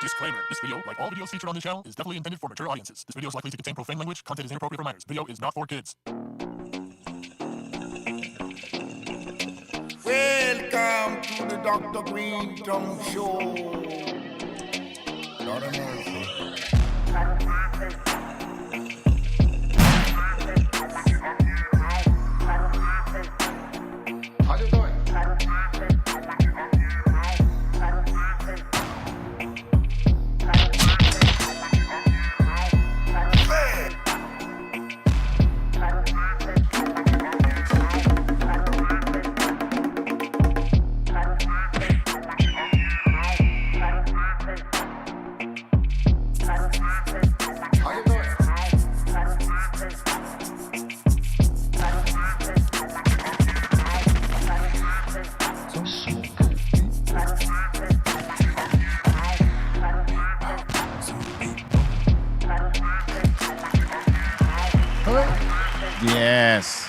Disclaimer. This video, like all videos featured on this channel, is definitely intended for mature audiences. This video is likely to contain profane language. Content is inappropriate for minors. Video is not for kids. Welcome to the Dr. Greenthumb Show. Lord of mercy. How you doing? Yes.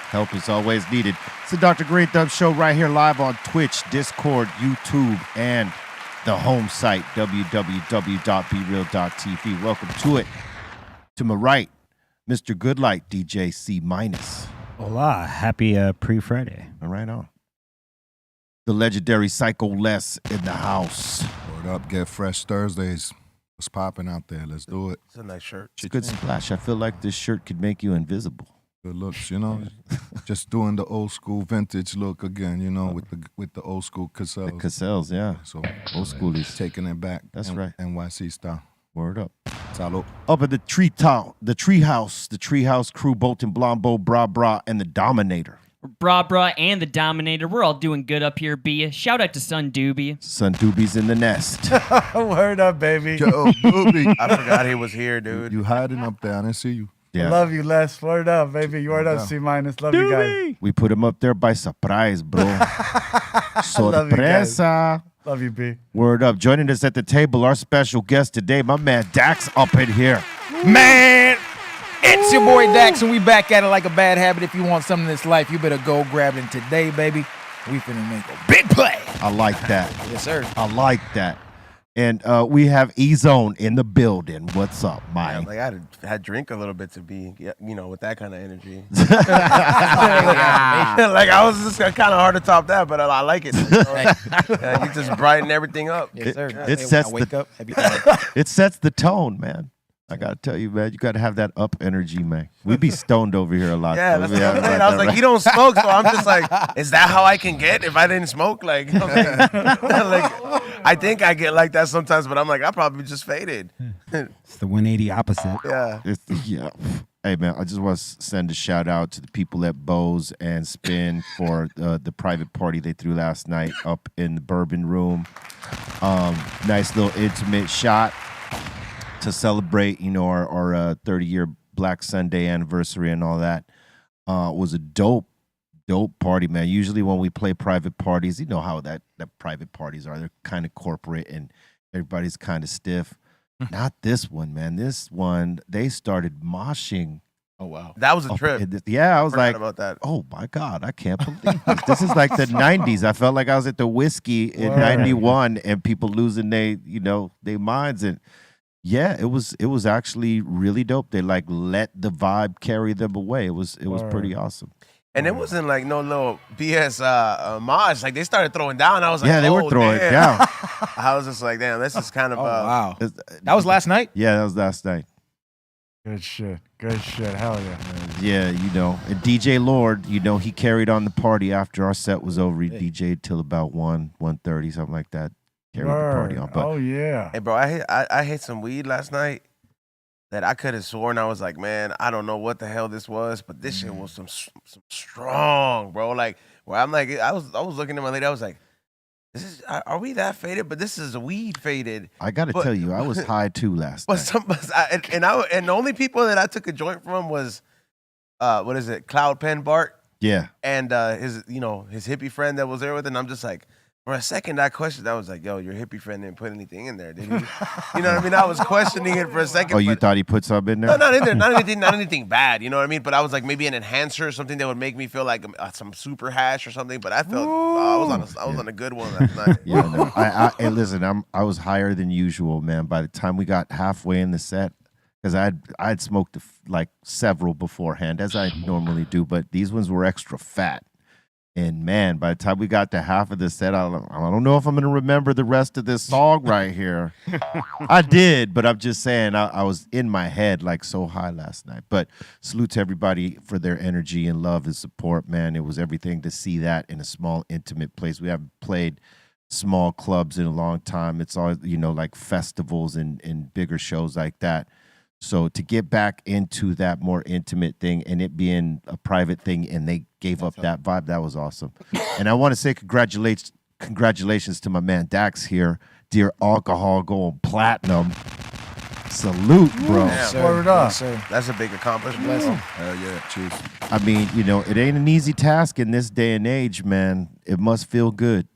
Help is always needed. It's the Dr. Greenthumb Show right here live on Twitch, Discord, YouTube, and the home site, www.brealtv. Welcome to it. To my right, Mr. Goodlight, DJ C-. Hola. Happy pre-Friday. All right on. The legendary Psycho Les in the house. Word up, get fresh Thursdays. What's popping out there? Let's do it. It's a nice shirt. It's a good splash. I feel like this shirt could make you invisible. Good looks, you know. Just doing the old school vintage look again, you know, with the old school Cassels. The Cassels, yeah. So Old schoolies. taking it back. That's right. NYC style. Word up. Salud. Up at the treehouse crew, Bolton, Blombo, Bra, and the Dominator. Bra, and the Dominator. We're all doing good up here, B. Shout out to Sun Doobie. Sun Doobie's in the nest. Word up, baby. Yo, Booby. I forgot he was here, dude. You hiding up there. I didn't see you. Yeah. Love you, Les. Word up, baby. You word up, Yeah. C-. Love you guys. We put him up there by surprise, bro. Love you guys. Sorpresa. Love you, B. Word up. Joining us at the table, our special guest today, my man Dax up in here. Man, it's your boy Dax, and we back at it like a bad habit. If you want something in this life, you better go grab it today, baby. We finna make a big play. I like that. Yes, sir. I like that. And we have E-Zone in the building. What's up, Yeah, Mike? like I had to drink a little bit to be, you know, with that kind of energy. Like I was just kind of hard to top that, but I like it. You know? Yeah, you just brighten everything up. Yes, sir. it Hey, sets when I wake the- up, I be like, It sets the tone, man. I gotta tell you, man, you gotta have that up energy, man. We be stoned over here a lot. Yeah, so that's we what have I'm it saying. like I was that, like, right? you don't smoke, so I'm just like, is that how I can get if I didn't smoke? Like, you know what I'm saying? Like, I think I get like that sometimes, but I'm like, I probably just faded. It's the 180 opposite. Yeah. Yeah. Hey, man, I just want to send a shout out to the people at Bose and Spin for the private party they threw last night up in the Bourbon Room. Nice little intimate shot to celebrate, you know, our 30-year Black Sunday anniversary and all that. Was a dope party, man. Usually when we play private parties, you know how that private parties are. They're kind of corporate and everybody's kind of stiff. Not this one, man. This one, they started moshing. oh, wow. That was a up trip. in yeah, I was Forgot like, about that. oh my God, I can't believe this. This is like the 90s. I felt like I was at the Whiskey in Word. 91 and people losing their minds. And yeah, it was actually really dope. They like let the vibe carry them away. It was pretty awesome. And it wasn't like no little BS mosh. Like they started throwing down. I was like, Yeah, they were oh, throwing it damn. down. I was just like, damn, this is kind of. Oh, wow. It's- That was last night? Yeah, that was last night. Good shit. Good shit. Hell yeah. Yeah, you know, and DJ Lord, you know, he carried on the party after our set was over. He Hey. DJ'd till about 1:30, something like that. Carried the party on. Word. But Oh, yeah. Hey, bro, I hit some weed last night that I could have sworn I was like, man, I don't know what the hell this was, but this shit was some strong, bro. Like, where I'm like, I was looking at my lady, I was like, are we that faded? But this is weed faded. I got to But- tell you, I was high too last But night. and the only people that I took a joint from was, what is it, Cloud Pen Bart Yeah. and his hippie friend that was there with, and I'm just like, For a second, I questioned. I was like, "Yo, your hippie friend didn't put anything in there, did he?" You know what I mean? I was questioning it for a second. Oh, you but- thought he put something in there? No, not in there. Not anything bad. You know what I mean? But I was like maybe an enhancer or something that would make me feel like some super hash or something. But I felt I was on a good one last night. Yeah, no. Hey, listen, I was higher than usual, man. By the time we got halfway in the set, because I'd smoked like several beforehand, as I normally do, but these ones were extra fat. And man, by the time we got to half of the set, I don't know if I'm going to remember the rest of this song right here. I did, but I'm just saying I was in my head like so high last night. But salute to everybody for their energy and love and support, man. It was everything to see that in a small, intimate place. We haven't played small clubs in a long time. It's all, like festivals and bigger shows like that. So to get back into that more intimate thing and it being a private thing and they gave up that vibe, that was awesome. And I want to say congratulations to my man Dax here. Dear Alcohol going platinum. Salute, bro. Damn. Word up. That's a big accomplishment. Hell yeah, cheers. I mean, it ain't an easy task in this day and age, man. It must feel good.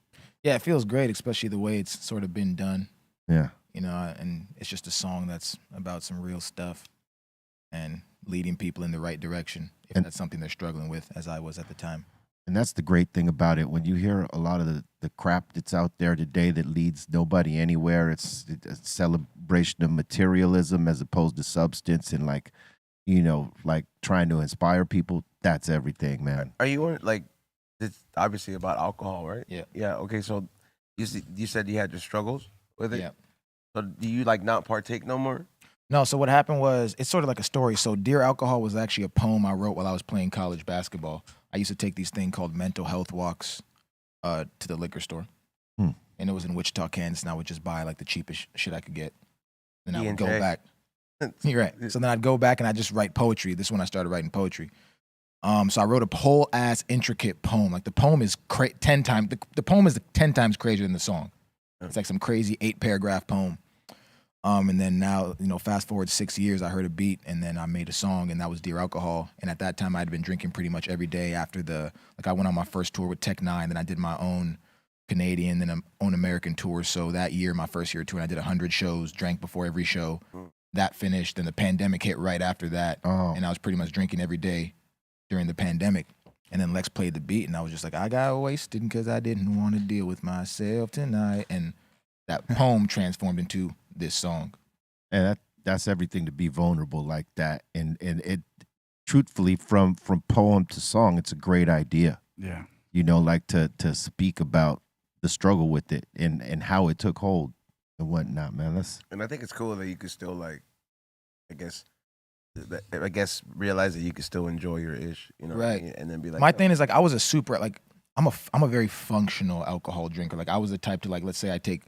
Yeah, it feels great, especially the way it's sort of been done. Yeah. And it's just a song that's about some real stuff and leading people in the right direction if that's something they're struggling with, as I was at the time. And that's the great thing about it. When you hear a lot of the crap that's out there today that leads nobody anywhere, it's a celebration of materialism as opposed to substance and like trying to inspire people. That's everything, man. Are you like? It's obviously about alcohol, right? Yeah. Yeah. Okay. So you said you had your struggles with it. Yeah. So do you like not partake no more? No, so what happened was, it's sort of like a story. So Dear Alcohol was actually a poem I wrote while I was playing college basketball. I used to take these things called mental health walks to the liquor store. And it was in Wichita, Kansas, and I would just buy like the cheapest shit I could get. Then I would go E&J. back. You're right. So then I'd go back and I'd just write poetry. This is when I started writing poetry. So I wrote a whole ass intricate poem. Like the poem is 10 times, the poem is 10 times crazier than the song. It's like some crazy 8-paragraph poem. And then now, fast forward 6 years, I heard a beat and then I made a song and that was Dear Alcohol. And at that time I'd been drinking pretty much every day after I went on my first tour with Tech Nine, then I did my own Canadian, then own American tour. So that year, my first year tour, I did 100 shows, drank before every show. That finished, then the pandemic hit right after that. And I was pretty much drinking every day during the pandemic. And then Lex played the beat and I was just like, I got wasted because I didn't want to deal with myself tonight. And that poem transformed into this song. And that's everything, to be vulnerable like that. And it, truthfully, from poem to song, it's a great idea. Yeah. Like to speak about the struggle with it and how it took hold and whatnot, man. And I think it's cool that you could still I guess realize that you can still enjoy your ish, Right. And then be like, my thing is I was a super I'm a very functional alcohol drinker. Like I was the type to let's say I take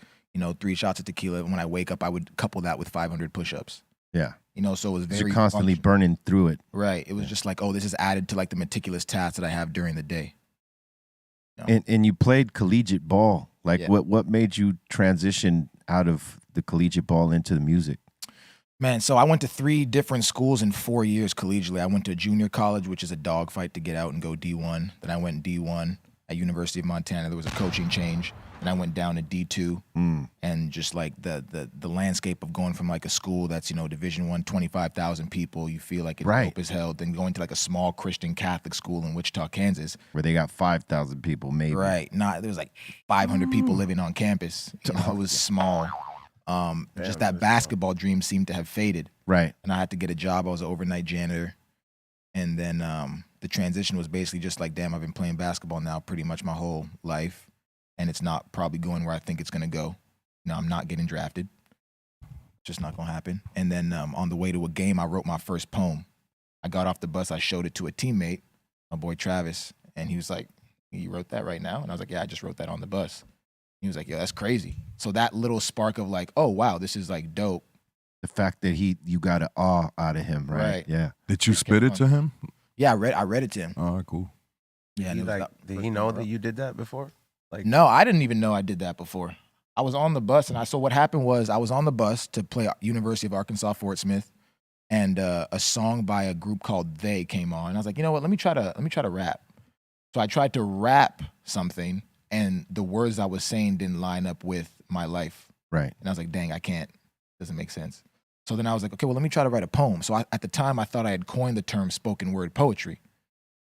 3 shots of tequila, and when I wake up I would couple that with 500 push-ups. Yeah. So it was very you're constantly burning through it. Right. It was just like, this is added to the meticulous tasks that I have during the day. And you played collegiate ball. Like Yeah. what made you transition out of the collegiate ball into the music? Man, so I went to 3 different schools in 4 years collegiately. I went to junior college, which is a dogfight to get out and go D1. Then I went D1 at University of Montana. There was a coaching change. And I went down to D2. And just like the landscape of going from a school that's, Division I, 25,000 people, you feel like it's Right. dope as hell. Then going to a small Christian Catholic school in Wichita, Kansas. Where they got 5,000 people, maybe. Right. There was 500 people living on campus. It was small. Just that basketball dream seemed to have faded. Right. And I had to get a job. I was an overnight janitor. And then the transition was basically just damn, I've been playing basketball now pretty much my whole life. And it's not probably going where I think it's going to go. I'm not getting drafted. Just not going to happen. And then on the way to a game, I wrote my first poem. I got off the bus. I showed it to a teammate, my boy Travis. And he was like, you wrote that right now? And I was like, yeah, I just wrote that on the bus. He was like, yeah, that's crazy. So that little spark of oh, wow, this is dope. The fact that you got an awe out of him, right? Right. Yeah. Did you spit it to him? Yeah, I read it to him. All right, cool. Yeah, and it was did he know that you did that before? No, I didn't even know I did that before. I was on the bus, and so what happened was I was on the bus to play at University of Arkansas Fort Smith, and a song by a group called They came on. I was like, you know what? Let me try to rap. So I tried to rap something, and the words I was saying didn't line up with my life. Right. And I was like, dang, I can't. Doesn't make sense. So then I was like, okay, well, let me try to write a poem. So at the time, I thought I had coined the term spoken word poetry.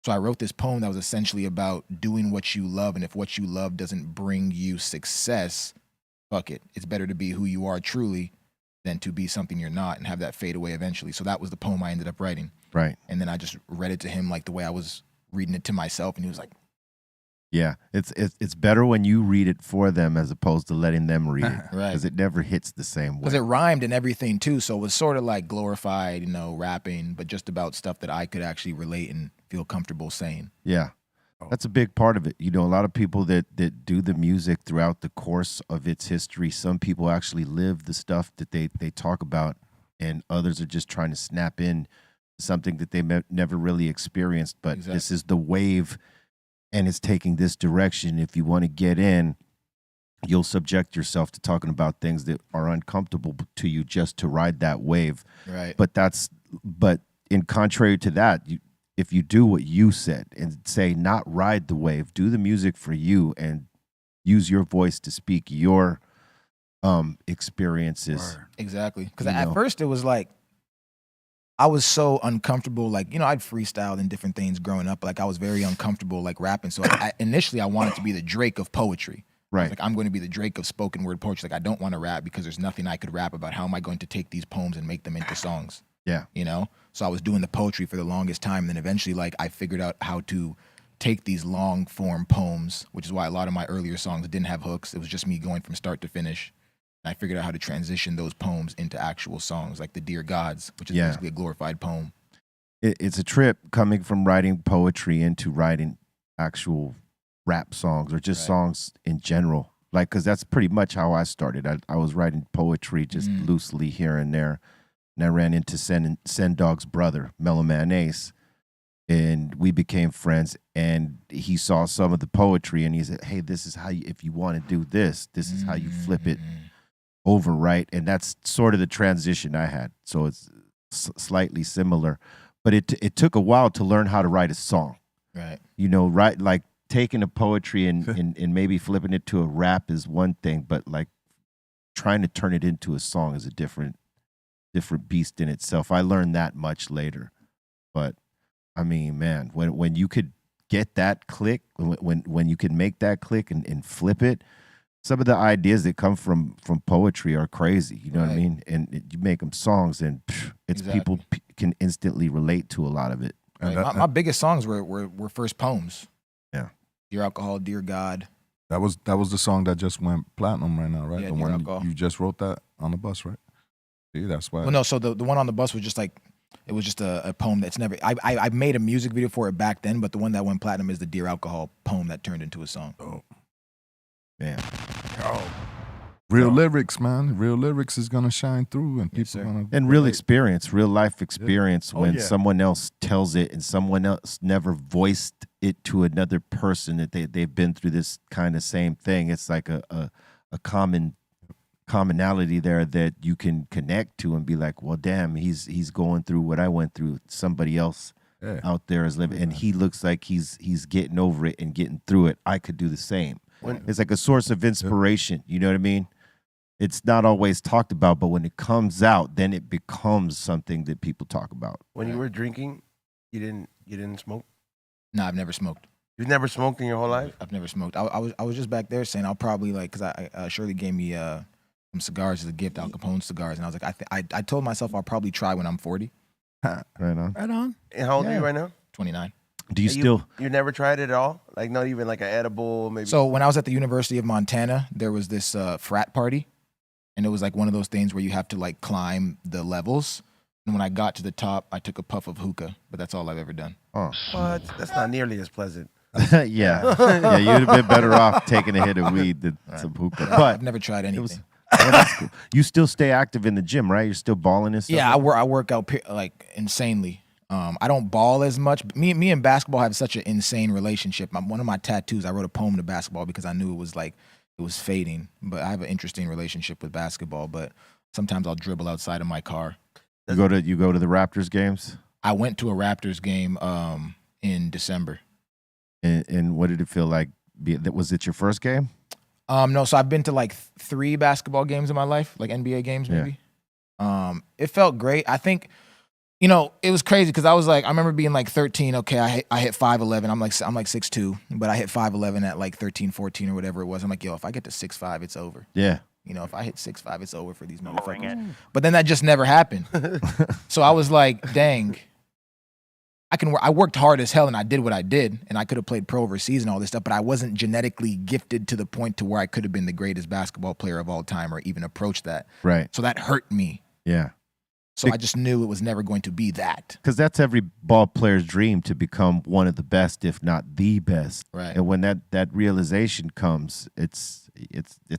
So I wrote this poem that was essentially about doing what you love, and if what you love doesn't bring you success, fuck it. It's better to be who you are truly than to be something you're not and have that fade away eventually. So that was the poem I ended up writing. Right. And then I just read it to him like the way I was reading it to myself, and he was like, yeah, it's better when you read it for them as opposed to letting them read it. Right. Because it never hits the same way. because it rhymed and everything too. So it was sort of like glorified, you know, rapping, but just about stuff that I could actually relate and feel comfortable saying. Yeah. That's a big part of it. You know, a lot of people that do the music throughout the course of its history, some people actually live the stuff that they talk about, and others are just trying to snap in something that they never really experienced. But this is the wave, and it's taking this direction. If you want to get in, you'll subject yourself to talking about things that are uncomfortable to you just to ride that wave. Right. But in contrary to that, if you do what you said and say not ride the wave, do the music for you and use your voice to speak your experiences. Exactly. Because at first it was like, I was so uncomfortable. Like, you know, I'd freestyled in different things growing up. Like, I was very uncomfortable, like, rapping. So initially I wanted to be the Drake of poetry. Right. Like, I'm going to be the Drake of spoken word poetry. Like, I don't want to rap because there's nothing I could rap about. How am I going to take these poems and make them into songs? Yeah. You know? So I was doing the poetry for the longest time. And then eventually, like, I figured out how to take these long form poems, which is why a lot of my earlier songs didn't have hooks. It was just me going from start to finish. And I figured out how to transition those poems into actual songs, like the Dear Gods, which is basically a glorified poem. It's a trip coming from writing poetry into writing actual rap songs or just songs in general. Like, because that's pretty much how I started. I was writing poetry just loosely here and there. And I ran into Sen Dog's brother, Mellow Man Ace, and we became friends. And he saw some of the poetry, and he said, hey, this is how you, if you want to do this, this is how you flip it over, right? And that's sort of the transition I had. So it's slightly similar. But it took a while to learn how to write a song. Right. You know, right? Like taking a poetry and maybe flipping it to a rap is one thing, but like trying to turn it into a song is a different beast in itself. I learned that much later. But I mean, man, when you could get that click, when you can make that click and flip it, some of the ideas that come from poetry are crazy. You know what I mean? And you make them songs, and it's people can instantly relate to a lot of it. Right. My biggest songs were first poems. Yeah. Dear Alcohol, Dear God. That was the song that just went platinum right now, right? Yeah, the Dear one Alcohol. you just wrote that on the bus, right? See, that's why. Well, no, so the one on the bus was just like, it was just a poem that's never, I made a music video for it back then, but the one that went platinum is the Dear Alcohol poem that turned into a song. Oh. Yeah. Real lyrics, man. Real lyrics is gonna shine through, and people gonna real experience, real life experience. When someone else tells it and someone else never voiced it to another person that they've been through this kind of same thing. It's like a commonality there that you can connect to and be like, well, damn, he's going through what I went through. Somebody else out there is living, and he looks like he's getting over it and getting through it. I could do the same. It's like a source of inspiration. You know what I mean? It's not always talked about, but when it comes out, then it becomes something that people talk about. When you were drinking, you didn't smoke? No, I've never smoked. You've never smoked in your whole life? I've never smoked. I was just back there saying I'll probably like, because Shirley gave me some cigars as a gift, Al Capone cigars, and I was like, I told myself I'll probably try when I'm 40. Right on. Right on. And how old are you right now? 29. Do you still? You never tried it at all? Like not even like an edible, maybe? So when I was at the University of Montana, there was this frat party, and it was like one of those things where you have to like climb the levels. And when I got to the top, I took a puff of hookah, but that's all I've ever done. Oh, what? That's not nearly as pleasant. yeah, you'd have been better off taking a hit of weed than some hookah. But I've never tried anything. That's cool. You still stay active in the gym, right? You're still balling and stuff? Yeah, I work out like insanely. I don't ball as much. Me and basketball have such an insane relationship. One of my tattoos, I wrote a poem to basketball because I knew it was fading. But I have an interesting relationship with basketball. But sometimes I'll dribble outside of my car. You go to the Raptors games? I went to a Raptors game in December. And what did it feel like Was it your first game? No, so I've been to like 3 basketball games in my life, like NBA games maybe. It felt great. I think, you know, it was crazy because I was like, I remember being like 13. Okay, I hit 5'11". I'm like 6'2", but I hit 5'11" at like 13, 14 or whatever it was. I'm like, yo, if I get to 6'5", it's over. Yeah. You know, if I hit 6'5", it's over for these motherfuckers. But then that just never happened. So I was like, dang. I worked hard as hell and I did what I did and I could have played pro overseas and all this stuff, but I wasn't genetically gifted to the point to where I could have been the greatest basketball player of all time or even approach that. Right. So that hurt me. Yeah. So I just knew it was never going to be that. Because that's every ball player's dream, to become one of the best, if not the best. Right. And when that realization comes, it's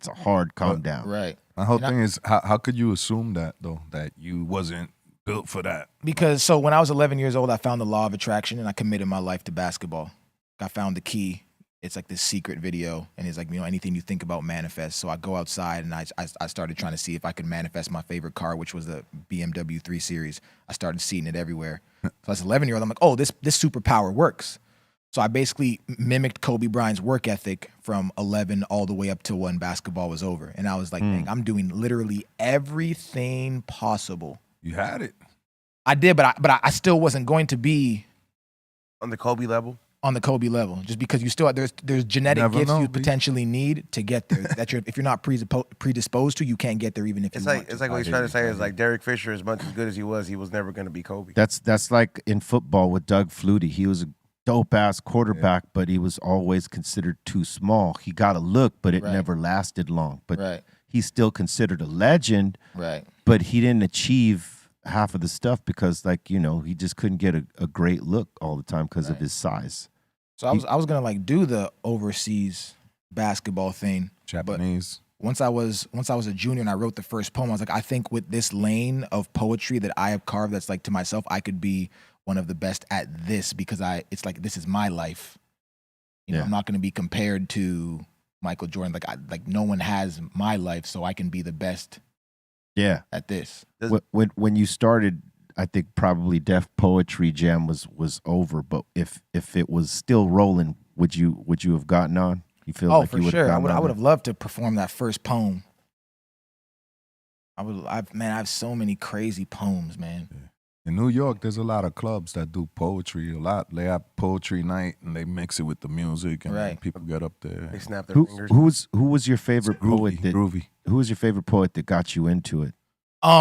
a hard calm down. Right. My whole thing is, how could you assume that, though, that you wasn't built for that? Because so when I was 11 years old, I found the law of attraction and I committed my life to basketball. I found the key. It's like this secret video, and it's like, you know, anything you think about manifest. So I go outside and I started trying to see if I could manifest my favorite car, which was the BMW 3 Series. I started seeing it everywhere. So as an 11-year-old, I'm like, oh, this superpower works. So I basically mimicked Kobe Bryant's work ethic from 11 all the way up to when basketball was over. And I was like, dang, I'm doing literally everything possible. You had it. I did, but I still wasn't going to be On the Kobe level? on the Kobe level, just because you still there's genetic Never gifts know, you B. potentially need to get there. That if you're not predisposed to, you can't get there even if It's you like want it's to. like what he's trying to say is like Derek Fisher, as much as good as he was never going to be Kobe. That's like in football with Doug Flutie. He was a dope-ass quarterback, but he was always considered too small. He got a look, but it Right. never lasted long. But Right. he's still considered a legend, Right. but he didn't achieve half of the stuff because, like, you know, he just couldn't get a great look all the time because of Right. his size. So I was gonna like do the overseas basketball thing. Japanese. Once I was a junior and I wrote the first poem, I was like, I think with this lane of poetry that I have carved, that's like to myself, I could be one of the best at this because it's like this is my life. You know, Yeah. I'm not gonna be compared to Michael Jordan. Like no one has my life, so I can be the best Yeah. at this. When you started, I think probably Def Poetry Jam was over, but if it was still rolling, would you have gotten on? You feel Oh, like for you would sure. I have would have loved to perform that first poem. I have so many crazy poems, man. In New York, there's a lot of clubs that do poetry a lot. They have poetry night and they mix it with the music, and Right. people get up there. They snap their fingers. Who was your favorite poet Groovy. Who was your favorite poet that got you into it?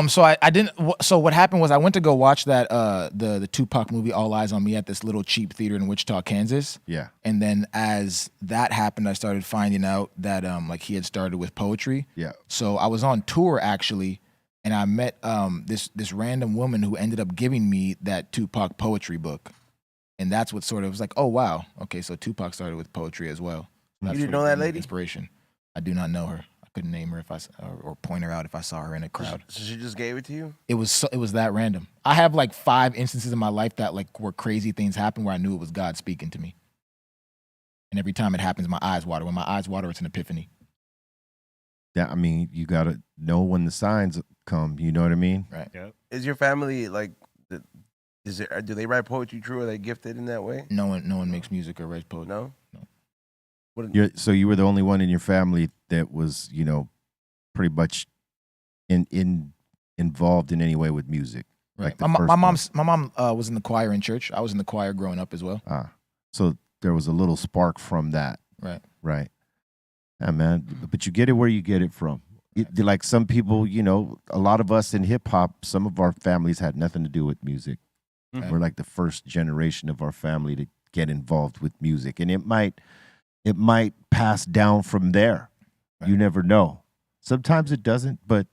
So I didn't. So what happened was I went to go watch that the Tupac movie All Eyes on Me at this little cheap theater in Wichita, Kansas. Yeah. And then as that happened, I started finding out that like he had started with poetry. Yeah. So I was on tour actually, and I met this random woman who ended up giving me that Tupac poetry book, and that's what sort of was like, oh wow, okay, so Tupac started with poetry as well. That's didn't what know that gave me lady? Inspiration. I do not know her. I couldn't name her if or point her out if I saw her in a crowd. So she just gave it to you? It was that random. I have like 5 instances in my life that like where crazy things happened where I knew it was God speaking to me. And every time it happens, my eyes water. When my eyes water, it's an epiphany. Yeah, I mean, you gotta know when the signs come. You know what I mean? Right. Is your family like? Do they write poetry true? Are they gifted in that way? No one makes music or writes poetry. No. So you were the only one in your family that was, you know, pretty much involved in any way with music. Right. Like the my first mom was in the choir in church. I was in the choir growing up as well. So there was a little spark from that. Right. Right. Yeah, man. But you get it where you get it from. Like some people, you know, a lot of us in hip hop, some of our families had nothing to do with music. Okay. We're like the first generation of our family to get involved with music, and it might pass down from there. Right. You never know. Sometimes it doesn't, but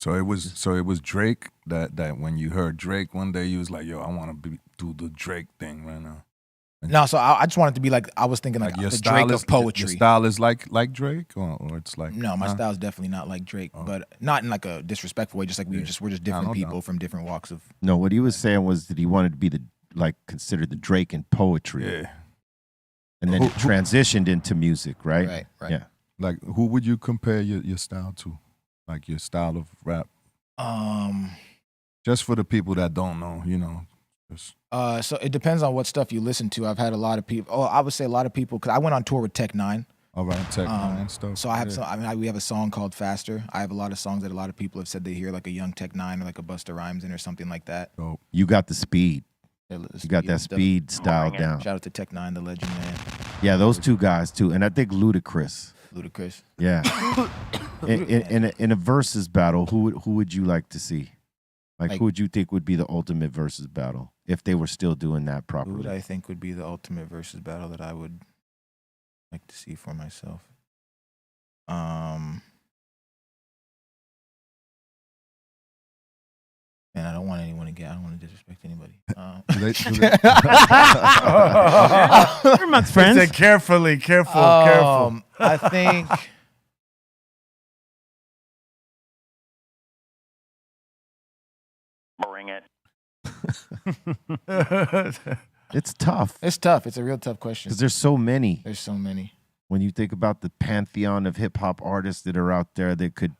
So it was Drake that when you heard Drake one day, you was like, yo, I want to do the Drake thing right now. No, so I just wanted to be like, I was thinking like your the style Drake is of poetry. Your style is like Drake, or it's like No, my huh? style is definitely not like Drake, but not in like a disrespectful way. Just like we're just different no people doubt. from different walks of. no. What he was saying was that he wanted to be considered the Drake in poetry, Yeah. and then it transitioned into music, right? Right. Yeah. Like, who would you compare your style to? Like your style of rap? Just for the people that don't know, you know, So it depends on what stuff you listen to. I've had a lot of people. Oh, I would say a lot of people because I went on tour with Tech Nine. All right, Tech Nine stuff. So I have some. I mean, we have a song called Faster. I have a lot of songs that a lot of people have said they hear like a young Tech Nine or like a Busta Rhymes in or something like that. Dope. You got the speed. You You got that speed style down. Shout out to Tech Nine, the legend, man. Yeah, those two guys too, and I think Ludacris. Ludacris. Yeah. in a versus battle, who would you like to see? Like who would you think would be the ultimate versus battle if they were still doing that Who properly? would I think would be the ultimate versus battle that I would like to see for myself? Man, I don't want anyone to get. I don't want to disrespect anybody. We're amongst friends. He said carefully, careful. I think. Bring it. It's tough. It's tough. It's a real tough question. Because there's so many. There's so many. When you think about the pantheon of hip hop artists that are out there that could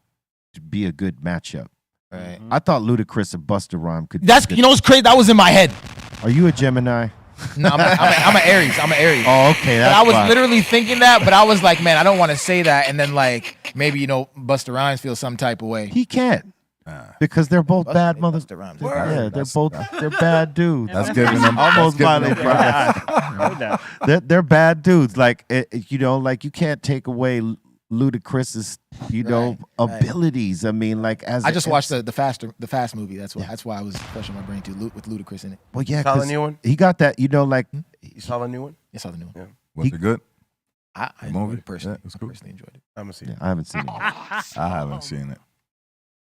be a good matchup. Right. I thought Ludacris and Busta Rhymes could. That's you know what's crazy. That was in my head. Are you a Gemini? No, I'm an Aries. I'm an Aries. Oh, okay. But I was literally thinking that, but I was like, man, I don't want to say that, and then like maybe Busta Rhymes feels some type of way. He can't. Because they're both bad mothers. Busta Rhymes. Yeah, they're bad dudes. That's giving them almost violent. They're bad dudes. Like like you can't take away Ludacris's abilities. I mean, like I just watched the Fast movie. That's why I was fresh on my brain too, with Ludacris in it. Well, yeah, Saw the new one? he got that. You saw the new one? I saw the new one. Yeah. Was it good? I The enjoyed movie? it personally. Yeah, it's I cool. personally enjoyed it. I'm gonna see Yeah, it. I haven't seen it. I haven't seen it.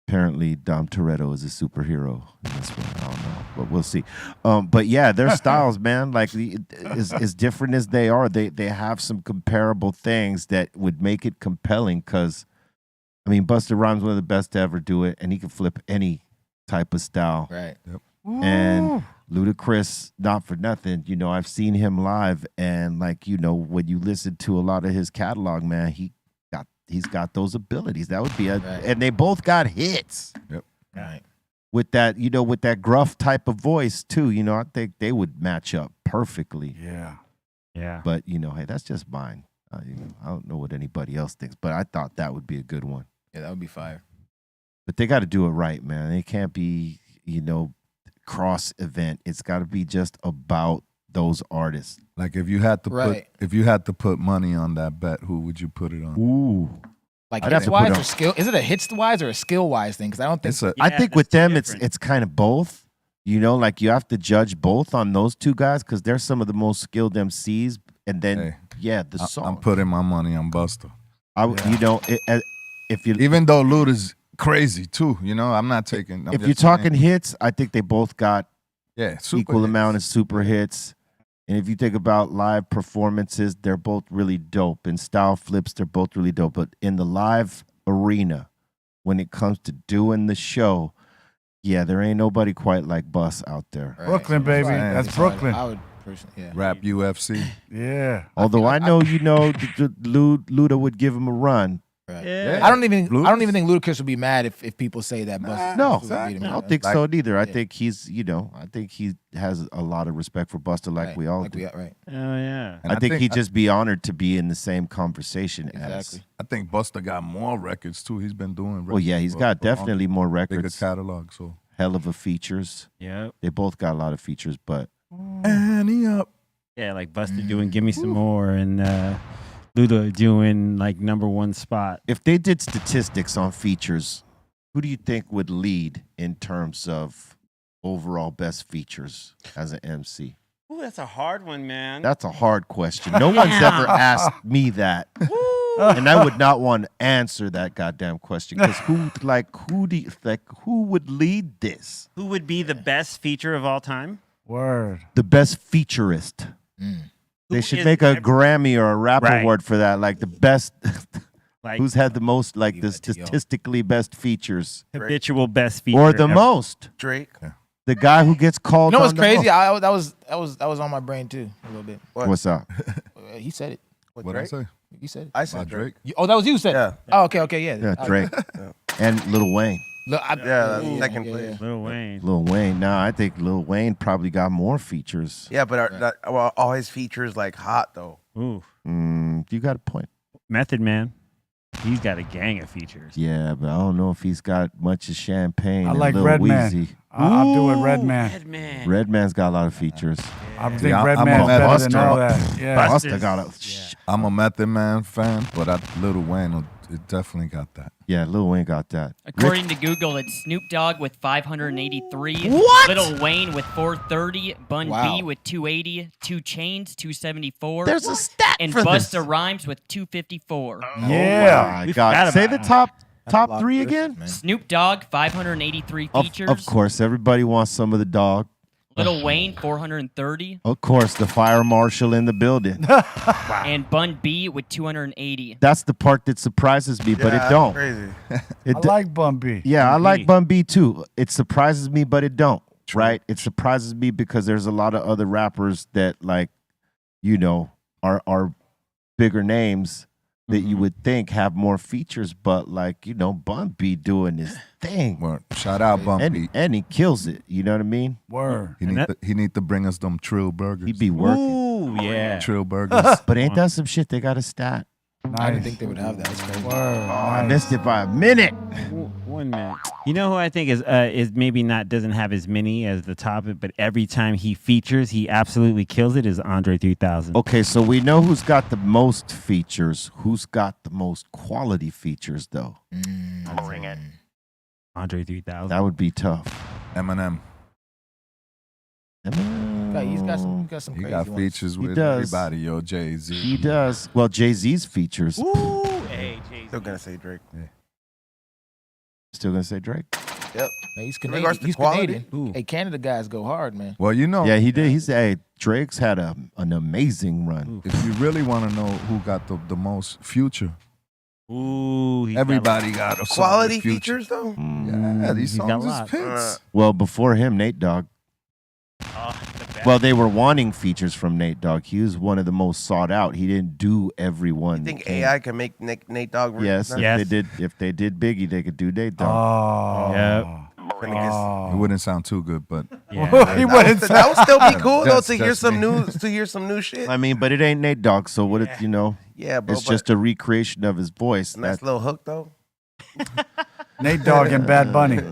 Apparently, Dom Toretto is a superhero in this one. I don't know, but we'll see. But yeah, their styles, man, like as different as they are, they have some comparable things that would make it compelling. Because, I mean, Busta Rhymes one of the best to ever do it, and he can flip any type of style. Right. Yep. And Ludacris, not for nothing, I've seen him live, and like when you listen to a lot of his catalog, man, he's got those abilities. That would be and they both got hits. Yep. Right. With that, with that gruff type of voice too. I think they would match up perfectly. Yeah. But hey, that's just mine. I don't know what anybody else thinks, but I thought that would be a good one. Yeah, that would be fire. But they got to do it right, man. It can't be, cross event. It's got to be just about those artists. Like if you had to Right. put money on that bet, who would you put it on? Ooh. Like I'd have hits to put wise on- or skill? Is it a hits wise or a skill wise thing? Because I don't think It's a I think with that's them, different. it's kind of both. Like you have to judge both on those two guys because they're some of the most skilled MCs. And then, the song. I'm putting my money on Busta. If you Even though Luda's crazy too, I'm not taking. if you're talking hits, I think they both got super equal hits. amount of super hits. And if you think about live performances, they're both really dope. In style flips, they're both really dope. But in the live arena, when it comes to doing the show, there ain't nobody quite like Bus out there. Right. Brooklyn, baby. Man, That's I Brooklyn. would personally, yeah. Rap UFC. Yeah. Although I know Luda would give him a run. Right. Yeah. I don't even think Ludacris would be mad if people say that. No, Busta would beat him. I don't think so neither. I Yeah. think I think he has a lot of respect for Busta, like Right. we all Like do. right. Oh, yeah. And I think he'd just be honored to be in the same conversation Exactly. I think Busta got more records too. He's been doing. Well, yeah, he's records got for long. definitely more Bigger records. catalog. So Hell of a features. Yep. They both got a lot of features, but Annie up. Yeah, like Busta doing Give Me Some More and Luda doing like #1 spot. if they did statistics on features, who do you think would lead in terms of overall best features as an MC? Ooh, that's a hard one, man. That's a hard question. No one's ever asked me that. And I would not want to answer that goddamn question because who would lead this? Who would be the best feature of all time? Word. The best featurist. They Who should is make a every- Grammy or a rap Right. award for that. Like the best, Like who's had the most, like Leave the that to y'all. statistically best features, habitual best feature. or the ever. most. Drake. The guy who gets called. You know what's on the crazy? most. That was on my brain too a little bit. What's up? He said it. What, What I Drake? say? You said it. I said Drake. Drake. Oh, that was you who said it. Yeah. Oh, okay, yeah. Yeah, Drake and Lil Wayne. Second place. Lil Wayne. Lil Wayne. Nah, I think Lil Wayne probably got more features. Yeah, but well, all his features like hot though. Ooh, You got a point. Method Man. He's got a gang of features. Yeah, but I don't know if he's got much of Champagne. I and like Lil Redman. Weezy. I'll do it, Redman. Redman. Redman's got a lot of features. I think Yeah, I'm Redman's a better than Buster. all that. Yeah. Busta got a. I'm a Method Man fan, but Lil Wayne, it definitely got that. Yeah, Lil Wayne got that. According to Google, it's Snoop Dogg with 583. What? Lil Wayne with 430. Bun Wow. B with 280. 2 Chainz 274. There's a stat and for Busta this. Rhymes with 254. Yeah. My We God. forgot Say about the that. top Block three this, again. man. Snoop Dogg 583 features. Of course, everybody wants some of the dog. Lil Wayne 430. Of course, the fire marshal in the building. And Bun B with 280. That's the part that surprises me, but Yeah, it that's don't. Crazy. It I do- like Bun B. yeah, I Bun like B. Bun B too. It surprises me, but it don't. Right? It surprises me because there's a lot of other rappers that are bigger names that you would think have more features, but Bun B doing his thing. Well, shout out Bumpy. And he kills it. You know what I mean? Word. He need to bring us them Trill burgers. He be working. Ooh, yeah. Trill burgers. But ain't that some shit they got a stat? I didn't think they would have that. That's crazy. Word. I Nice. missed it by a minute. 1 minute. You know who I think is maybe doesn't have as many as the topic, but every time he features, he absolutely kills it. Is Andre 3000? Okay, so we know who's got the most features. Who's got the most quality features, though? Andre 3000. That would be tough. Eminem. He's got some He crazy got ones. features He with does. everybody. Yo, Jay-Z. He does. Well, Jay-Z's features. Ooh, hey, Jay-Z. Still gonna say Drake. Still gonna say Drake? Yep. Hey, he's In regards Canadian. to He's quality? Canadian. Hey, Canada guys go hard, man. Well, you know, Yeah, he did. Hey, Drake's had an amazing run. if you really want to know who got the most future, Ooh, he's got everybody got a song Quality with Future. features though. Yeah, these He's got songs a is lot. hits. Well, before him, Nate Dogg. Well, they were wanting features from Nate Dogg. He was one of the most sought out. He didn't do everyone. You think that came. AI can make Nate Dogg? Yes, Yes. if they did Biggie, they could do Nate Dogg. Oh. Yep. It wouldn't sound too good, but Yeah. He wouldn't That would still be cool though That's- to hear that's some me. new shit. I mean, but it ain't Nate Dogg, so what? Yeah, bro. It's just a recreation of his voice. a nice little hook though. Nate Dogg and Bad Bunny. Or,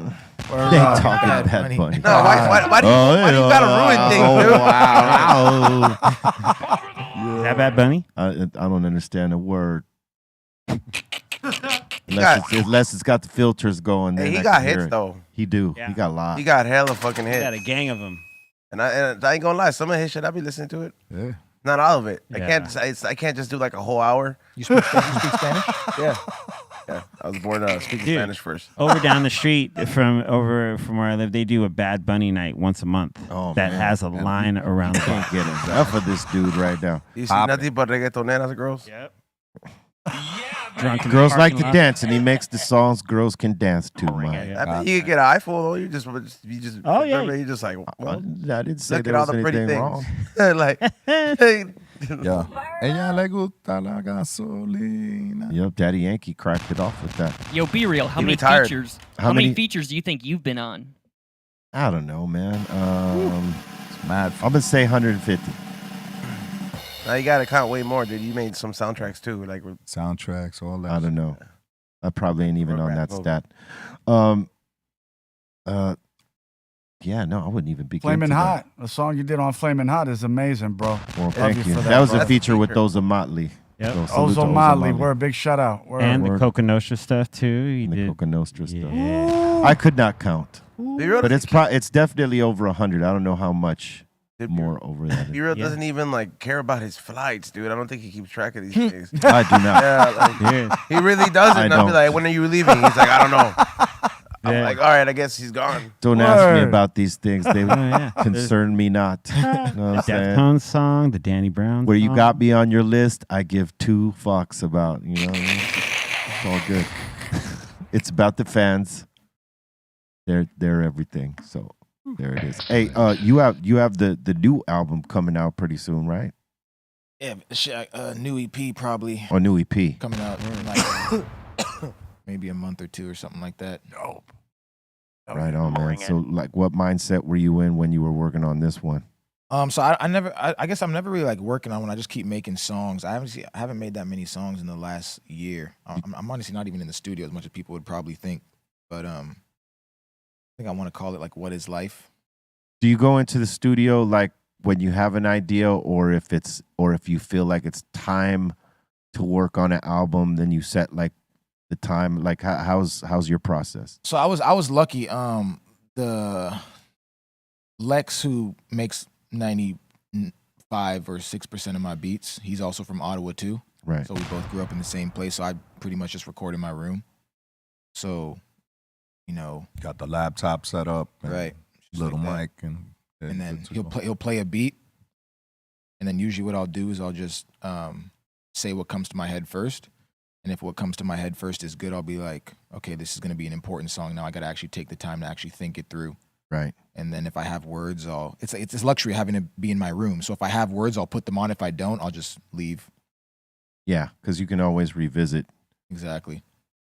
Nate uh, Dogg and Bad Bad Bunny. Bunny. No, why do you gotta ruin things, dude? Wow. Is that Bad Bunny? I don't understand a word. Unless it's got the filters going. Hey, then he I got can hear hits it. though. He do. Yeah. He got a lot. He got hella fucking He got a hits. gang of them. And I ain't gonna lie, some of his shit I be listening to it. yeah. Not all of it. Yeah. I can't just do like a whole hour. You speak Spanish? Yeah. Yeah. I was born speaking Dude. Spanish first. Over down the street from where I live, they do a Bad Bunny night once a month. Oh, that man. has a line around the Can't block. get enough of this dude right now. You see nothing but reggaetoneras girls? Yep. Drunk in the Girls like parking to lot. dance, and he makes the songs girls can dance to. Man. Yeah. I mean, you could get an iPhone though. You just Oh, yeah. you just like I didn't say look there at all was the pretty anything things. wrong. like hey, Yeah. Ella le gusta la gasolina. Yep, Daddy Yankee cracked it off with that. Yo, be real. How He many retired. features? How How many many- features do you think you've been on? I don't know, man. It's mad. I'm gonna say 150. now you gotta count way more, dude. You made some soundtracks too, like with Soundtracks, all that. I don't know. I probably ain't even on that Rap. stat. Yeah, no, I wouldn't even begin. Flamin' to that. Hot. The song you did on Flamin' Hot is amazing, bro. Well, Love thank you you. for That, that, was bro. a That's a feature with feature. Oza Motley. Yep. So salute to Ozo Oza Motley, we're a big shout out. Word. And the Word. Coca Nostra stuff too. He And the did. Coca Nostra stuff. Yeah. I could not count, B-Real. but it's definitely over 100. I don't know how much more over that. B-Real Yeah. doesn't even like care about his flights, dude. I don't think he keeps track of these things. I do not. Yeah, like, Yeah. he really doesn't. I And I'll be don't. like, when are you leaving? He's like, I don't know. I'm Yeah. like, all right, I guess he's gone. Don't ask me Word. about these things. They Oh, yeah. concern me not. You know what I'm The saying? Deftones song, the Danny Brown. Where you song. got me on your list, I give 2 fucks about. You know what I mean? It's all good. It's about the fans. They're everything. So there it is. Hey, you have the new album coming out pretty soon, right? Yeah, new EP probably Or new EP. coming out in like maybe a month or two or something like that. Dope. Right on, man. So, like, what mindset were you in when you were working on this one? So I guess I'm never really like working on one. I just keep making songs. I haven't made that many songs in the last year. I'm honestly not even in the studio as much as people would probably think. But I think I want to call it like "What Is Life." Do you go into the studio like when you have an idea, or if you feel like it's time to work on an album, then you set like the time? Like how's your process? So I was lucky. The Lex, who makes 95 or 6% of my beats, he's also from Ottawa too. Right. So we both grew up in the same place. So I pretty much just record in my room. So, got the laptop set up, and right, little like mic, and then he'll play a beat, and then usually what I'll do is I'll just say what comes to my head first. And if what comes to my head first is good, I'll be like, okay, this is going to be an important song. Now I got to actually take the time to actually think it through. Right. And then if I have words, it's this luxury of having to be in my room. So if I have words, I'll put them on. If I don't, I'll just leave. Yeah, because you can always revisit. Exactly.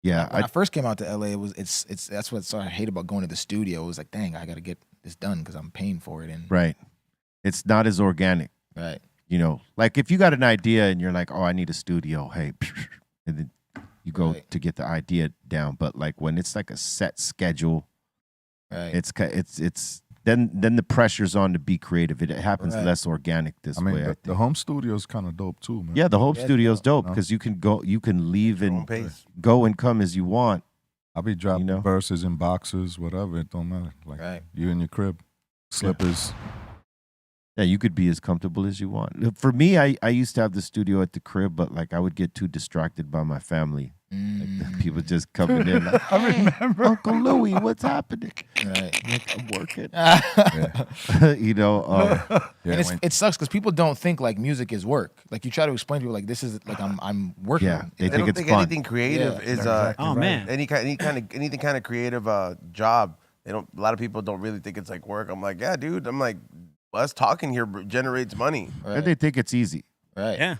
Yeah. When I first came out to LA, that's what I hate about going to the studio. It was like, dang, I got to get this done because I'm paying for it. And right. It's not as organic. Right. Like if you got an idea and you're like, oh, I need a studio. Hey, and then you go to get the idea down. But like when it's like a set schedule, right, it's then the pressure's on to be creative. It happens less organic this way. The home studio is kind of dope too, man. Yeah, the home studio's dope because you can leave and go and come as you want. I'll be dropping verses in boxes, whatever. It don't matter. Like you in your crib, slippers. Yeah, you could be as comfortable as you want. For me, I used to have the studio at the crib, but like I would get too distracted by my family. Like, people just coming in. Like, I remember Uncle Louie, what's happening? Right. Like, I'm working. And it sucks because people don't think like music is work. Like you try to explain to people like this is like I'm working. Yeah, they think don't it's think fun. anything creative is anything kind of creative job. A lot of people don't really think it's like work. I'm like, yeah, dude. I'm like, us talking here generates money. And they think it's easy. Right. Yeah.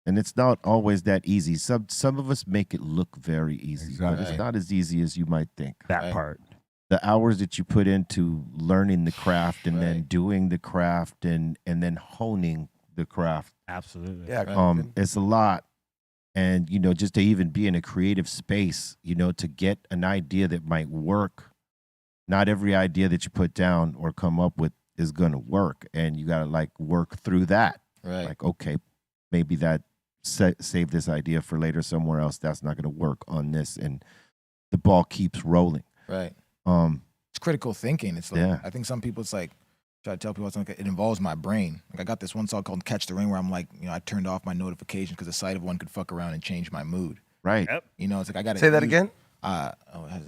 And it's not always that easy. Some of us make it look very easy, but it's not as easy as you might think. That part. The hours that you put into learning the craft and then doing the craft and then honing the craft. Absolutely. Yeah. It's a lot. And, just to even be in a creative space, to get an idea that might work. Not every idea that you put down or come up with is going to work. And you got to like work through that. Right. Like, okay, maybe that save this idea for later somewhere else. That's not going to work on this. And the ball keeps rolling. Right. It's critical thinking. It's like, I think some people, it's like, try to tell people, it's like, it involves my brain. Like I got this one song called Catch the Rain where I'm like, I turned off my notifications because the sight of one could fuck around and change my mood. Right. Yep. It's like, I got to say that again.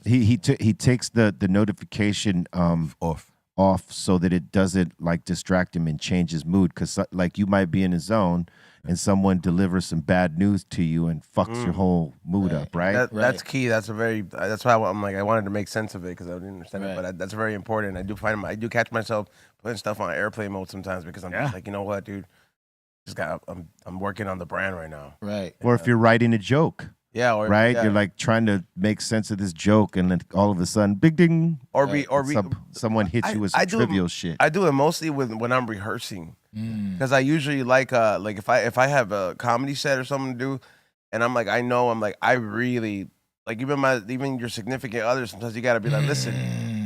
He takes the notification off so that it doesn't like distract him and change his mood. Because like you might be in a zone and someone delivers some bad news to you and fucks your whole mood up, right? That's key. That's why I'm like I wanted to make sense of it because I didn't understand it. But that's very important. I do catch myself putting stuff on airplane mode sometimes because I'm just like, you know what, dude, I'm working on the brand right now. Right. Or if you're writing a joke. Yeah, You're like trying to make sense of this joke, and then all of a sudden, big ding, someone hits you with some trivial shit. I do it mostly when I'm rehearsing, because I usually like if I have a comedy set or something to do, and I really like even your significant other. Sometimes you gotta be like, listen,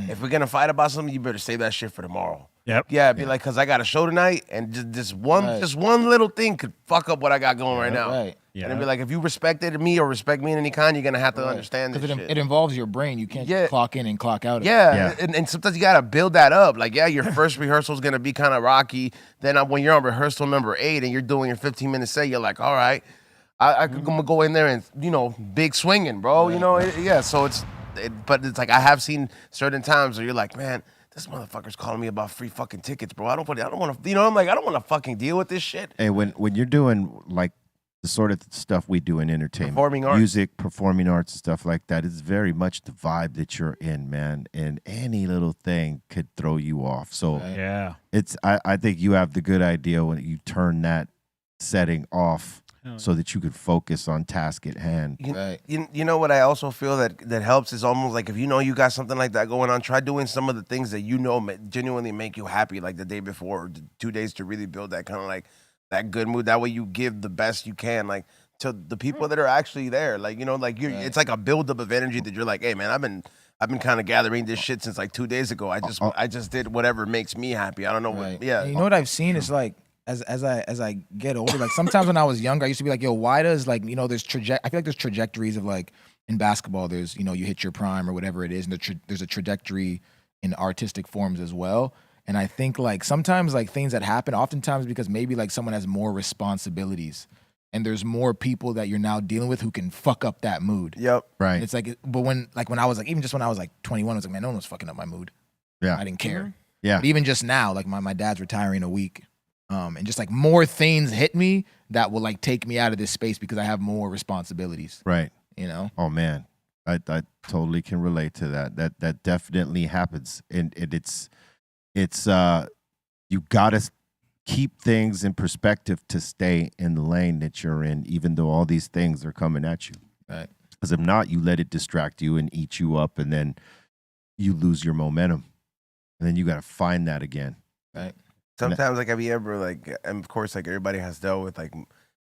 if we're gonna fight about something, you better save that shit for tomorrow. Yep. Yeah, be like, cause I got a show tonight, and just one little thing could fuck up what I got going right now. Right. Yeah. And it'd be like, if you respected me or respect me in any kind, you're gonna have to understand this shit. It involves your brain. You can't just clock in and clock out. And sometimes you gotta build that up. Like, your first rehearsal is gonna be kind of rocky. Then when you're on rehearsal number 8 and you're doing your 15-minute set, you're like, all right, I'm gonna go in there and big swinging, bro. Right. So but it's like I have seen certain times where you're like, man, this motherfucker's calling me about free fucking tickets, bro. I don't want to, I'm like, I don't want to fucking deal with this shit. Hey, when you're doing like the sort of stuff we do in entertainment, performing arts, music, performing arts, and stuff like that, it's very much the vibe that you're in, man. And any little thing could throw you off. So yeah, I think you have the good idea when you turn that setting off. so that you could focus on task at hand. You know what I also feel that helps is almost like if you know you got something like that going on, try doing some of the things that you know genuinely make you happy, like the day before or 2 days to really build that kind of like that good mood. That way you give the best you can, like to the people that are actually there. Like, you know, like it's like a buildup of energy that you're like, hey man, I've been kind of gathering this shit since like 2 days ago. I just did whatever makes me happy. I don't know what. Yeah. And you know what I've seen is like as I get older, like sometimes when I was younger, I used to be like, yo, why does like, you know, I feel like there's trajectories of like in basketball, there's, you know, you hit your prime or whatever it is, and there's a trajectory in artistic forms as well. And I think like sometimes like things that happen, oftentimes because maybe like someone has more responsibilities and there's more people that you're now dealing with who can fuck up that mood. Yep. Right. And it's like, but when I was like, even just when I was like 21, I was like, man, no one was fucking up my mood. Yeah. I didn't care. Yeah. But even just now, like my dad's retiring in a week. And just like more things hit me that will like take me out of this space because I have more responsibilities. Right. You know? Oh man, I totally can relate to that. That definitely happens, and it's you gotta keep things in perspective to stay in the lane that you're in, even though all these things are coming at you. Right. Because if not, you let it distract you and eat you up, and then you lose your momentum, and then you got to find that again. Right. Sometimes, like, have you ever, like, and of course, like, everybody has dealt with, like,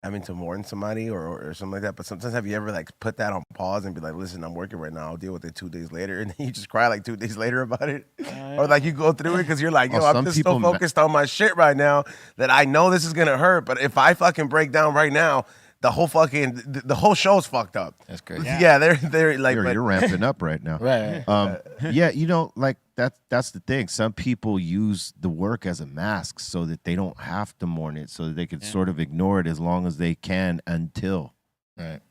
having to mourn somebody or something like that. But sometimes have you ever, like, put that on pause and be like, listen, I'm working right now. I'll deal with it 2 days later. And then you just cry, like, 2 days later about it. Or, like, you go through it because you're like, yo, I'm just so focused on my shit right now that I know this is going to hurt. But if I fucking break down right now, the whole show's fucked up. That's crazy. Yeah, they're like, you're ramping up right now. Right. Yeah, you know, like that's the thing. Some people use the work as a mask so that they don't have to mourn it, so that they can sort of ignore it as long as they can until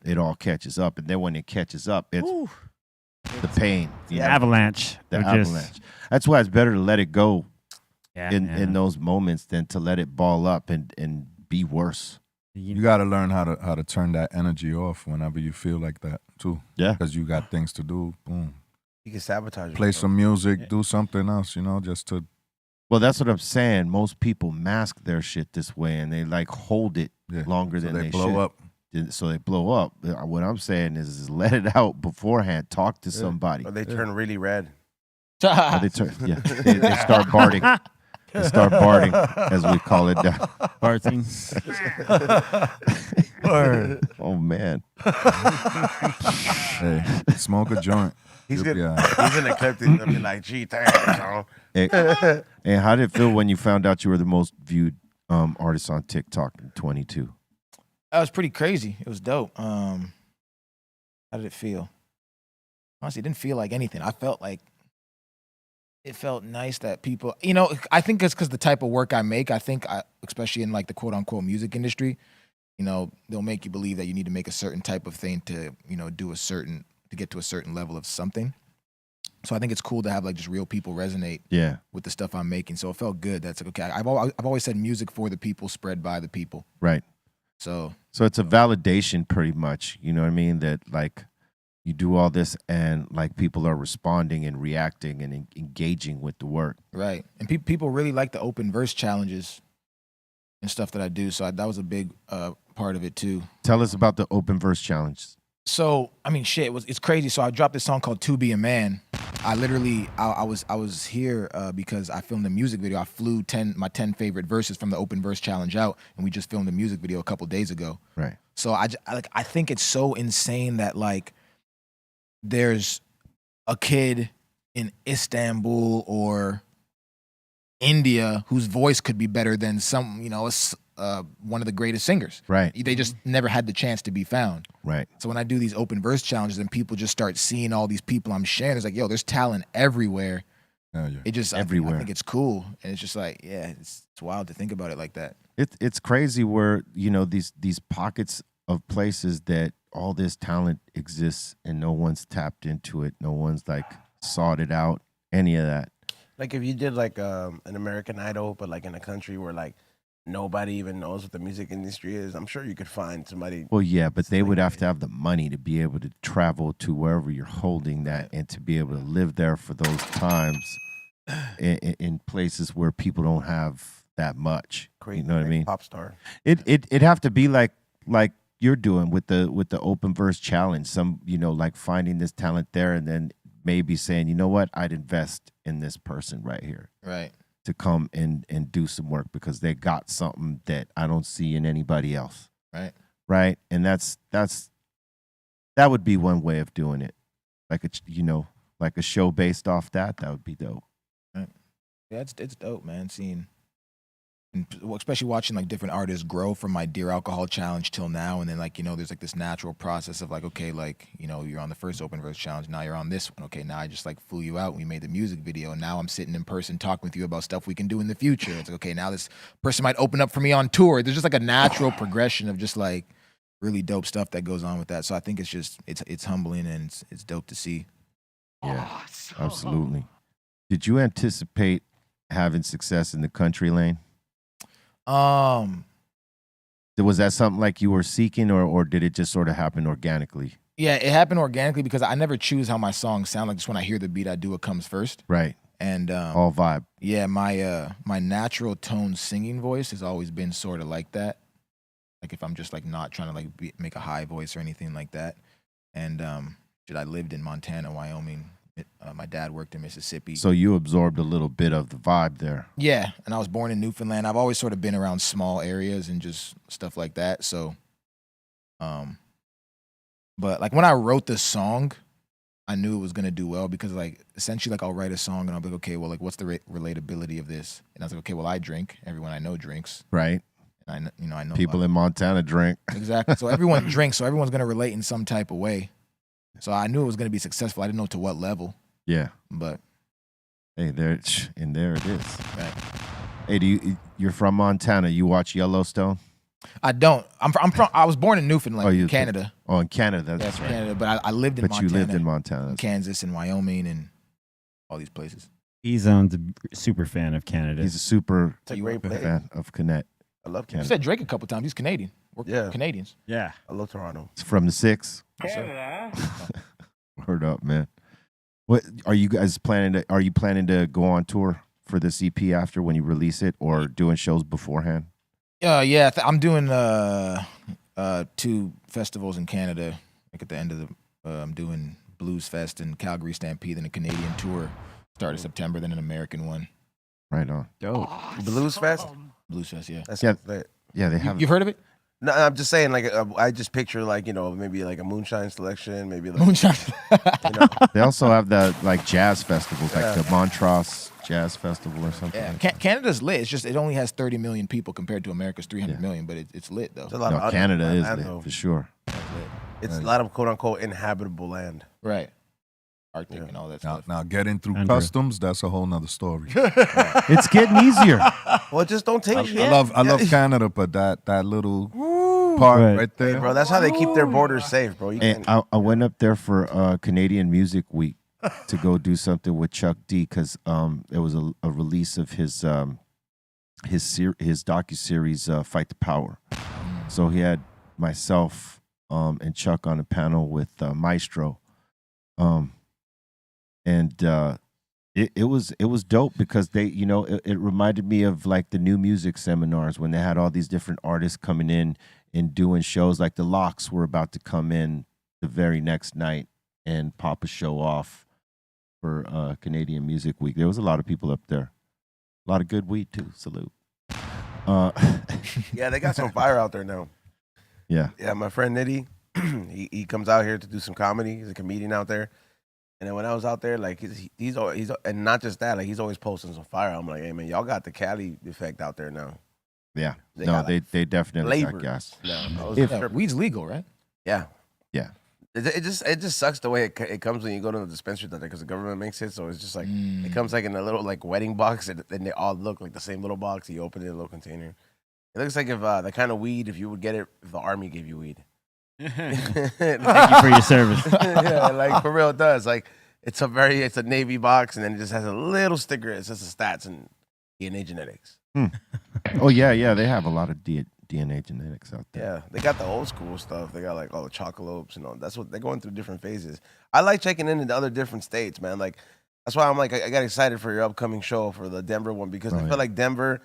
it all catches up. And then when it catches up, it's the pain, the avalanche. The avalanche. That's why it's better to let it go in those moments than to let it ball up and be worse. You got to learn how to turn that energy off whenever you feel like that too. Yeah, because you got things to do. Boom. You can sabotage. Play some music, do something else. You know, just to. Well, that's what I'm saying. Most people mask their shit this way, and they like hold it longer than they blow should. up. So they blow up. What I'm saying is let it out beforehand. Talk to somebody. Or they turn really red. Or they start barding. They start barding, as we call it now. Barting. Oh man. Hey, smoke a joint. He's in the clip. He's gonna be like, "Gee, thanks, John." And how did it feel when you found out you were the most viewed artist on TikTok in 22? That was pretty crazy. It was dope. How did it feel? Honestly, it didn't feel like anything. I felt like it felt nice that people, you know, I think it's because the type of work I make, especially in like the quote unquote music industry, you know, they'll make you believe that you need to make a certain type of thing to, you know, to get to a certain level of something. So I think it's cool to have like just real people resonate with the stuff I'm making. So it felt good. That's like, okay, I've always said music for the people, spread by the people. Right. So it's a validation pretty much, you know what I mean? That like, you do all this and like people are responding and reacting and engaging with the work. Right. And people really like the open verse challenges and stuff that I do. So that was a big part of it too. Tell us about the open verse challenge. So, I mean, shit, it's crazy. So I dropped this song called To Be a Man. I was here because I filmed a music video. I flew my 10 favorite verses from the open verse challenge out, and we just filmed a music video a couple days ago. Right. So I think it's so insane that like, there's a kid in Istanbul or India whose voice could be better than some, you know, one of the greatest singers. Right. They just never had the chance to be found. Right. So when I do these open verse challenges and people just start seeing all these people I'm sharing, it's like, yo, there's talent everywhere. It just everywhere. I think it's cool, and it's just like, yeah, it's wild to think about it like that. It's crazy where, you know, these pockets of places that all this talent exists and no one's tapped into it. No one's like sought it out, any of that. Like if you did like an American Idol, but like in a country where like nobody even knows what the music industry is, I'm sure you could find somebody. Well, yeah, but they would have to have the money to be able to travel to wherever you're holding that and to be able to live there for those times in places where people don't have that much. Great, you know what I mean? Pop star. It'd have to be like like you're doing with the open verse challenge. Some, like finding this talent there and then maybe saying, you know what, I'd invest in this person right here. Right. To come and do some work because they got something that I don't see in anybody else. Right. Right. And that would be one way of doing it. Like like a show based off that would be dope. Right. Yeah, it's dope, man. Seeing, and especially watching like different artists grow from my Dear Alcohol challenge till now, and then like there's like this natural process of like, okay, like you're on the first open verse challenge, now you're on this one. Okay, now I just like flew you out. We made the music video, and now I'm sitting in person talking with you about stuff we can do in the future. It's like, okay, now this person might open up for me on tour. There's just like a natural progression of just like really dope stuff that goes on with that. So I think it's just it's humbling and it's dope to see. Yeah, absolutely. Did you anticipate having success in the country lane? Was that something like you were seeking, or did it just sort of happen organically? Yeah, it happened organically because I never choose how my songs sound. Like just when I hear the beat, I do what comes first. Right. And all vibe. Yeah, my natural tone singing voice has always been sort of like that. Like if I'm just like not trying to like make a high voice or anything like that. And I lived in Montana, Wyoming. My dad worked in Mississippi. So you absorbed a little bit of the vibe there. Yeah, and I was born in Newfoundland. I've always sort of been around small areas and just stuff like that. So, but like when I wrote the song, I knew it was gonna do well because like essentially like I'll write a song and I'll be like, okay, well like what's the relatability of this? And I was like, okay, well I drink. Everyone I know drinks. Right. And I know people in Montana drink. Exactly. So everyone drinks. So everyone's gonna relate in some type of way. So I knew it was gonna be successful. I didn't know to what level. Yeah. But hey, there it is. Right. Hey, you're from Montana. You watch Yellowstone? I don't. I was born in Newfoundland, in Canada. In Canada. That's right. Canada, but I lived in Montana. But you lived in Montana. Kansas and Wyoming and all these places. He's a super fan of Canada. He's a super great fan of Connect. I love You Canada. said Drake a couple times. He's Canadian. We're Canadians. Yeah. I love Toronto. It's from the 6. Canada. Word up, man. What are you guys planning to? Are you planning to go on tour for this EP after when you release it, or doing shows beforehand? Yeah. I'm doing 2 festivals in Canada. Like at the end of I'm doing Blues Fest and Calgary Stampede, then a Canadian tour. Start of September, then an American one. Right on. Dope. Blues Fest. Blues Fest, yeah. That's Yeah. lit. Yeah, they have. You've heard of it? No, I'm just saying, like, I just picture, like, maybe like a moonshine selection, maybe like Moonshine. They also have the like jazz festivals, like the Montrose Jazz Festival or something. Yeah, like Canada's lit. It's just it only has 30 million people compared to America's 300 million, but it's lit though. There's a lot that. of Canada is land, lit, though. for sure. It's a lot of quote unquote inhabitable land. Right. Arctic and all that stuff. Now getting through Andrew. customs, that's a whole nother story. It's getting easier. Well, just don't take shit. I love Canada, but that little part right there. Hey, bro, that's how they keep their borders safe, bro. You And can't- I went up there for Canadian Music Week to go do something with Chuck D because it was a release of his docuseries Fight the Power. So he had myself and Chuck on a panel with Maestro, and it was dope because they it reminded me of like the new music seminars when they had all these different artists coming in and doing shows. Like the Locks were about to come in the very next night and pop a show off for Canadian Music Week. There was a lot of people up there. A lot of good weed too. Salute. yeah, they got some fire out there now. Yeah. Yeah, my friend Nitty, he comes out here to do some comedy. He's a comedian out there. And then when I was out there, like he's and not just that, like he's always posting some fire. I'm like, hey man, y'all got the Cali effect out there now. Yeah. They No, got, like, they definitely got Flavors. gas. No, Yeah, weed's legal, right? yeah. Yeah. It just sucks the way it comes when you go to the dispensary out there because the government makes it so it's just like it comes like in a little like wedding box and they all look like the same little box. You open it in a little container. It looks like if the kind of weed if you would get it if the army gave you weed. Thank you for your service. Yeah, like for real it does. Like it's a Navy box and then it just has a little sticker. It says the stats and DNA genetics. Oh yeah. They have a lot of DNA genetics out there. Yeah, they got the old school stuff. They got like all the chocolopes and all. That's what they're going through different phases. I like checking into other different states, man. Like that's why I'm like I got excited for your upcoming show for the Denver one because I feel like Denver,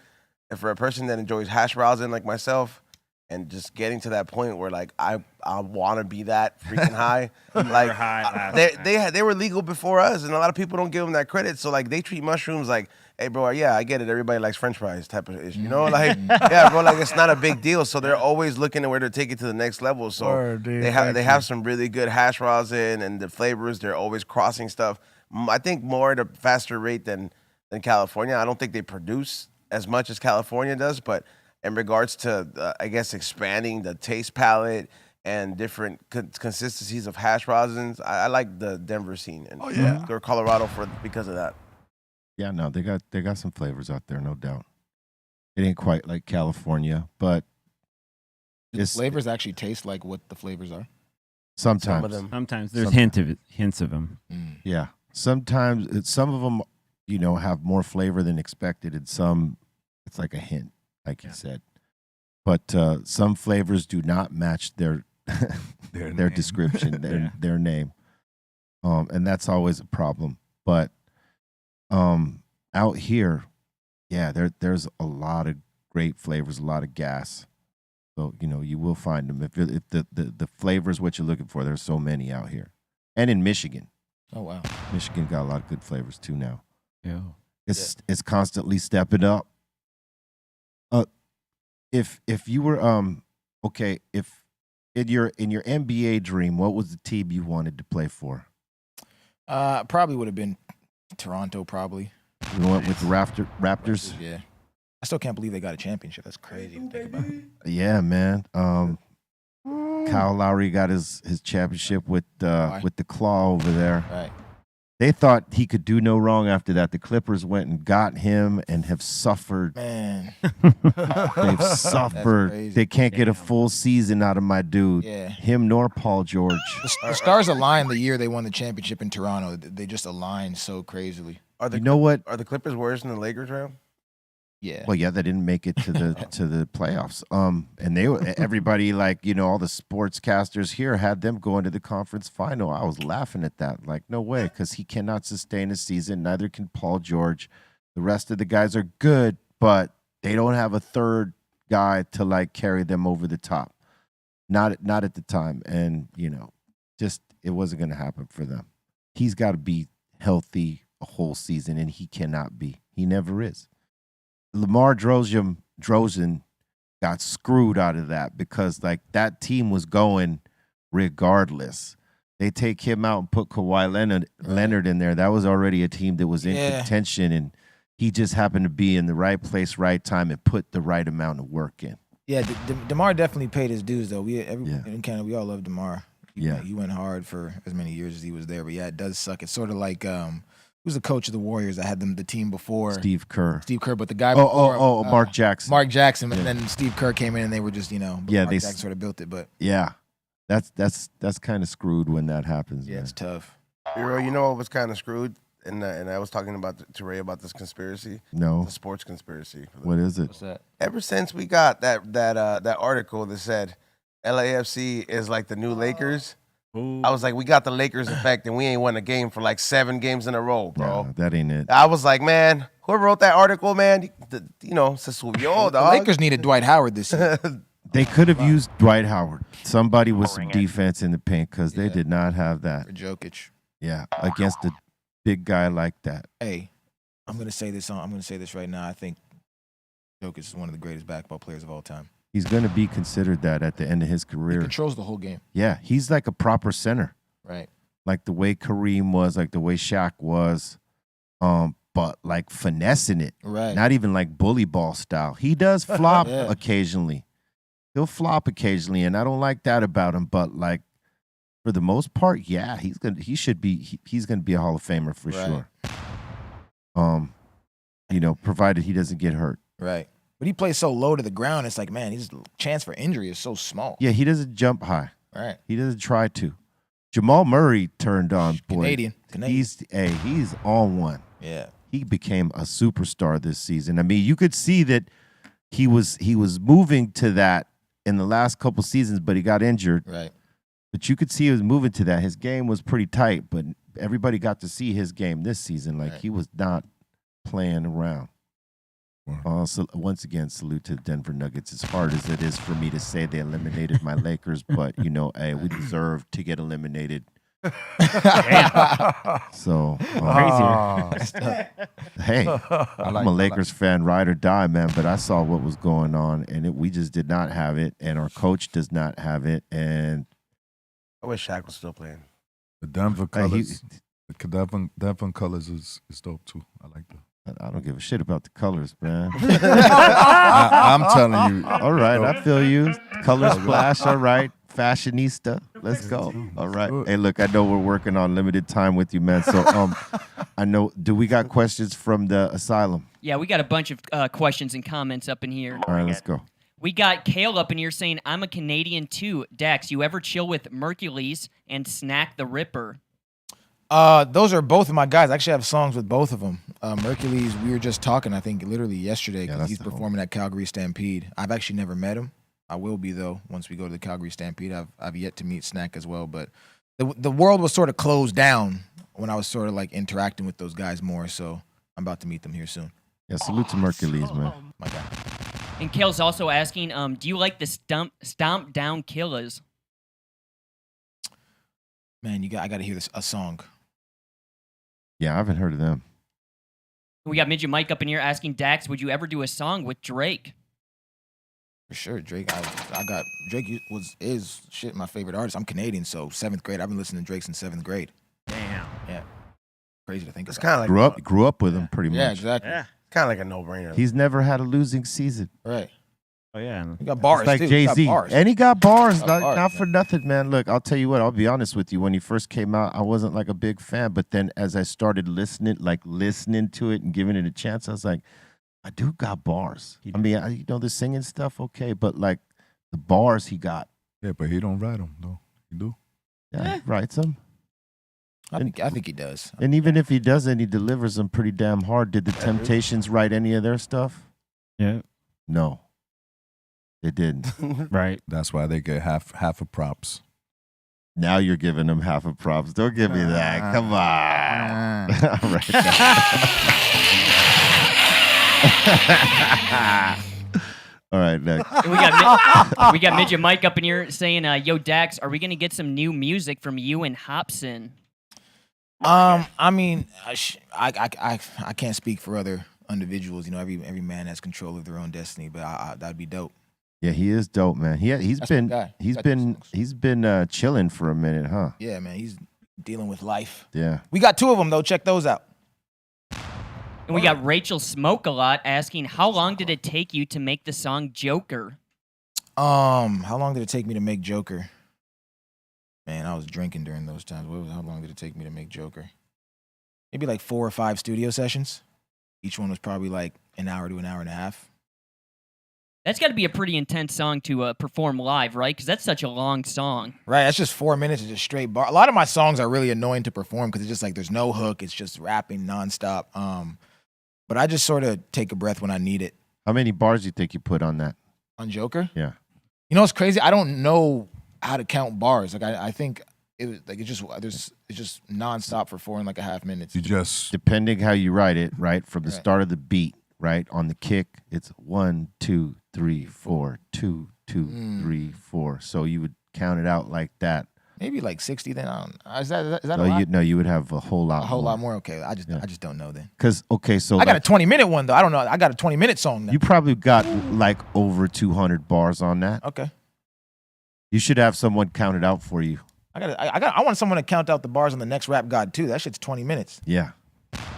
and for a person that enjoys hash browsing like myself, and just getting to that point where like I want to be that freaking high. Like they were legal before us, and a lot of people don't give them that credit. So like they treat mushrooms like, hey bro, yeah, I get it. Everybody likes French fries type of issue, you know? Like yeah, bro, like it's not a big deal. So they're always looking at where to take it to the next level. So Word, dude, they thank have you. some really good hash rosin and the flavors. They're always crossing stuff. I think more at a faster rate than California. I don't think they produce as much as California does, but in regards to, I guess, expanding the taste palette and different consistencies of hash rosins, I like the Denver scene and or Colorado because of that. Yeah, no, they got some flavors out there, no doubt. It ain't quite like California, but Do the it's flavors actually taste like what the flavors are? sometimes. Some of them. Sometimes there's hints of them. Yeah, sometimes some of them, have more flavor than expected, and some it's like a hint, like you said. But some flavors do not match their Their their name. description, their name, and that's always a problem. But out here, yeah, there's a lot of great flavors, a lot of gas. So you will find them if the flavor is what you're looking for. There's so many out here, and in Michigan. Oh wow. Michigan got a lot of good flavors too now. Yeah. It's constantly stepping up. If you were okay, if in your NBA dream, what was the team you wanted to play for? Probably would have been Toronto. Probably. You went with the Raptors. Yeah. I still can't believe they got a championship. That's crazy to think about. Yeah, man. Kyle Lowry got his championship with the claw over there. Right. They thought he could do no wrong after that. The Clippers went and got him and have suffered. Man. They've suffered. crazy. They can't get a full season out of my dude. Yeah. Him nor Paul George. The stars aligned the year they won the championship in Toronto. They just aligned so crazily. You know what? Are the Clippers worse than the Lakers, right? Yeah. Well, yeah, they didn't make it to the playoffs. And they everybody all the sportscasters here had them going to the conference final. I was laughing at that, like no way, because he cannot sustain a season. Neither can Paul George. The rest of the guys are good, but they don't have a third guy to carry them over the top. Not at the time, and just it wasn't going to happen for them. He's got to be healthy a whole season, and he cannot be. He never is. Lamar Drozen got screwed out of that because that team was going regardless. They take him out and put Kawhi Leonard in there. That was already a team that was in contention, and he just happened to be in the right place, right time, and put the right amount of work in. Yeah, DeMar definitely paid his dues though. In Canada, we all love DeMar. He went hard for as many years as he was there. But yeah, it does suck. It's sort of like who's the coach of the Warriors that had the team before? Steve Kerr. But the guy before. Mark Jackson. Mark Jackson, and then Steve Kerr came in, and they were just Mark Jackson sort of built it. But yeah, that's kind of screwed when that happens. Yeah, man. it's tough. You know what was kind of screwed? And I was talking to Ray about this conspiracy. No. The sports conspiracy. What is it? What's that? Ever since we got that article that said LAFC is like the new Lakers, I was like, we got the Lakers effect, and we ain't won a game for 7 games in a row, bro. No, that ain't it. I was like, man, whoever wrote that article, man, se subió, The dog. Lakers needed Dwight Howard this year. They could have used Dwight Howard. Somebody with some defense in the paint because they did not have that. For Jokic. Yeah, against a big guy like that. Hey, I'm gonna say this right now. I think Jokic is one of the greatest basketball players of all time. He's going to be considered that at the end of his He career. controls the whole game. Yeah, he's like a proper center. Right. Like the way Kareem was, like the way Shaq was, but finessing it. Right. Not even like bully ball style. He does flop occasionally. He'll flop occasionally, and I don't like that about him. But for the most part, yeah, he's gonna be a Hall of Famer for sure. Provided he doesn't get hurt. Right. But he plays so low to the ground, it's like, man, his chance for injury is so small. Yeah, he doesn't jump high. Right. He doesn't try to. Jamal Murray turned on, boy. Canadian. He's on one. Yeah. He became a superstar this season. I mean, you could see that he was moving to that in the last couple seasons, but he got injured. Right. But you could see he was moving to that. His game was pretty tight, but everybody got to see his game this season. He was not playing around. So once again, salute to the Denver Nuggets. As hard as it is for me to say they eliminated my Lakers, but you know, hey, we deserve to get eliminated. So hey, I'm a Lakers fan, ride or die, man. But I saw what was going on, and we just did not have it, and our coach does not have it. And I wish Shaq was still playing. The Denver colors, the Denver colors is dope too. I like that. I don't give a shit about the colors, man. I'm telling you. All right, I feel you. Color splash, all right. Fashionista, let's go. All right. Hey, look, I know we're working on limited time with you, man. So, I know. Do we got questions from the Asylum? Yeah, we got a bunch of questions and comments up in here. All right, let's go. We got Kale up in here saying, "I'm a Canadian too." Dax, you ever chill with Mercules and Snack the Ripper? Those are both of my guys. I actually have songs with both of them. Mercules, we were just talking, I think, literally yesterday, because he's performing at Calgary Stampede. I've actually never met him. I will be, though, once we go to the Calgary Stampede. I've yet to meet Snack as well. But the world was sort of closed down when I was sort of like interacting with those guys more. So I'm about to meet them here soon. Yeah, salute to Mercules, man. My guy. And Kale's also asking, do you like the Stomp Down Killers? Man, I got to hear a song. Yeah, I haven't heard of them. We got Midget Mike up in here asking, Dax, would you ever do a song with Drake? For sure, Drake. Drake is my favorite artist. I'm Canadian, so 7th grade. I've been listening to Drake since 7th grade. Damn. Yeah. Crazy to think It's about. kind of like Grew up with him pretty much. Yeah, exactly. Yeah. kind of like a no-brainer. He's never had a losing season. Right. Oh yeah. He got bars It's like too. Jay-Z. And he got bars. Not for man. nothing, man. Look, I'll tell you what, I'll be honest with you. When he first came out, I wasn't like a big fan. But then as I started listening to it and giving it a chance, I was like, I do got bars. I mean, the singing stuff, okay. But like the bars he got. Yeah, but he don't write them, though. He do? Yeah, he writes them. I think he does. And even if he doesn't, he delivers them pretty damn hard. Did the Temptations write any of their stuff? Yeah. No. They didn't. Right. That's why they get half of props. Now you're giving them half of props. Don't give me that. Come on. All right. All right, next. We got Midget Mike up in here saying, yo, Dax, are we going to get some new music from you and Hobson? I mean, I can't speak for other individuals. You know, every man has control of their own destiny, but that'd be dope. Yeah, he is dope, man. He's been chilling for a minute, huh? Yeah, man, he's dealing with life. Yeah. We got 2 of them though. Check those out. And we got Rachel Smoke a lot asking, how long did it take you to make the song Joker? How long did it take me to make Joker? Man, I was drinking during those times. How long did it take me to make Joker? Maybe like 4 or 5 studio sessions. Each one was probably like an hour to an hour and a half. That's got to be a pretty intense song to perform live, right? Because that's such a long song. Right, that's just 4 minutes of just straight bar. A lot of my songs are really annoying to perform because it's just like there's no hook. It's just rapping nonstop. But I just sort of take a breath when I need it. How many bars do you think you put on that? On Joker? Yeah. You know what's crazy? I don't know how to count bars. Like I think it was like it's just nonstop for 4.5 minutes. You just depending how you write it, right? From the start of the beat, right? On the kick, it's 1, 2, 3, 4, 2, 2, 3, 4. So you would count it out like that. Maybe like 60 then. I don't know. Is that a No, lot? you would have a whole lot. A whole lot more. Okay, I just don't know then. Because so I got a 20-minute one though. I don't know. I got a 20-minute song now. You probably got like over 200 bars on that. Okay. You should have someone count it out for you. I want someone to count out the bars on the next Rap God too. That shit's 20 minutes. Yeah,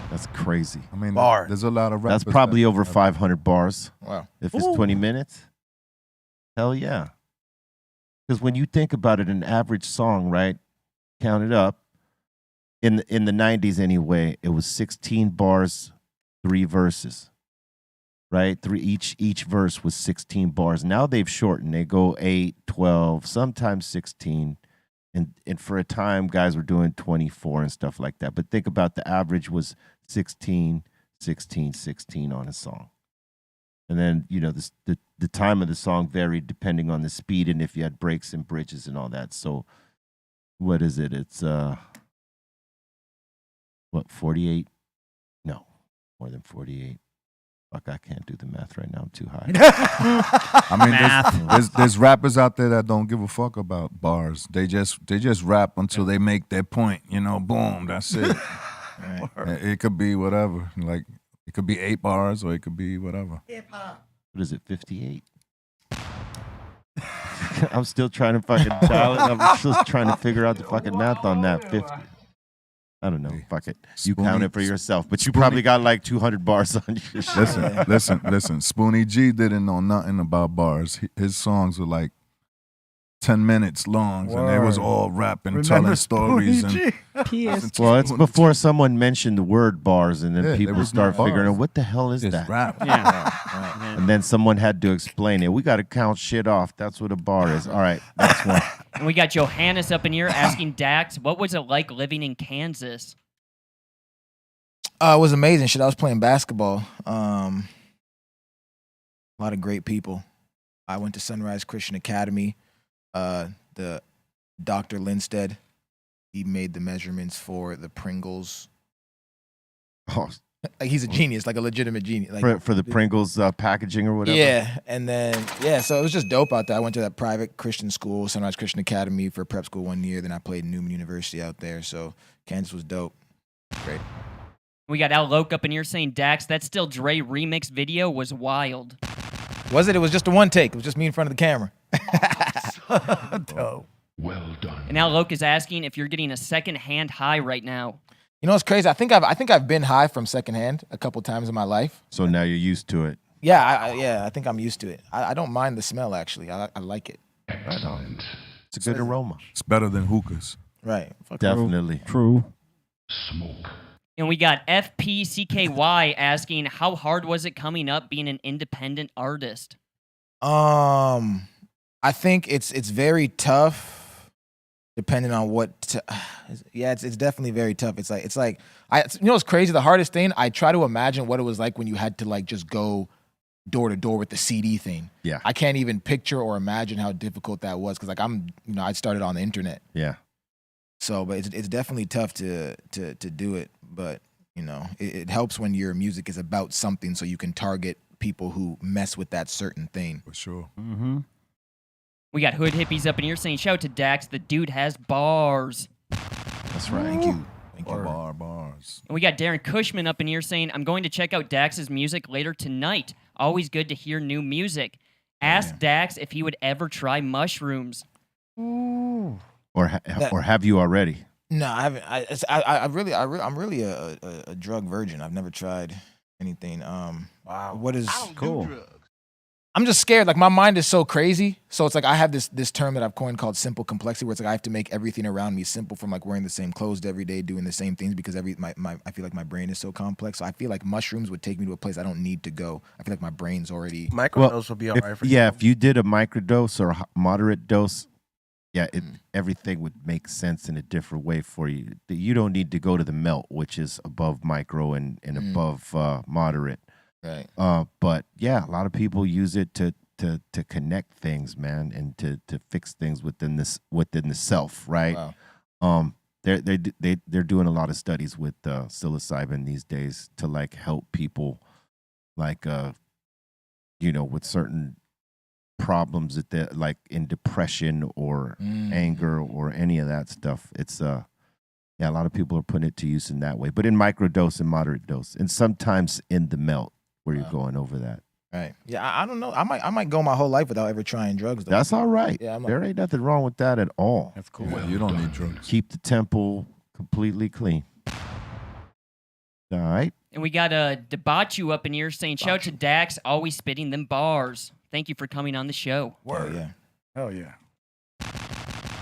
that's crazy. I mean, Bar. there's a lot of rappers. That's probably over 500 bars. Wow. If it's 20 minutes, hell yeah. Because when you think about it, an average song, right? Count it up. In the 90s anyway, it was 16 bars, 3 verses. Right? Each verse was 16 bars. Now they've shortened. They go 8, 12, sometimes 16. And for a time, guys were doing 24 and stuff like that. But think about the average was 16, 16, 16 on a song. And then, the time of the song varied depending on the speed and if you had breaks and bridges and all that. So what is it? It's 48? No, more than 48. Fuck, I can't do the math right now. I'm too high. I mean, there's rappers out there that don't give a fuck about bars. They just rap until they make their point. You know, boom, that's it. It could be whatever. Like it could be 8 bars or it could be whatever. What is it? 58. I'm still trying to fucking dial it. I'm still trying to figure out the fucking math on that 50. I don't know. Fuck it. You count it for yourself, but you probably got like 200 bars on your shit. Listen. Spoonie G didn't know nothing about bars. His songs were like 10 minutes long, and they was all rapping, telling stories. And well, it's before someone mentioned the word bars, and then people start figuring out what the hell is that? Rap. Yeah. And then someone had to explain it. We got to count shit off. That's what a bar is. All right, next one. And we got Johannes up in here asking Dax, what was it like living in Kansas? It was amazing. Shit, I was playing basketball. A lot of great people. I went to Sunrise Christian Academy. The Dr. Lindstead, he made the measurements for the Pringles. Oh, like he's a genius, like a legitimate genius. Like for the Pringles packaging or whatever. Yeah, and then so it was just dope out there. I went to that private Christian school, Sunrise Christian Academy, for prep school 1 year. Then I played Newman University out there. So Kansas was dope. Great. We got Al Loke up in here saying, Dax, that Still Dre remix video was wild. Was it? It was just a one take. It was just me in front of the camera. Dope. Well done. And Al Loke is asking if you're getting a second-hand high right now. You know what's crazy? I think I've been high from secondhand a couple times in my life. So now you're used to it. Yeah, I think I'm used to it. I don't mind the smell, actually. I like it. Right on. It's a good aroma. It's better than hookahs. Right. Definitely. True. Smoke. And we got FPCKY asking, how hard was it coming up being an independent artist? I think it's very tough, depending on what. It's definitely very tough. It's like you know what's crazy? The hardest thing, I try to imagine what it was like when you had to like just go door to door with the CD thing. Yeah. I can't even picture or imagine how difficult that was because like I started on the internet. Yeah. So, but it's definitely tough to do it. But you know, it helps when your music is about something, so you can target people who mess with that certain thing. For sure. Mm-hmm. We got Hood Hippies up in here saying, shout out to Dax, the dude has bars. That's right. Thank you. Bars. And we got Darren Cushman up in here saying, I'm going to check out Dax's music later tonight. Always good to hear new music. Ask Dax if he would ever try mushrooms. Or have you already? No, I haven't. I'm really a drug virgin. I've never tried anything. Wow. What is Cool. I'm just scared. Like my mind is so crazy. So it's like I have this term that I've coined called simple complexity, where it's like I have to make everything around me simple, from like wearing the same clothes every day, doing the same things, because I feel like my brain is so complex. So I feel like mushrooms would take me to a place I don't need to go. I feel like my brain's already Microdose will be all right for you. Yeah, if you did a microdose or a moderate dose, everything would make sense in a different way for you. You don't need to go to the melt, which is above micro and above moderate. Right. But yeah, a lot of people use it to connect things, man, and to fix things within the self, right? Wow. They're doing a lot of studies with psilocybin these days to like help people, like with certain problems that they're like in depression or anger or any of that stuff. It's a lot of people are putting it to use in that way, but in microdose and moderate dose, and sometimes in the melt where you're going over that. Right. Yeah, I don't know. I might go my whole life without ever trying drugs, though. That's all right. Yeah, there ain't nothing wrong with that at all. That's cool. Yeah, you don't need drugs. Keep the temple completely clean. All right. And we got a Debachu up in here saying, shout out to Dax, always spitting them bars. Thank you for coming on the show. Word. Yeah. Hell yeah.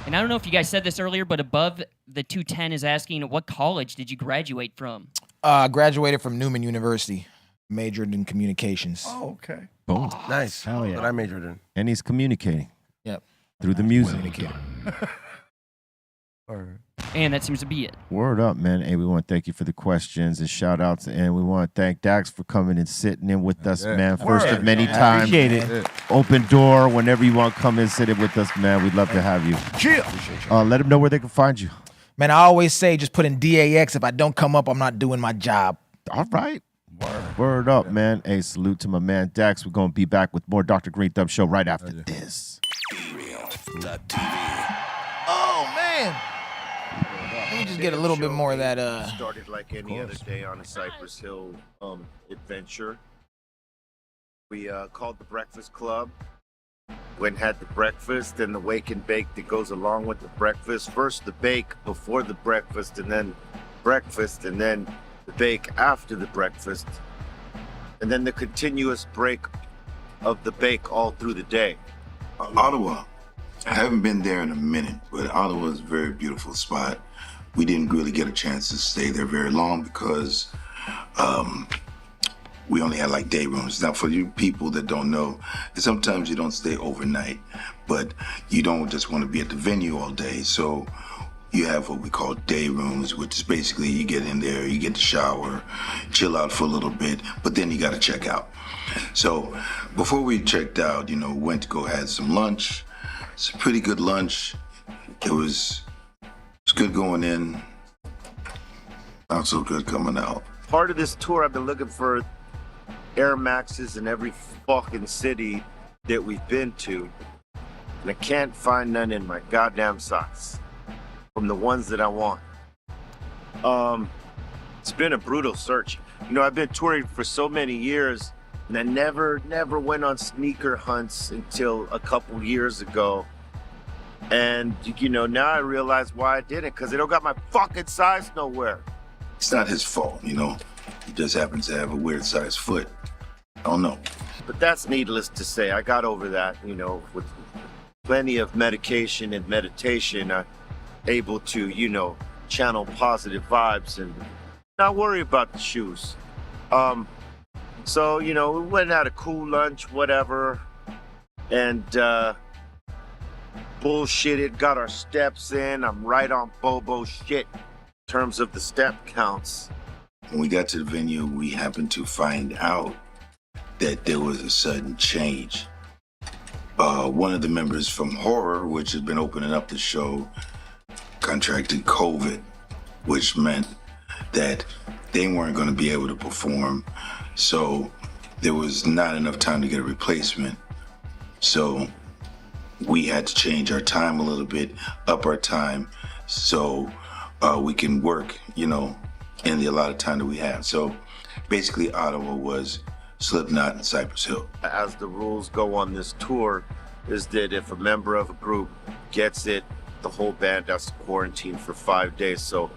And I don't know if you guys said this earlier, but above the 210 is asking, what college did you graduate from? I graduated from Newman University, majored in communications. Oh, okay. Boom. Nice. Hell yeah. What I majored in. And he's communicating. Yep. Through the music. And that seems to be it. Word up, man. Hey, we want to thank you for the questions and shout outs. And we want to thank Dax for coming and sitting in with us, man. First of many times. Appreciate it. Open door whenever you want to come and sit in with us, man. We'd love to have you. Let them know where they can find you. Man, I always say just put in DAX. If I don't come up, I'm not doing my job. All right. Word up, man. Hey, salute to my man Dax. We're going to be back with more Dr. Greenthumb show right after this. Oh, man. Let me just get a little bit more of that. Started like any other day on a Cypress Hill adventure. We called the Breakfast Club. Went and had the breakfast, and the wake and bake that goes along with the breakfast. First the bake before the breakfast, and then breakfast, and then the bake after the breakfast, and then the continuous break of the bake all through the day. Ottawa. I haven't been there in a minute, but Ottawa is a very beautiful spot. We didn't really get a chance to stay there very long because we only had like day rooms. Now, for you people that don't know, sometimes you don't stay overnight, but you don't just want to be at the venue all day. So you have what we call day rooms, which is basically you get in there, you get the shower, chill out for a little bit, but then you got to check out. So before we checked out, you know, went to go have some lunch. It's a pretty good lunch. It was good going in, not so good coming out. Part of this tour, I've been looking for Air Maxes in every fucking city that we've been to, and I can't find none in my goddamn size from the ones that I want. It's been a brutal search. You know, I've been touring for so many years, and I never went on sneaker hunts until a couple years ago. And, you know, now I realize why I didn't, because they don't got my fucking size nowhere. It's not his fault, you know. He just happens to have a weird sized foot. I don't know. But that's needless to say. I got over that, you know, with plenty of medication and meditation. I'm able to, you know, channel positive vibes and not worry about the shoes. So, you know, we went and had a cool lunch, whatever, and bullshitted, got our steps in. I'm right on Bobo shit in terms of the step counts. When we got to the venue, we happened to find out that there was a sudden change. One of the members from Horror, which has been opening up the show, contracted COVID, which meant that they weren't going to be able to perform. So there was not enough time to get a replacement. So we had to change our time a little bit, up our time, so we can work, you know, in the allotted time that we have. So basically Ottawa was Slipknot and Cypress Hill. As the rules go on this tour, is that if a member of a group gets it, the whole band has to quarantine for 5 days. So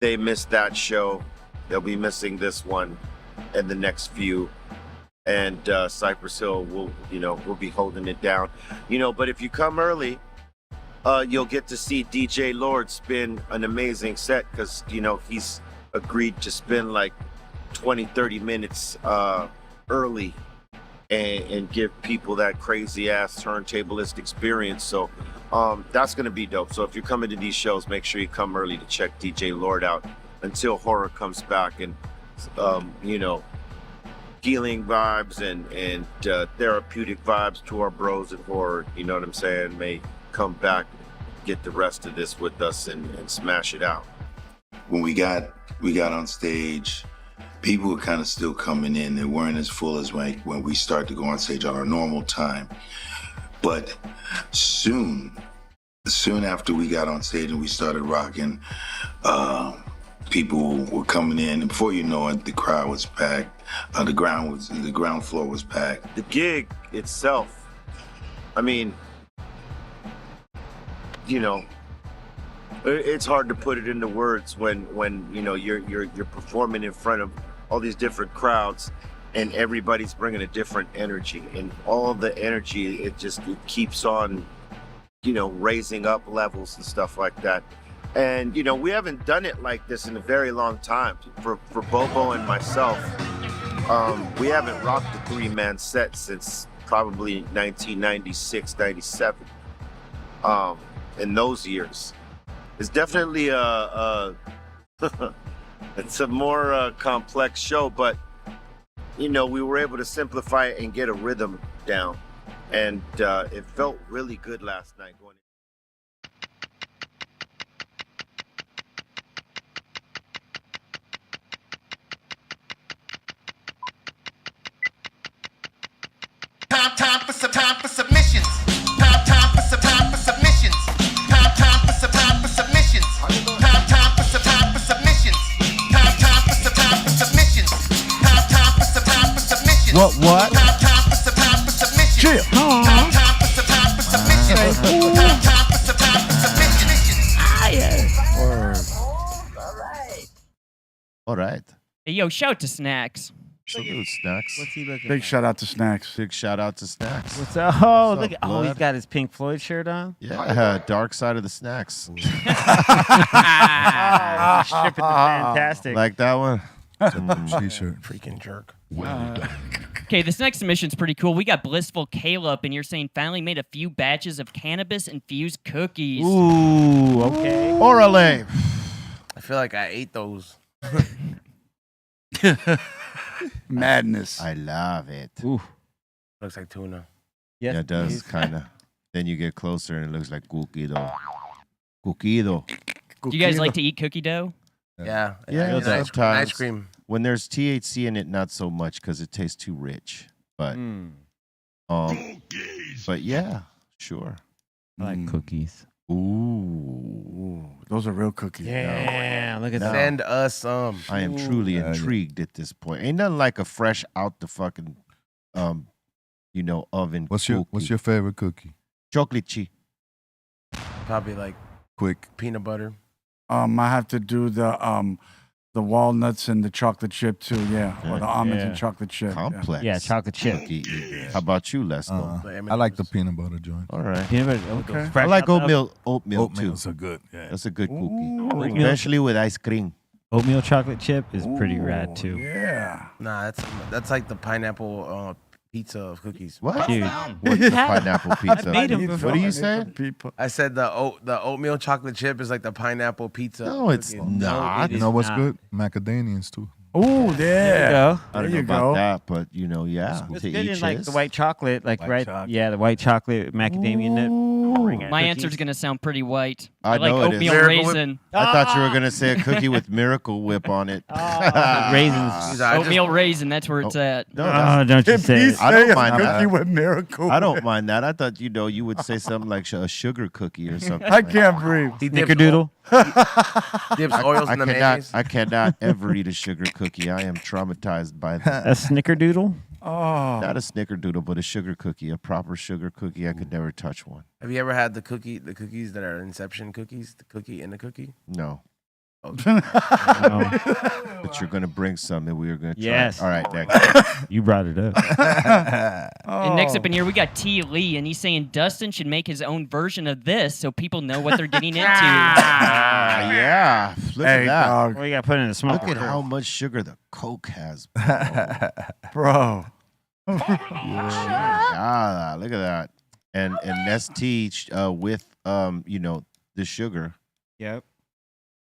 they missed that show, they'll be missing this one and the next few. And Cypress Hill will, you know, will be holding it down. You know, but if you come early, you'll get to see DJ Lord spin an amazing set, because, you know, he's agreed to spin like 20-30 minutes early and give people that crazy ass turntablist experience. So that's gonna be dope. So if you're coming to these shows, make sure you come early to check DJ Lord out until Horror comes back. And you know, healing vibes and therapeutic vibes to our bros at Horror, you know what I'm saying, may come back, get the rest of this with us and smash it out. When we got on stage, people were kind of still coming in. They weren't as full as when we start to go on stage on our normal time. But soon after we got on stage and we started rocking, people were coming in, and before you know it, the crowd was packed. The ground floor was packed. The gig itself, I mean, you know, it's hard to put it into words when you know you're performing in front of all these different crowds, and everybody's bringing a different energy, and all the energy it keeps on, you know, raising up levels and stuff like that. And you know, we haven't done it like this in a very long time. For Bobo and myself, we haven't rocked a 3-man set since probably 1996, 97. In those years, it's definitely it's a more complex show, but you know, we were able to simplify it and get a rhythm down, and it felt really good last night going. What? Chill. All right. Hey, yo, shout to Snacks. Salute, Snacks. What's he looking Big at? shout out to Snacks. Big shout out to Snacks. What's up? Oh, What's look up, at he's blood? got his Pink Floyd shirt on. Yeah, Dark Side of the Snacks. Stripping the fantastic. Like that one? T-shirt. Freaking jerk. Well done. Okay, this next submission's pretty cool. We got Blissful Caleb, and you're saying finally made a few batches of cannabis-infused cookies. Ooh, okay. Orale. I feel like I ate those. Madness. I love it. Ooh. Looks like tuna. Yes, Yeah, it does, kind of. Then you get closer and it looks like cookido. Cookido. Do you guys like to eat cookie dough? Yeah. Yeah, and sometimes. ice cream. When there's THC in it, not so much because it tastes too rich. But, but yeah, sure. I like cookies. Ooh. Those are real cookies. Yeah, look at that. Send us some. I am truly intrigued at this point. Ain't nothing like a fresh out the fucking, oven. What's your favorite cookie? Chocolate chip. Probably like Quick. peanut butter. I have to do the walnuts and the chocolate chip too. Yeah, or the almonds and chocolate chip. Complex. Yeah, chocolate chip. How about you, Lesko? I like the peanut butter joint. All right. Peanut butter, Okay. fresh I like out the oven. oatmeal too. Oatmeals are good. Yeah. That's a good cookie. Ooh. Especially with ice cream. Oatmeal chocolate chip is pretty rad too. Yeah. Nah, that's like the pineapple pizza of cookies. What? Dude. What's the pineapple pizza? made 'em before. What are you saying? People. I said the oatmeal chocolate chip is like the pineapple pizza. No, it's cookie. not. You know what's not. good? Macadamians too. Oh, There you yeah. go. I don't There know you about go. that, but yeah. It's To good in each like his. the white chocolate, like White right? chocolate. Yeah, the white chocolate macadamia nut. My Cookies. answer's gonna sound pretty white. I like know it is. oatmeal Miracle Whip. raisin. I thought you were gonna say a cookie with Miracle Whip on it. Raisins. These are- I just- Oatmeal raisin, that's where it's at. No, that's- Oh, don't you If say he it. I don't say a mind cookie that. with miracle. I don't mind that. I thought you would say something like a sugar cookie or something. I can't breathe. He dips, Snickerdoodle. dips oils in the mayonnaise. I cannot ever eat a sugar cookie. I am traumatized by that. A snickerdoodle. Oh. Not a snickerdoodle, but a sugar cookie, a proper sugar cookie. I could never touch one. Have you ever had the cookies that are Inception cookies? The cookie in the cookie? No. Oh. But you're gonna bring some, and we are gonna try. Yes. All right, next. You brought it up. And next up in here, we got T. Lee, and he's saying Dustin should make his own version of this so people know what they're getting into. Yeah. Look Hey, at that. dog. Well, you got to put it in a smoke. Look at how much sugar the Coke has. Bro. Yeah, look at that. And Nestea with the sugar Yep.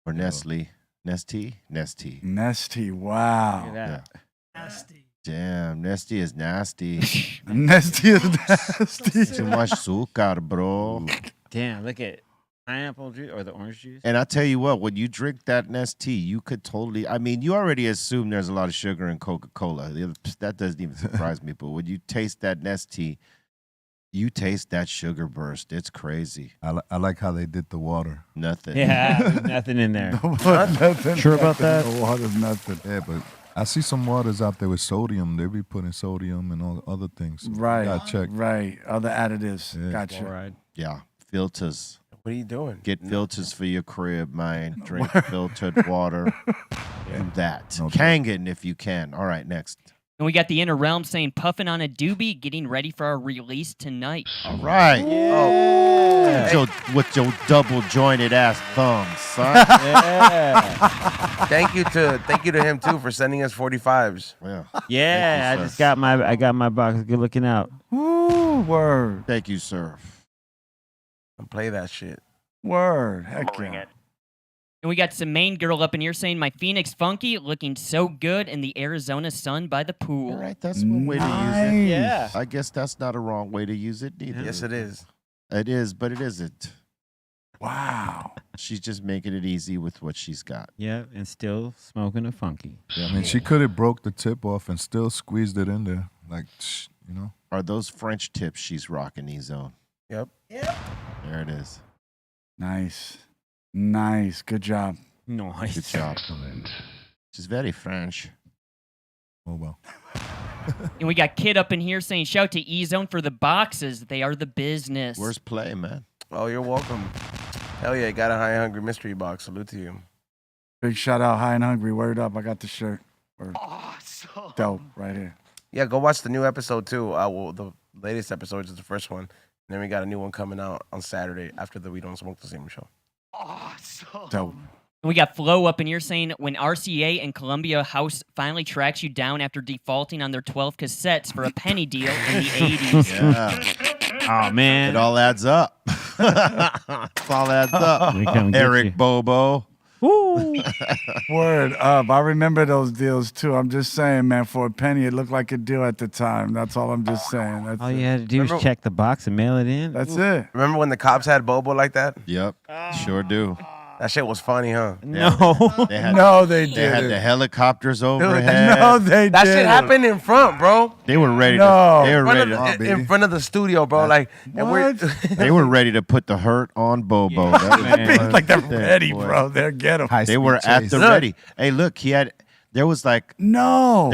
or Nestle. Nestea? Nesty. Wow. Look at that. Damn, Nestea is nasty. Nesty is nasty. Too much sugar, bro. Damn, look at pineapple juice or the orange juice. And I tell you what, when you drink that Nestea, you could totally. I mean, you already assume there's a lot of sugar in Coca-Cola. That doesn't even surprise me. But when you taste that Nestea, you taste that sugar burst. It's crazy. I like how they did the water. Nothing. Yeah, there's nothing in there. Nothing. Sure about that? The water's nothing. Yeah, but I see some waters out there with sodium. They be putting sodium and all other things. So Right. You gotta check. Right. Other additives. Yeah. Gotcha. Fluoride. Yeah, filters. What are you doing? Get filters for your crib, man. Drink filtered water. Do that. No Kangen if you can. All right, next. And we got the Inner Realm saying puffing on a doobie, getting ready for our release tonight. All right. With your double jointed ass thumbs, son. Thank you to him too for sending us 45s. Yeah. Yeah, Thank you, I sir. just got my box. Good looking out. Ooh, word. Thank you, sir. Play that shit. Word. Heck yeah. And we got some main girl up in here saying my Phoenix Funky looking so good in the Arizona sun by the pool. All right, that's one way to use it. Nice. Yeah. I guess that's not a wrong way to use it neither. Yes, it is. It is, but it isn't. Wow. She's just making it easy with what she's got. Yeah, and still smoking a funky. I mean, she could have broke the tip off and still squeezed it in there. Like, you know. Are those French tips she's rocking, E-Zone? Yep. There it is. Nice. Nice. Good job. Nice. Good job. Excellent. She's very French. Oh, well. And we got Kid up in here saying, shout to E-Zone for the boxes. They are the business. Where's Play, man? Oh, you're welcome. Hell yeah, got a High and Hungry mystery box. Salute to you. Big shout out, High and Hungry. Word up. I got the shirt. Word. Awesome. Dope, right here. Yeah, go watch the new episode too. Well, the latest episode is the first one. And then we got a new one coming out on Saturday after the We Don't Smoke the Same show. Awesome. Dope. And we got Flo up in here saying, when RCA and Columbia House finally tracks you down after defaulting on their 12 cassettes for a penny deal in the 80s. Yeah. Oh, man. It all adds up. It all adds up. We come get Eric you. Bobo. Woo. Word up. I remember those deals too. I'm just saying, man, for a penny, it looked like a deal at the time. That's all I'm just saying. That's All it. you had to do was check the box and mail it in. That's it. Remember when the cops had Bobo like that? Yep, sure do. That shit was funny, huh? No. They had, No, they they had didn't. the helicopters overhead. No, they That didn't. shit happened in front, bro. They were ready. No. To, they were In front ready. of To, the- in front of the studio, bro. Like, and we're they were ready to put the hurt on Bobo. That was It's one like they're thing, ready, boy. bro. They're get 'em. They were at the ready. Hey, look, he had. There was like No.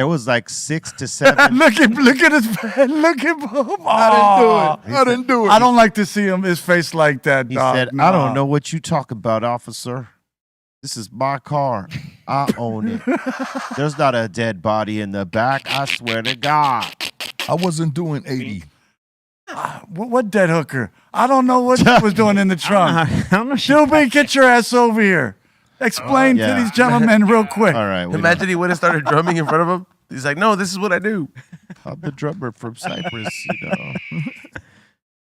6 to 7. look at his face. Look at him. I didn't do it. I don't like to see his face like that, He dog. said, Nah. "I don't know what you talking about, officer. This is my car. I own it. There's not a dead body in the back. I swear to God." I wasn't doing 80. What dead hooker? I don't know what he was doing in the trunk. I don't know. Shelby, get your ass over here. Explain Yeah. to these gentlemen real quick. All right. imagine he would have started drumming in front of him. He's like, no, this is what I do. I'm the drummer from Cyprus, you know.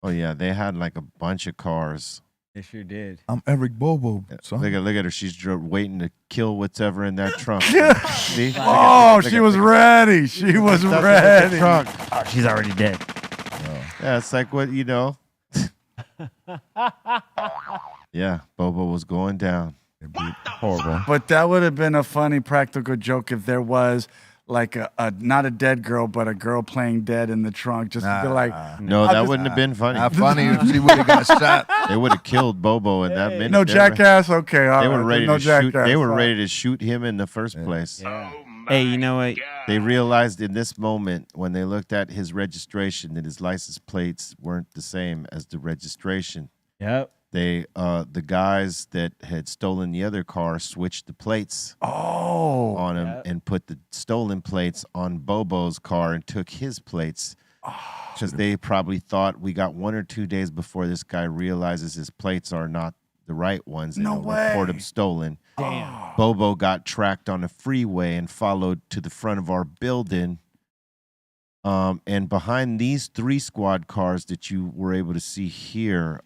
Oh yeah, they had like a bunch of cars. They sure did. I'm Eric Bobo. Son. Look at her. She's waiting to kill whatever in that trunk. See? Oh, Look she at was the- ready. She was That's ready. the trunk. Oh, she's already dead. Yeah, it's like what you know. Yeah, Bobo was going down. Horrible. But that would have been a funny practical joke if there was like a not a dead girl, but a girl playing dead in the trunk. Just to be like, No, I that just- wouldn't have been funny. Not funny if she would have got shot. They would have killed Bobo in that minute. no They were- jackass. Okay, all They right. were ready no to shoot. jackass. They were all right. ready to shoot him in the first place. Hey, you know what? They realized in this moment when they looked at his registration that his license plates weren't the same as the registration. Yep. They the guys that had stolen the other car switched the plates on him and put the stolen plates on Bobo's car and took his plates because they probably thought we got 1 or 2 days before this guy realizes his plates are not the right ones and No they'll report way. him stolen. Damn. Bobo got tracked on the freeway and followed to the front of our building. And behind these 3 squad cars that you were able to see here,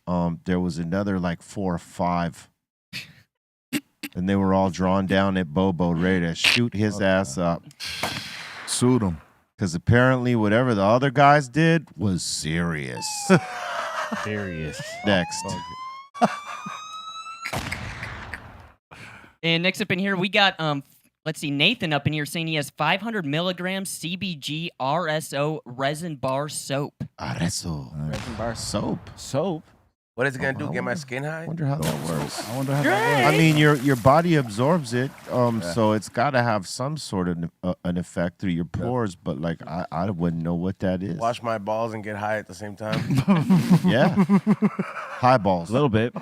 there was another like 4 or 5. And they were all drawn down at Bobo, ready to shoot his ass up. Suit him. Because apparently whatever the other guys did was serious. Serious. Next. And next up in here, we got let's see, Nathan up in here saying he has 500 milligrams CBG RSO resin bar soap. Resin bar soap. Soap. What is it gonna do? Get my skin high? I wonder how that works. I wonder how that I mean, your body absorbs it, so it's got to have some sort of an effect through your pores. But like, I wouldn't know what that is. Wash my balls and get high at the same time. Yeah, high balls. A little bit.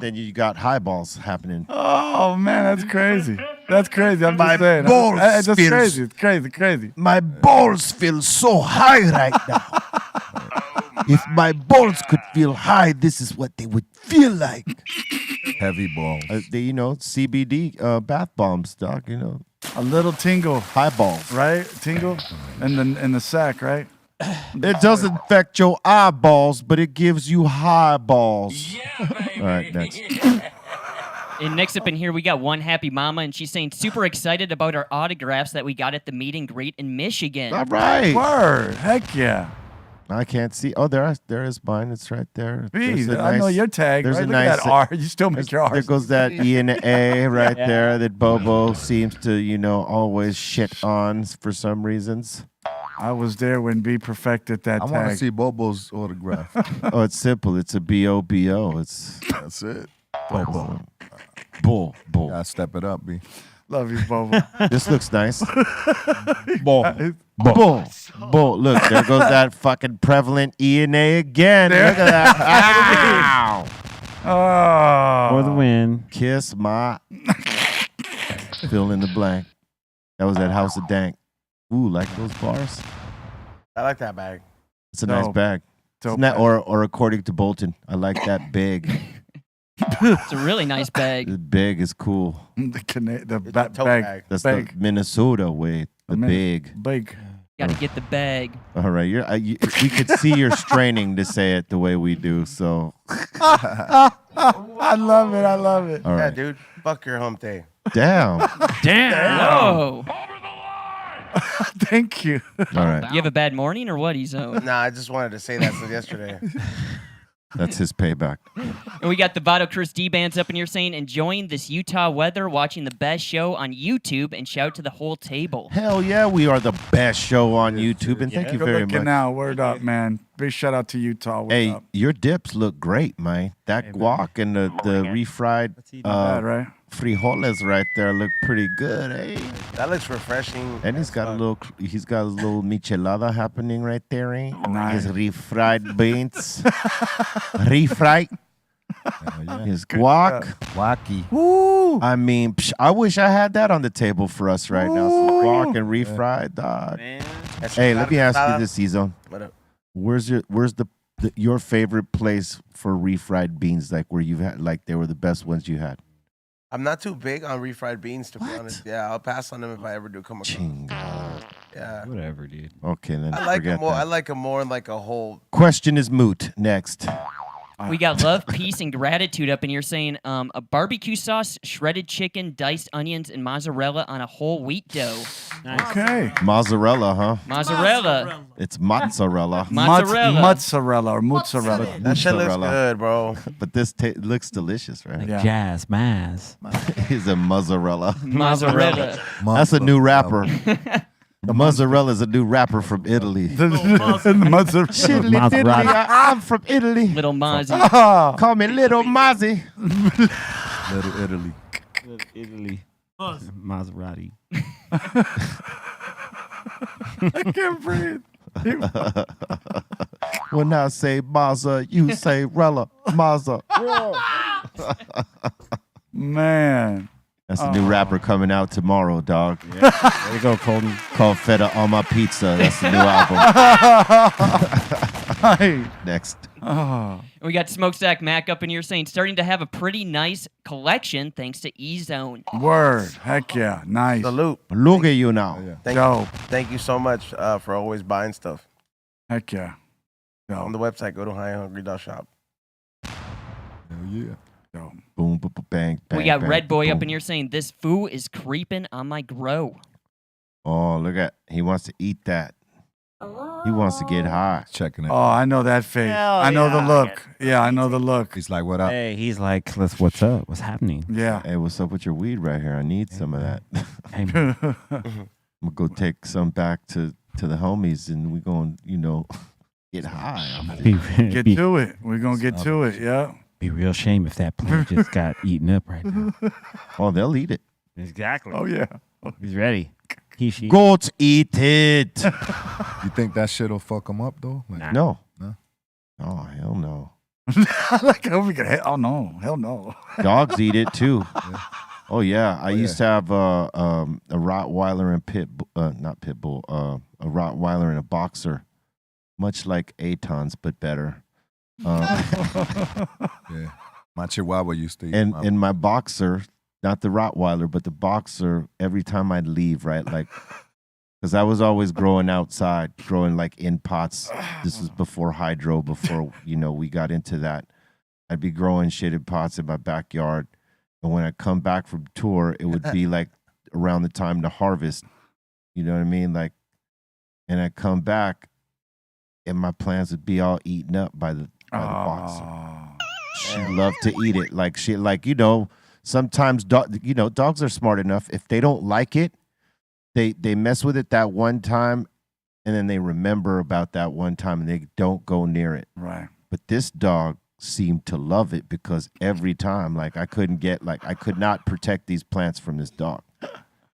Then you got high balls happening. Oh man, that's crazy. That's crazy. I'm My just saying. balls That's feels- crazy. It's crazy. Crazy. My balls feel so high right now. If my balls could feel high, this is what they would feel like. Heavy balls. You know, CBD bath bombs, doc. You know, A little tingle, high balls. right? Tingle in the sack, right? It doesn't affect your eyeballs, but it gives you high balls. All right, next. And next up in here, we got one happy mama, and she's saying super excited about our autographs that we got at the meet and greet in Michigan. All right. Word. Heck yeah. I can't see. Oh, there is mine. It's right there. Please, There's a I know nice- your tag. There's Right? a Look nice at that R. You still make your R. There goes that E and A right there that Bobo seems to, always shit on for some reasons. I was there when B perfected that I tag. want to see Bobo's autograph. Oh, it's simple. It's a B-O-B-O. It's That's it. Bobo. Bull. Gotta step it up, B. Love you, Bobo. This looks nice. Bull. Look, there goes that fucking prevalent E&A again. Look at that. Ow. For the win. Kiss my. Fill in the blank. That was that House of Dank. Ooh, like those bars? I like that bag. It's a nice bag. Dope Not, bag. or according to Bolton, I like that big. It's a really nice bag. The big is cool. The It's a tote bag. That's bag. the Minnesota way. The big. Big. Got to get the bag. All right, we could see you're straining to say it the way we do. So, I love it. I love it. all Yeah, right. dude. Fuck your hump day. Damn. Whoa. Thank you. All right. You have a bad morning or what, Ezo? Nah, I just wanted to say that since yesterday. That's his payback. And we got the Vado Chris D bands up in here saying, enjoying this Utah weather, watching the best show on YouTube, and shout to the whole table. Hell yeah, we are the best show on YouTube, and thank you Good very looking much. now. Word up, man. Big shout out to Utah. Word Hey, up. your dips look great, man. That guac and the refried Bad, right? frijoles right there look pretty good, eh? That looks refreshing. And he's got a little michelada happening right there, eh? Nice. His refried beans, refried. His guac. Wacky. Woo! I mean, I wish I had that on the table for us right now. Some guac and refried, dog. Hey, let me ask you this, Cezone. What up? Where's your favorite place for refried beans? Like where you've had, like they were the best ones you had. I'm not too big on refried beans, to be honest. Yeah, I'll pass on them if I ever do come across. Yeah. Whatever, dude. Okay, then I like forget them more. that. I like them more in like a whole. Question is moot. Next. We got love, peace, and gratitude up in here saying a barbecue sauce, shredded chicken, diced onions, and mozzarella on a whole wheat dough. Okay. Mozzarella, huh? Mozzarella. It's mozzarella. Mozzarella. Mozzarella or mozzarella. That shit looks Mozzarella. good, bro. But this looks delicious, right? Yeah. Jazz, Maz. He's a mozzarella. Mozzarella. That's a new rapper. The mozzarella is a new rapper from Italy. The mozzarella. Shiddly diddly, Maserati. I'm from Italy. Little Mozzie. Call me Little Mozzie. Little Italy. Italy. Maserati. I can't breathe. When I say Mazza, you say Rella. Mazza. Man. That's a new rapper coming out tomorrow, dog. There you go, Colton. Called Feta on My Pizza. That's the new album. Hey. Next. Oh. We got Smokestack Mac up in here saying, starting to have a pretty nice collection thanks to E-Zone. Word. Heck yeah. Nice. Salute. Look at you now. Thank you so much for always buying stuff. Heck yeah. On the website, go to highhungry.shop. Hell yeah. Yo. Boom, boom, bang, bang. We got bang, Red Boy boom. up in here saying, this foo is creeping on my grow. Oh, look at, he wants to eat that. He wants to get high. Checking it. Oh, I know that face. I know the look. Yeah, I know the look. He's like, what up? Hey, he's like, what's up? What's happening? Yeah. Hey, what's up with your weed right here? I need some of that. Hey, man. I'm gonna go take some back to the homies, and we gonna, get high. Get to it. We're going to get to it. Yeah. Be real shame if that plant just got eaten up right now. Oh, they'll eat it. Exactly. Oh, yeah. He's ready. She. Goats eat it. You think that shit'll fuck him up though? Like, No. No? Oh, hell no. I like how we can. Oh, no. Hell no. Dogs eat it too. Yeah. Oh yeah, I used to have a Rottweiler and not pit bull, a Rottweiler and a boxer, much like Atons but better. Yeah. My Chihuahua used to eat And my boxer, not the Rottweiler, but the boxer, every time I'd leave, right, like, because I was always growing outside, growing like in pots. This was before hydro, before we got into that. I'd be growing shit in pots in my backyard. And when I come back from tour, it would be like around the time to harvest. You know what I mean? Like, and I come back, and my plants would be all eaten up by the boxer. She loved to eat it. Like sometimes dogs are smart enough. If they don't like it, they mess with it that one time, and then they remember about that one time, and they don't go near it. Right. But this dog seemed to love it because every time, I could not protect these plants from this dog.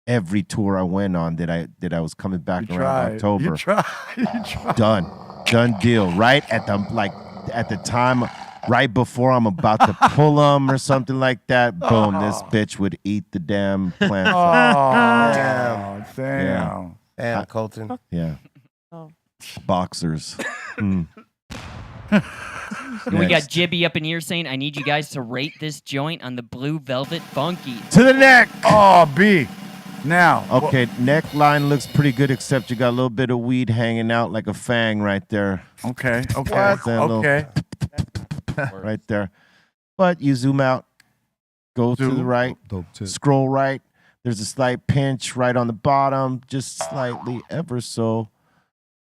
every tour I went on that I was coming back around October. You tried. You tried. Done deal. Right at the time, right before I'm about to pull them or something like that. Boom! This bitch would eat the damn plant. Damn. Yeah. Damn, Colton. Yeah. Boxers. We got Jibby up in here saying, I need you guys to rate this joint on the Blue Velvet Funky. To the neck. Oh, B. Now. Okay, neckline looks pretty good, except you got a little bit of weed hanging out like a fang right there. Okay. Okay. Right there. But you zoom out, go to the right, scroll right. There's a slight pinch right on the bottom, just slightly, ever so.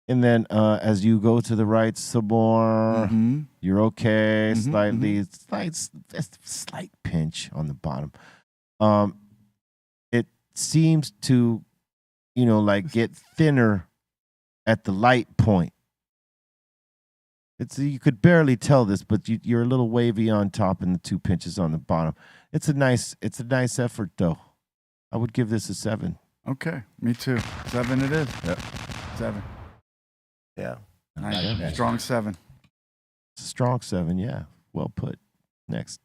And then as you go to the right some more, you're okay. Slightly, slight pinch on the bottom. It seems to, like get thinner at the light point. You could barely tell this, but you're a little wavy on top and the 2 pinches on the bottom. It's a nice effort though. I would give this a 7. Okay, me too. 7 it is. Yep. 7. Yeah. Nice. Strong 7. It's a strong 7, yeah. Well put. Next.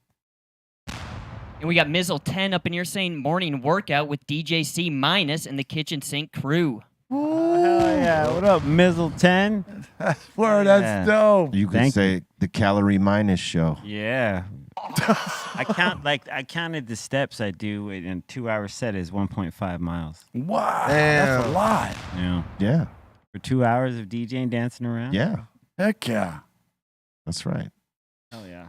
And we got Mizzle 10 up in here saying, morning workout with DJ C minus and the kitchen sink crew. Oh, hell yeah. What up, Mizzle 10? That's that's dope. You could say the Calorie Minus show. Yeah. I counted the steps I do in a 2-hour set is 1.5 miles. Wow. That's a lot. Yeah. Yeah. For 2 hours of DJing, dancing around? Yeah. Heck yeah. That's right. Hell yeah.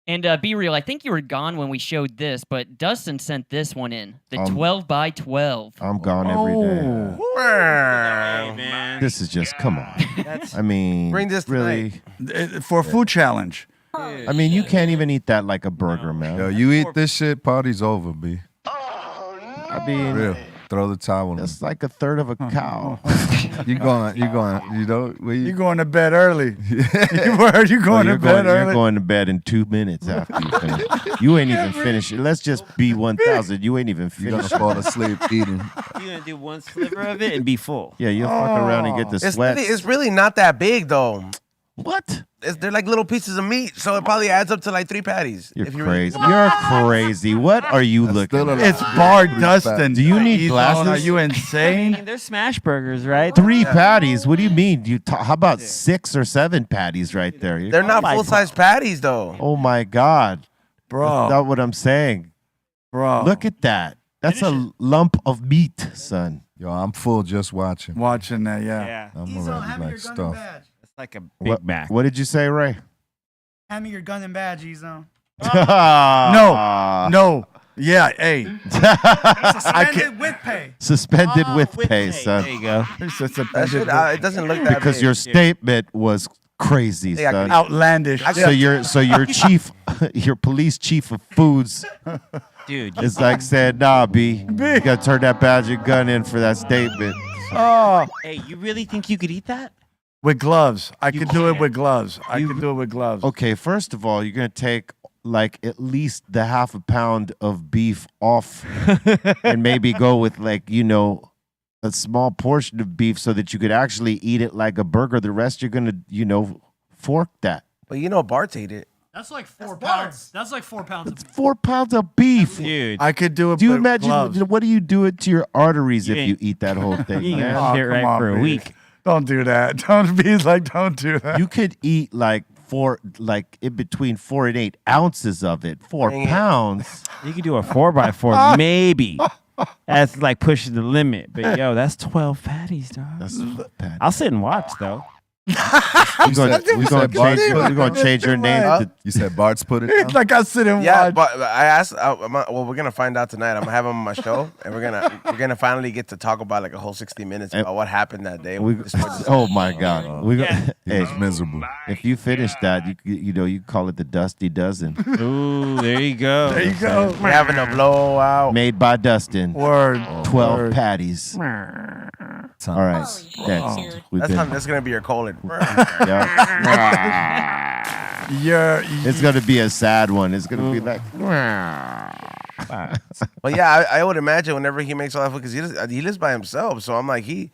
And Be Real, I think you were gone when we showed this, but Dustin sent this one in. The 12 by 12. I'm gone every day. Hey, man. This is just, come on. I mean, Bring this really. For a food challenge. I mean, you can't even eat that like a burger, man. Yo, you eat this shit, party's over, B. I mean, Real. Throw the towel in. It's like a third of a cow. You're going, You're going to bed early. You're going to bed early. You're going to bed in 2 minutes after you finish. You ain't even finished it. Let's just be 1,000. You ain't even You're going finished to fall asleep eating. You're going to do one sliver of it and be full. Yeah, you'll fuck around and get the sweat. It's really not that big, though. What? They're like little pieces of meat, so it probably adds up to like 3 patties. You're crazy. You're crazy. What are you looking at? It's Bar Dustin. Do you need glasses? Are you insane? I mean, they're smash burgers, right? 3 patties? What do you mean? How about 6 or 7 patties right there? They're not full-size patties, though. Oh, my God. Bro. That's not what I'm saying. Bro. Look at that. That's a lump of meat, son. Yo, I'm full just watching. Watching that, yeah. I'm already like stuff. It's like a Big Mac. What did you say, Ray? Hand me your gun and badge, E-Zone. No. Yeah, hey. Suspended with pay. Suspended with pay, son. There you go. It doesn't look that Because big. your statement was crazy, son. Outlandish. So your chief, your police chief of foods, dude, it's like said, nah, B, you gotta turn that badge and gun in for that statement. Oh. Hey, you really think you could eat that? With gloves. I could do it with gloves. I could do it with gloves. Okay, first of all, you're gonna take like at least the half a pound of beef off and maybe go with like, a small portion of beef so that you could actually eat it like a burger. The rest you're gonna, fork that. But Bart ate it. That's like 4 pounds. That's like 4 pounds. It's 4 pounds of beef. Dude. I could do it. Do you with imagine gloves. what do you do it to your arteries if you eat that whole thing? You man? can shit right come on, for a man. week. Don't do that. Don't be like, don't do that. You could eat like in between 4 and 8 ounces of it. 4 pounds. You could do a 4x4, maybe. That's like pushing the limit. But yo, that's 12 patties, dog. That's 12 patties. I'll sit and watch though. We're gonna change your name to You said Bart's put it It's down? like I sit and Yeah, watch. but I asked. Well, we're gonna find out tonight. I'm gonna have him on my show, and we're gonna finally get to talk about like a whole 60 minutes about what happened that day. oh my God. He was miserable. If you finish that, you call it the Dusty Dozen. Ooh, there you go. There you go. We're having a blowout. Made by Dustin. Word. 12 Word. patties. All right. Next. That's gonna be your colon. It's gonna be a sad one. It's gonna be like But yeah, I would imagine whenever he makes all that food, because he lives by himself. So I'm like, he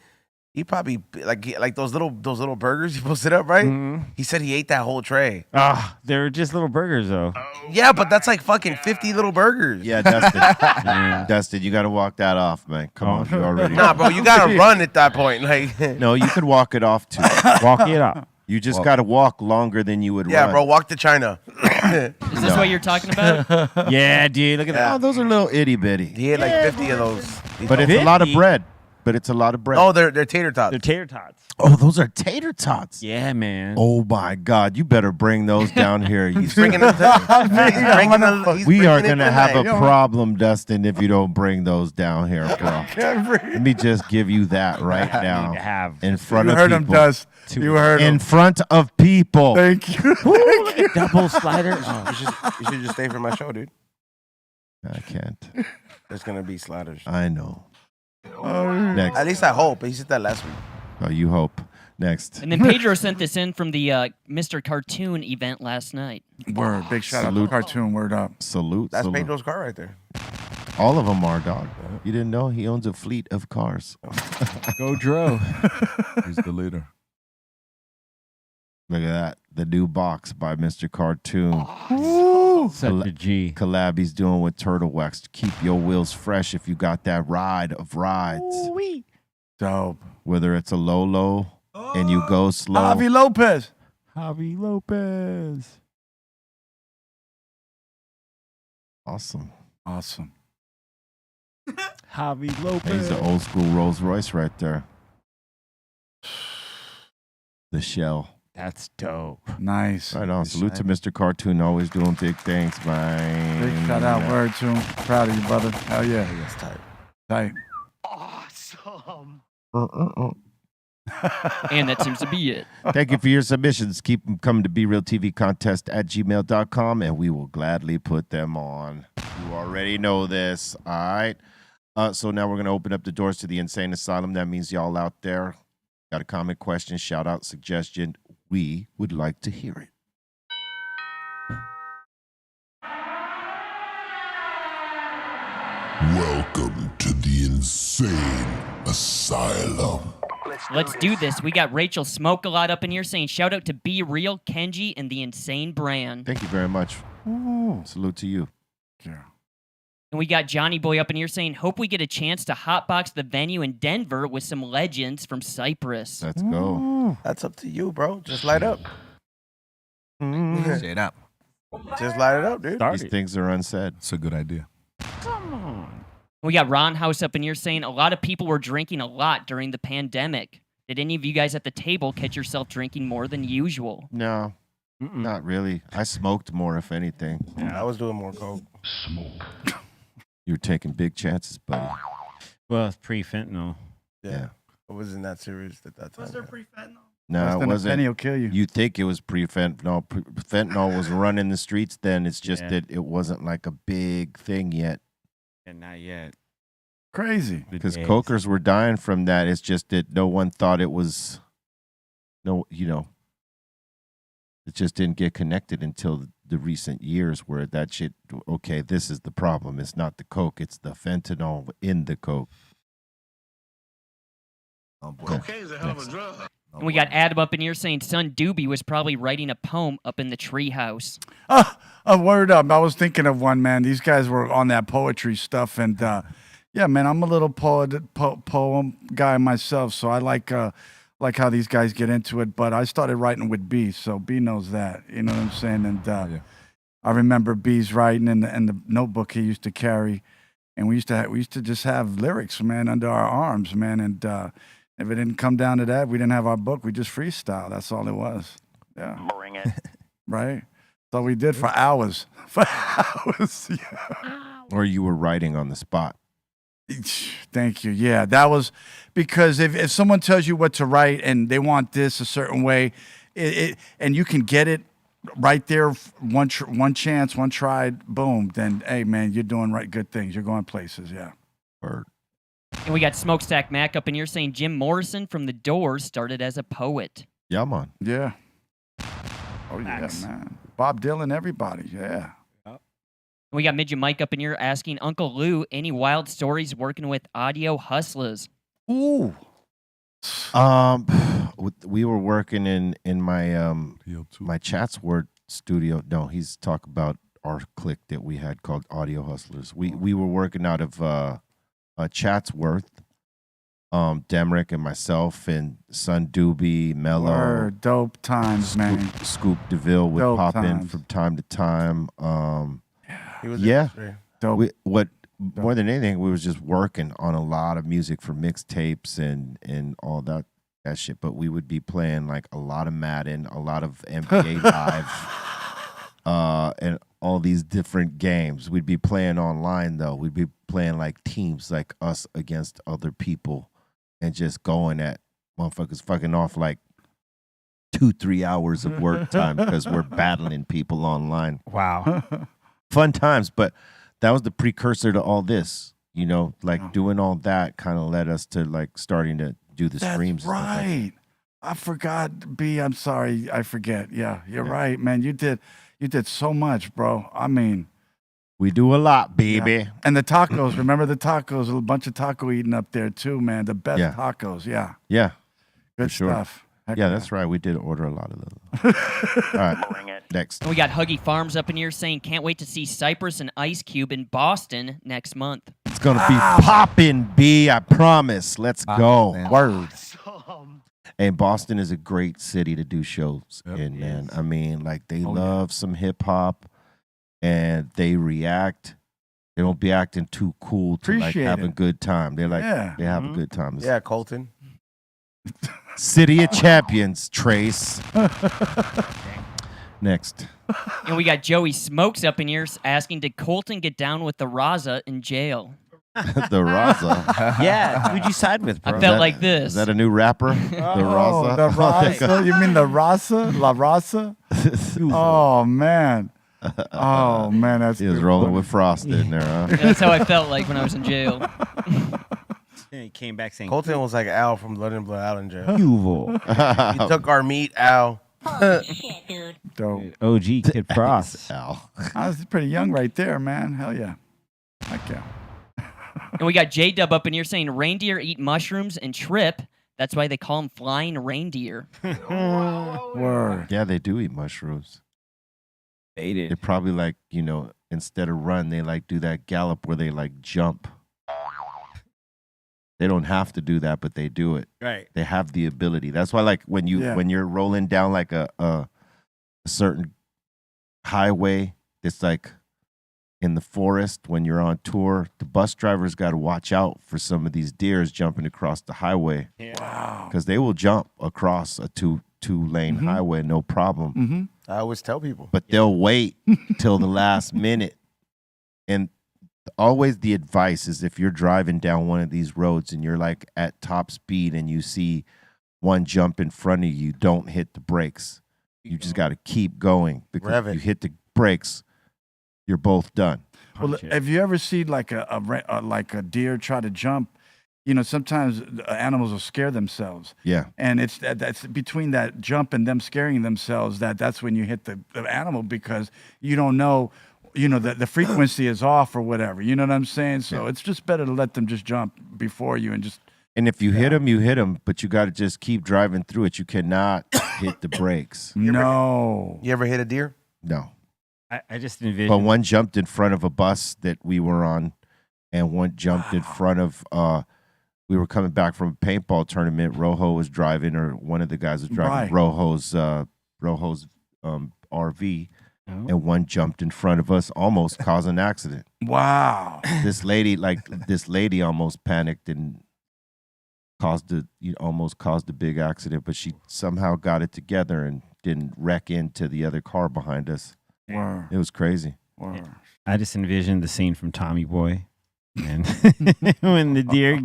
probably like those little burgers he posted up, right? Mhm. He said he ate that whole tray. Ah, they're just little burgers though. Yeah, but that's like fucking 50 little burgers. Yeah, Dustin. Dustin, you got to walk that off, man. Come on, you already. Nah, bro, you gotta run at that point. Like, No, you could walk it off too. Walk it off. You just got to walk longer than you would yeah, run. bro, walk to China. Is this what you're talking about? Yeah, dude. Look at that. Oh, those are little itty bitty. He had like 50 of those. But it's a lot of bread. But it's a lot of bread. Oh, they're tater tots. They're tater tots. Oh, those are tater tots. Yeah, man. Oh my God, you better bring those down here. He's bringing them. We are gonna have a problem, Dustin, if you don't bring those down here, bro. Let me just give you that right now. In front You of heard people. him, Dust. You heard him. In front of people. Thank you. Double slider. You should just stay for my show, dude. I can't. There's gonna be sliders. I know. Next. At least I hope. He said that last week. Oh, you hope. Next. And then Pedro sent this in from the Mr. Cartoon event last night. Word. Big shout out to Cartoon. Word up. Salute. That's salute. Pedro's car right there. All of them are, dog. You didn't know he owns a fleet of cars. Go Dro. He's the leader. Look at that. The new box by Mr. Cartoon. Such a G. Collab he's doing with Turtle Wax to keep your wheels fresh if you got that ride of rides. Dope. Whether it's a low and you go slow. Javi Lopez. Javi Lopez. Awesome. Awesome. Javi Lopez. He's the old school Rolls Royce right there. The shell. That's dope. Nice. Right on. Salute to Mr. Cartoon, always doing big things, man. Big shout out. Word to him. Proud of you, brother. Hell yeah. That's tight. Tight. Awesome. And that seems to be it. Thank you for your submissions. Keep them coming to BRealTVContest@gmail.com, and we will gladly put them on. You already know this, all right? So now we're going to open up the doors to the Insane Asylum. That means y'all out there got a comment, question, shout out, suggestion. We would like to hear it. Welcome to the Insane Asylum. Let's do this. We got Rachel Smoke a lot up in here saying shout out to Be Real, Kenji, and the Insane Brand. Thank you very much. Salute to you. Yeah. And we got Johnny Boy up in here saying hope we get a chance to hotbox the venue in Denver with some legends from Cyprus. Let's go. That's up to you, bro. Just light up. Straight up. Just light it up, dude. These things are unsaid. It's a good idea. We got Ron House up in here saying a lot of people were drinking a lot during the pandemic. Did any of you guys at the table catch yourself drinking more than usual? No, not really. I smoked more, if anything. I was doing more coke. Smoke. You're taking big chances, buddy. Well, it's pre-fentanyl. Yeah. I wasn't that serious at that time. Was there pre-fentanyl? No, Less it than a wasn't. penny will kill you. You think it was pre-fentanyl. Fentanyl was running the streets then. It's just Yeah. that it wasn't like a big thing yet. And not yet. Crazy. Because cokers were dying from that. It's just that no one thought it was, it just didn't get connected until the recent years where that shit, okay, this is the problem. It's not the coke, it's the fentanyl in the coke. Cocaine's a hell of a drug. And we got Adam up in here saying Son Doobie was probably writing a poem up in the treehouse. A word up. I was thinking of one, man. These guys were on that poetry stuff. And yeah, man, I'm a little poem guy myself. So I like how these guys get into it. But I started writing with B. So B knows that. You know what I'm saying? And I remember B's writing in the notebook he used to carry. And we used to just have lyrics, man, under our arms, man. And if it didn't come down to that, we didn't have our book. We just freestyle. That's all it was. Yeah. Bring it. Right? So we did for hours. For hours. Yeah. Or you were writing on the spot. Thank you. Yeah, that was because if someone tells you what to write and they want this a certain way, and you can get it right there, one chance, one try, boom, then, hey, man, you're doing good things. You're going places, yeah. Word. And we got Smokestack Mac up in here saying Jim Morrison from The Doors started as a poet. Yeah, man. Yeah. Oh, yeah, man. Bob Dylan, everybody, yeah. We got Midget Mike up in here asking Uncle Lou any wild stories working with audio hustlers. Ooh. We were working in my my Chatsworth studio. No, he's talking about our clique that we had called Audio Hustlers. We were working out of Chatsworth. Demrick and myself and Son Doobie, Mello. Word, dope times, man. Scoop DeVille would Dope pop in times. from time to time. He was Yeah. Dope. More than anything, we was just working on a lot of music for mixtapes and all that shit. But we would be playing like a lot of Madden, a lot of NBA Live, and all these different games. We'd be playing online though. We'd be playing like teams, like us against other people, and just going at motherfuckers fucking off like 2-3 hours of work time because we're battling people online. Wow. Fun times, but that was the precursor to all this, you know, like doing all that kind of led us to like starting to do the streams. That's and stuff like right. I forgot, B. I'm sorry. I forget. Yeah, you're right, man. You did so much, bro. I mean, we do a lot, baby. yeah. And the tacos. Remember the tacos? A bunch of taco eating up there too, man. The best Yeah. tacos. Yeah. Yeah. Good for sure. stuff. Heck Yeah, that's right. We did order a lot of those. All right. Next. And we got Huggy Farms up in here saying can't wait to see Cypress and Ice Cube in Boston next month. It's going to be popping, B. I promise. Let's go. Word. And Boston is a great city to do shows in, man. I mean, like, they love some hip hop and they react. They don't be acting too cool to like Appreciate have a it. good time. They're like, Yeah. they have a good time. Yeah, Colton. City of Champions, Trace. Next. And we got Joey Smokes up in here asking did Colton get down with the Raza in jail? The Raza. Yeah, who'd you side with, bro? I felt like this. Is that a new rapper? The Raza? The Raza? You mean the Raza? La Raza? Oh, man. Oh, man. That's He was good. rolling with Frost in there, huh? Yeah, that's how I felt like when I was in jail. And he came back saying, Colton was like Al from Blood and Blood out in jail. Evil. He took our meat, Al. Dope. OG Kid Frost. Al. I was pretty young right there, man. Hell yeah. Heck yeah. And we got J-Dub up in here saying reindeer eat mushrooms and trip. That's why they call them flying reindeer. Word. Yeah, they do eat mushrooms. Ate it. They're probably like, you know, instead of run, they like do that gallop where they like jump. They don't have to do that, but they do it. Right. They have the ability. That's why, like, when you're rolling down like a certain highway that's like in the forest when you're on tour, the bus drivers got to watch out for some of these deers jumping across the highway. Yeah. Wow. Because they will jump across a two-lane highway, no problem. Mm-hmm. I always tell people. But they'll wait till the last minute. And always the advice is if you're driving down one of these roads and you're like at top speed and you see one jump in front of you, don't hit the brakes. You just got to keep going because Rev if it. you hit the brakes, you're both done. Well, have you ever seen like a deer try to jump? You know, sometimes animals will scare themselves. Yeah. And that's between that jump and them scaring themselves that's when you hit the animal because you don't know, you know, the frequency is off or whatever. You know what I'm saying? So it's just better to let them just jump before you and just. And if you hit them, you hit them, but you got to just keep driving through it. You cannot hit the brakes. No. You ever hit a deer? No. I just envisioned. But one jumped in front of a bus that we were on, and one jumped in front of. We were coming back from a paintball tournament. Rojo was driving, or one of the guys was driving Right. Rojo's RV, and one jumped in front of us, almost caused an accident. Wow. This lady almost panicked and almost caused a big accident, but she somehow got it together and didn't wreck into the other car behind us. Word. It was crazy. Word. I just envisioned the scene from Tommy Boy, and when the deer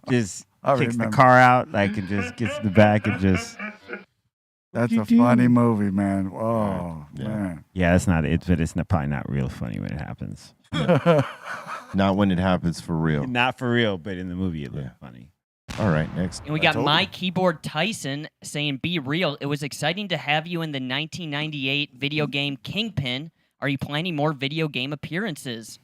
just I kicks the remember. car out, like it just gets in the back and just. That's You a do. funny movie, man. Oh, Yeah. man. Yeah, that's not it, but it's probably not real funny when it happens. Not when it happens for real. Not for real, but in the movie it looked funny. All right, next. And we got My Keyboard Tyson saying, be real. It was exciting to have you in the 1998 video game Kingpin. Are you planning more video game appearances?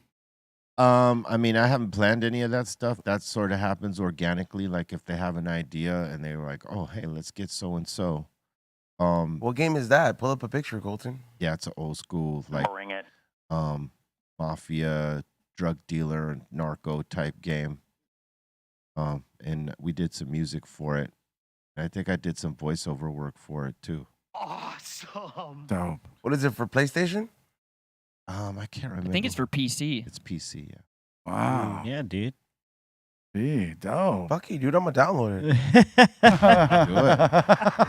I mean, I haven't planned any of that stuff. That sort of happens organically. Like if they have an idea and they're like, "Oh, hey, let's get so and so." What game is that? Pull up a picture, Colton. Yeah, it's an old school like mafia, drug dealer, narco type game. And we did some music for it. I think I did some voiceover work for it too. Awesome. Dope. What is it for PlayStation? I can't remember. I think it's for PC. It's PC. Yeah. Wow. Yeah, dude. Gee, dope. Fuck you, dude. I'm gonna download it.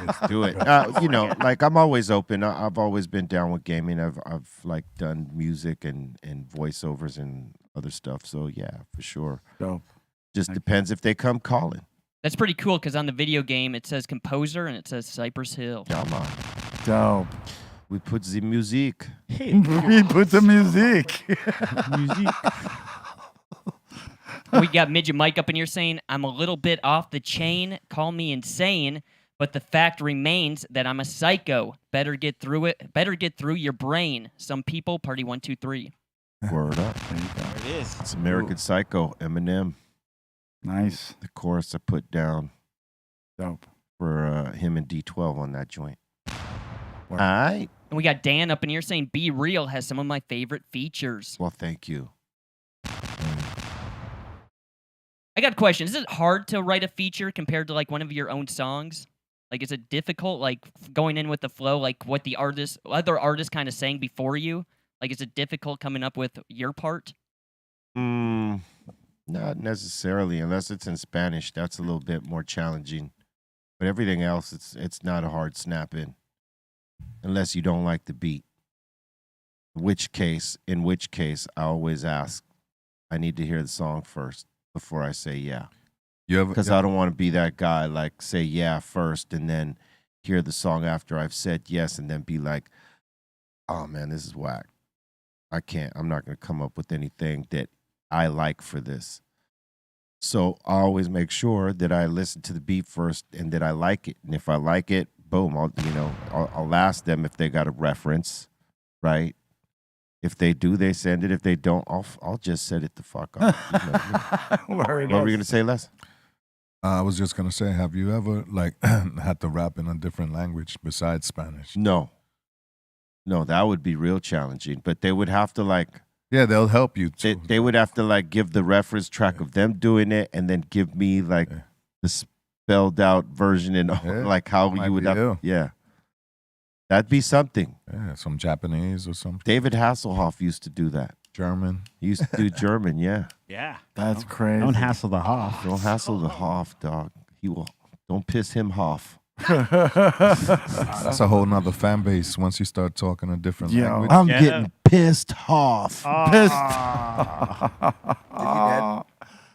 Let's do it. You know, like I'm always open. I've always been down with gaming. I've like done music and voiceovers and other stuff. So yeah, for sure. Dope. Just depends if they come calling. That's pretty cool because on the video game it says composer and it says Cypress Hill. Come on. Dope. We put the music. We put the music. We got Midget Mike up in here saying, I'm a little bit off the chain, call me insane, but the fact remains that I'm a psycho. Better get through it. Better get through your brain. Some people, party 1, 2, 3. Word up. There it is. It's American Psycho, Eminem. Nice. The chorus I put down Dope. for him and D12 on that joint. All right. And we got Dan up in here saying, Be Real has some of my favorite features. Well, thank you. I got a question. Is it hard to write a feature compared to like one of your own songs? Like, is it difficult, like going in with the flow, like what the other artists kind of sang before you? Like, is it difficult coming up with your part? Not necessarily, unless it's in Spanish. That's a little bit more challenging. But everything else, it's not a hard snap in, unless you don't like the beat. In which case, I always ask, I need to hear the song first before I say yeah. Because I don't want to be that guy, like say yeah first and then hear the song after I've said yes and then be like, oh man, this is whack. I'm not going to come up with anything that I like for this. So I always make sure that I listen to the beat first and that I like it. And if I like it, boom, I'll ask them if they got a reference, right? If they do, they send it. If they don't, I'll just set it the fuck up. What were you going to say, Les? I was just going to say, have you ever like had to rap in a different language besides Spanish? No, that would be real challenging. But they would have to like... Yeah, they'll help you too. They would have to like give the reference track of them doing it and then give me like the spelled out version and like how you would have... Yeah. That'd be something. Yeah, some Japanese or something. David Hasselhoff used to do that. German. He used to do German, yeah. Yeah. That's crazy. Don't hassle the Hoff. Don't hassle the Hoff, dog. He will. Don't piss him off. That's a whole nother fan base once you start talking a different language. I'm getting pissed off.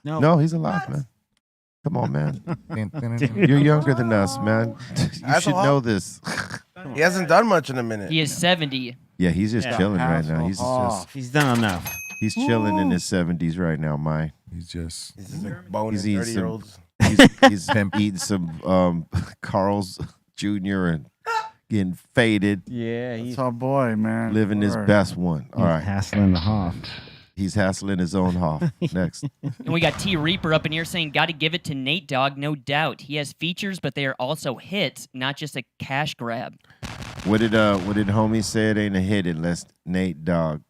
No, he's alive, man. Come on, man. You're younger than us, man. You should know this. He hasn't done much in a minute. He is 70. Yeah, he's just chilling right now. He's done enough. He's chilling in his 70s right now, Mike. He's just boning 30-year-olds. He's eating some Carl's Jr. and getting faded. Yeah, That's our boy, man. Living his best one. All right. Hassling the Hoff. He's hassling his own Hoff. Next. And we got T Reaper up in here saying, Gotta give it to Nate Dogg, no doubt. He has features, but they are also hits, not just a cash grab. What did homie say? It ain't a hit unless Nate Dogg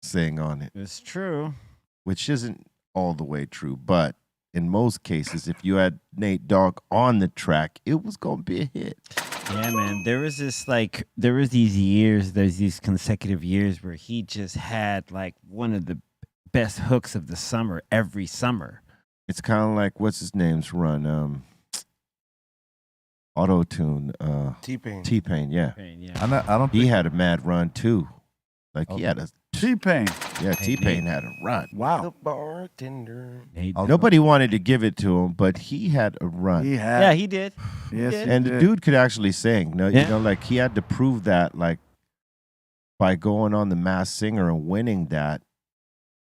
sing on it. It's true. Which isn't all the way true, but in most cases, if you had Nate Dogg on the track, it was gonna be a hit. Yeah, man. There's these consecutive years where he just had like one of the best hooks of the summer every summer. It's kind of like what's his name's run, Auto Tune, T-Pain. T-Pain, yeah. I don't. He had a mad run too. Like he had a T-Pain. Yeah, T-Pain had a run. Wow. The bartender. Nobody wanted to give it to him, but he had a run. He had. Yeah, he did. Yes, he And did. the dude could actually sing. No, Yeah. you know, like he had to prove that, like by going on the Masked Singer and winning that,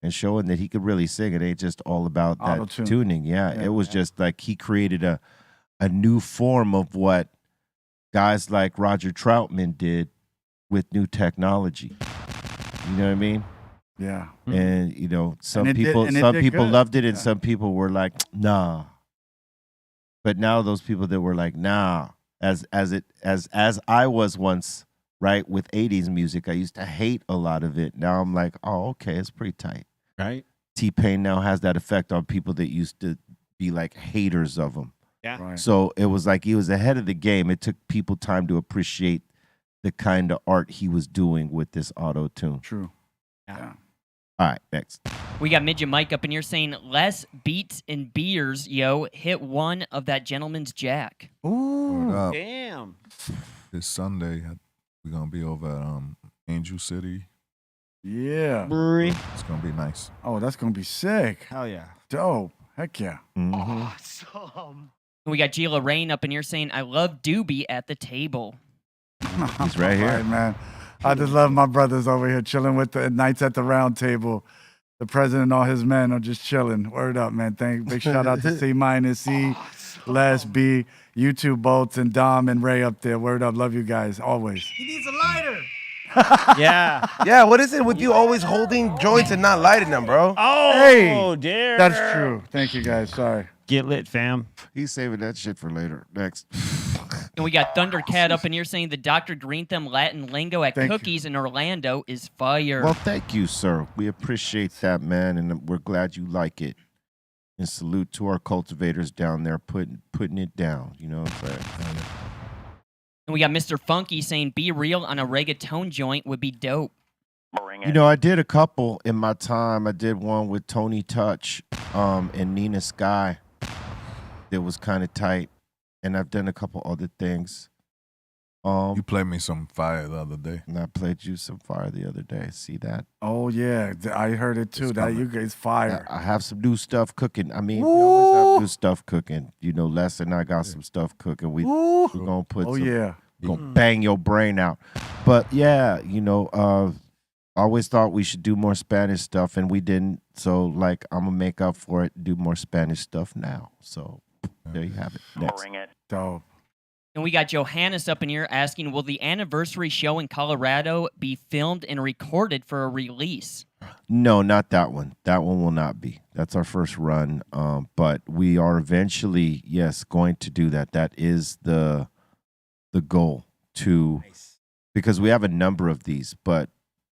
and showing that he could really sing. It ain't just all about that Auto-tune. tuning. Yeah, it was just like he created a new form of what guys like Roger Troutman did with new technology. You know what I mean? Yeah. And you know, some And it did- people and it some did people good. loved it, and Yeah. some people were like, nah. But now those people that were like, nah, as I was once, right, with 80s music, I used to hate a lot of it. Now I'm like, oh, okay, it's pretty tight. Right. T-Pain now has that effect on people that used to be like haters of him. Yeah. Right. So it was like he was ahead of the game. It took people time to appreciate the kind of art he was doing with this auto tune. True. Yeah. All right, next. We got Midget Mike up in here saying, less beats and beers, yo. Hit one of that gentleman's jack. Word up. Damn. This Sunday, we're going to be over at Angel City. Yeah. Brewery. It's going to be nice. Oh, that's gonna be sick. Hell yeah. Dope. Heck yeah. Awesome. We got Gila Rain up in here saying, I love Doobie at the table. He's right here. All right, man. I just love my brothers over here chilling with the Knights at the Round Table. The president and all his men are just chilling. Word up, man. Big shout out to C minus C, Les B, you two Bolts, and Dom and Ray up there. Word up. Love you guys always. He needs a lighter. Yeah. Yeah, what is it with you always holding joints and not lighting them, bro? Oh, Hey, dear. That's true. Thank you guys. Sorry. Get lit, fam. He's saving that shit for later. Next. And we got Thundercat up in here saying the Dr. Greenthumb Latin lingo at Thank you. Cookies in Orlando is fire. Well, thank you, sir. We appreciate that, man, and we're glad you like it. And salute to our cultivators down there putting it down. You know what I'm saying? And we got Mr. Funky saying be real on a reggaeton joint would be dope. You know, I did a couple in my time. I did one with Tony Touch and Nina Sky. That was kind of tight. And I've done a couple other things. You played me some fire the other day. And I played you some fire the other day. See that? Oh yeah, I heard it too. It's That coming. you guys fire. I have some new stuff cooking. I mean, we always have new stuff cooking. You know, Les and I got some stuff cooking. We're gonna put Oh some, yeah. gonna bang your brain out. But yeah, you know, I always thought we should do more Spanish stuff, and we didn't. So like, I'm gonna make up for it. Do more Spanish stuff now. So there you have it. Next. Dope. And we got Johannes up in here asking, will the anniversary show in Colorado be filmed and recorded for a release? No, not that one. That one will not be. That's our first run. But we are eventually, yes, going to do that. That is the goal to, because we have a number of these, but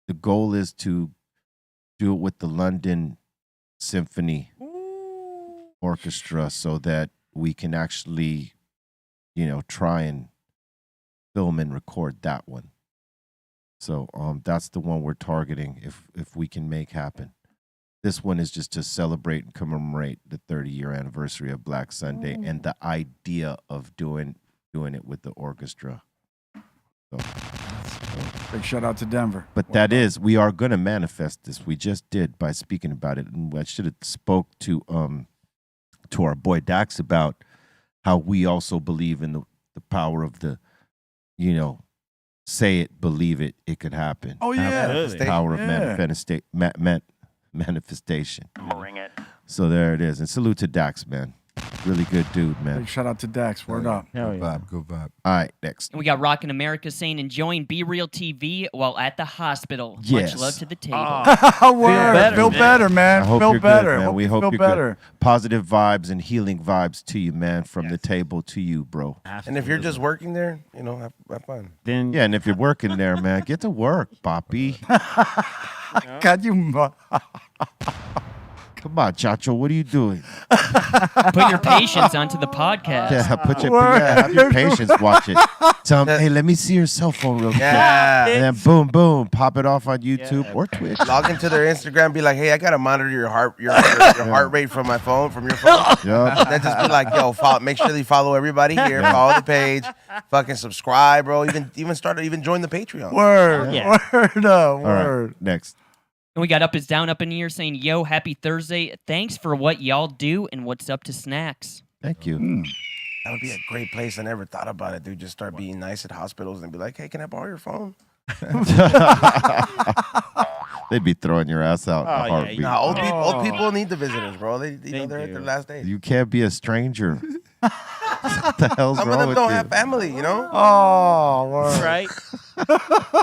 the goal is to do it with the London Symphony Orchestra so that we can actually, you know, try and film and record that one. So that's the one we're targeting if we can make happen. This one is just to celebrate and commemorate the 30-year anniversary of Black Sunday and the idea of doing it with the orchestra. So, Big shout out to Denver. but that is, we are going to manifest this. We just did by speaking about it, and I should have spoke to our boy Dax about how we also believe in the power of the, you know, say it, believe it, it could happen. Oh yeah. The power of Yeah. manifestation. So there it is. And salute to Dax, man. Really good dude, man. Big shout out to Dax. Word up. Good vibe, good vibe. All right, next. And we got Rockin' America saying enjoying Be Real TV while at the hospital. Yes. Much love to the table. Word. Feel better, man. I hope Feel you're better. good, man. Hope We you hope feel you're better. good. Positive vibes and healing vibes to you, man, from the table to you, bro. And if you're just working there, you know, have fun. Then Yeah, and if you're working there, man, get to work, Poppy. God, you. Come on, Chacho, what are you doing? Put your patience onto the podcast. Yeah, have your patients watch it. Tell them, hey, let me see your cell phone real quick. Yeah. And then boom, boom, pop it off on YouTube or Twitch. Log into their Instagram, be like, hey, I gotta monitor your heart rate from my phone, from your phone. Yup. Then just be like, yo, make sure you follow everybody here, follow the page, fucking subscribe, bro. Even join the Patreon. Word. Yeah. Word up. All right, Word. next. And we got Up is Down up in here saying, yo, happy Thursday. Thanks for what y'all do and what's up to snacks. Thank you. That would be a great place. I never thought about it, dude. Just start being nice at hospitals and be like, hey, can I borrow your phone? They'd be throwing your ass out in a yeah, heartbeat. Nah, old people need the visitors, bro. They know they're at their last days. You can't be a stranger. What the hell's Some of wrong them with don't you? have family, you know? Oh, word. right.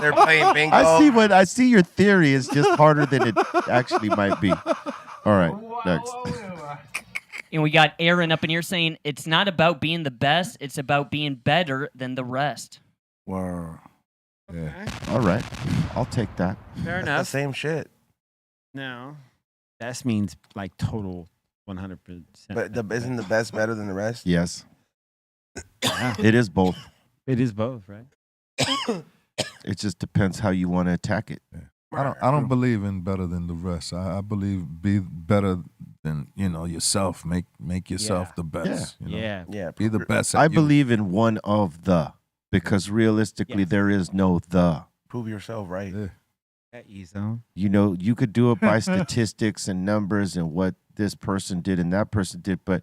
They're playing bingo. I see your theory is just harder than it actually might be. All right, next. And we got Aaron up in here saying it's not about being the best, it's about being better than the rest. Word. Yeah. All right, I'll take that. Fair That's the enough. same shit. No. That means like total 100%. But isn't the best better than the rest? Yes, it is both. It is both, right? It just depends how you want to attack it. I don't believe in better than the rest. I believe be better than yourself. Make yourself the best. Yeah. Yeah. Be the best. At I you. believe in one of the, because realistically there is no the. Prove yourself right. Yeah. That E-zone. You could do it by statistics and numbers and what this person did and that person did, but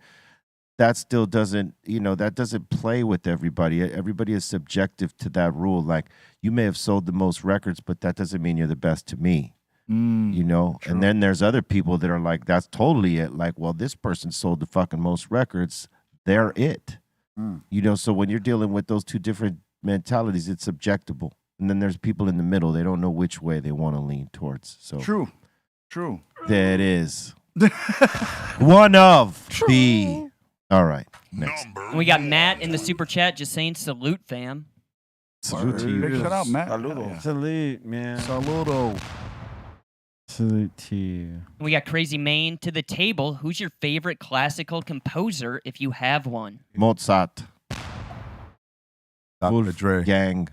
that still doesn't, that doesn't play with everybody. Everybody is subjective to that rule. Like, you may have sold the most records, but that doesn't mean you're the best to me. True. And then there's other people that are like, that's totally it. Like, well, this person sold the fucking most records. They're it. So when you're dealing with those two different mentalities, it's subjectable. And then there's people in the middle. They don't know which way they want to lean towards. So True. that is one of the. All right. Next. And we got Matt in the super chat just saying salute, fam. Salute to you. Big shout out, Matt. Saludo. Salute, man. Saludo. Salute to you. And we got Crazy Maine to the table. Who's your favorite classical composer if you have one? Mozart. Dr. Dre. Gang.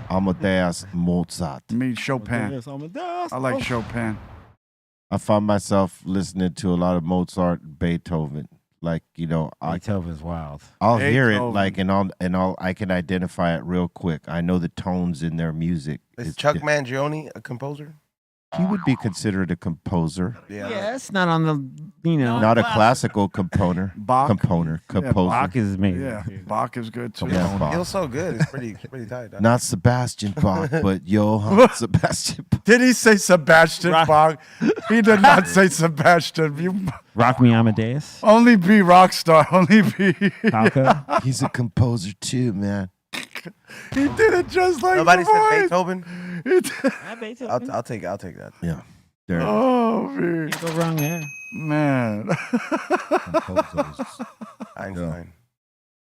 Amadeus Mozart. Me, Chopin. I like Chopin. I find myself listening to a lot of Mozart and Beethoven. Like, Beethoven's wild. I'll hear it Beethoven. like and all I can identify it real quick. I know the tones in their music. Is Chuck Mangione a composer? He would be considered a composer. Yeah. it's not on the, Not a classical composer. Bach. Composer. Bach is amazing. Yeah, Bach is good too. Yeah, Bach. Feels so good. It's pretty tight. Huh? Not Sebastian Bach, but Johann Sebastian Bach. Did he say Sebastian Bach? He did not say Sebastian. You Rock Me Amadeus. only be rock star. Only be. Falco. He's a composer too, man. He did it just like Nobody the said voice. Beethoven. He did- I'll take that. Yeah. There. Oh man, Can't go wrong there. man. Composers. Einstein.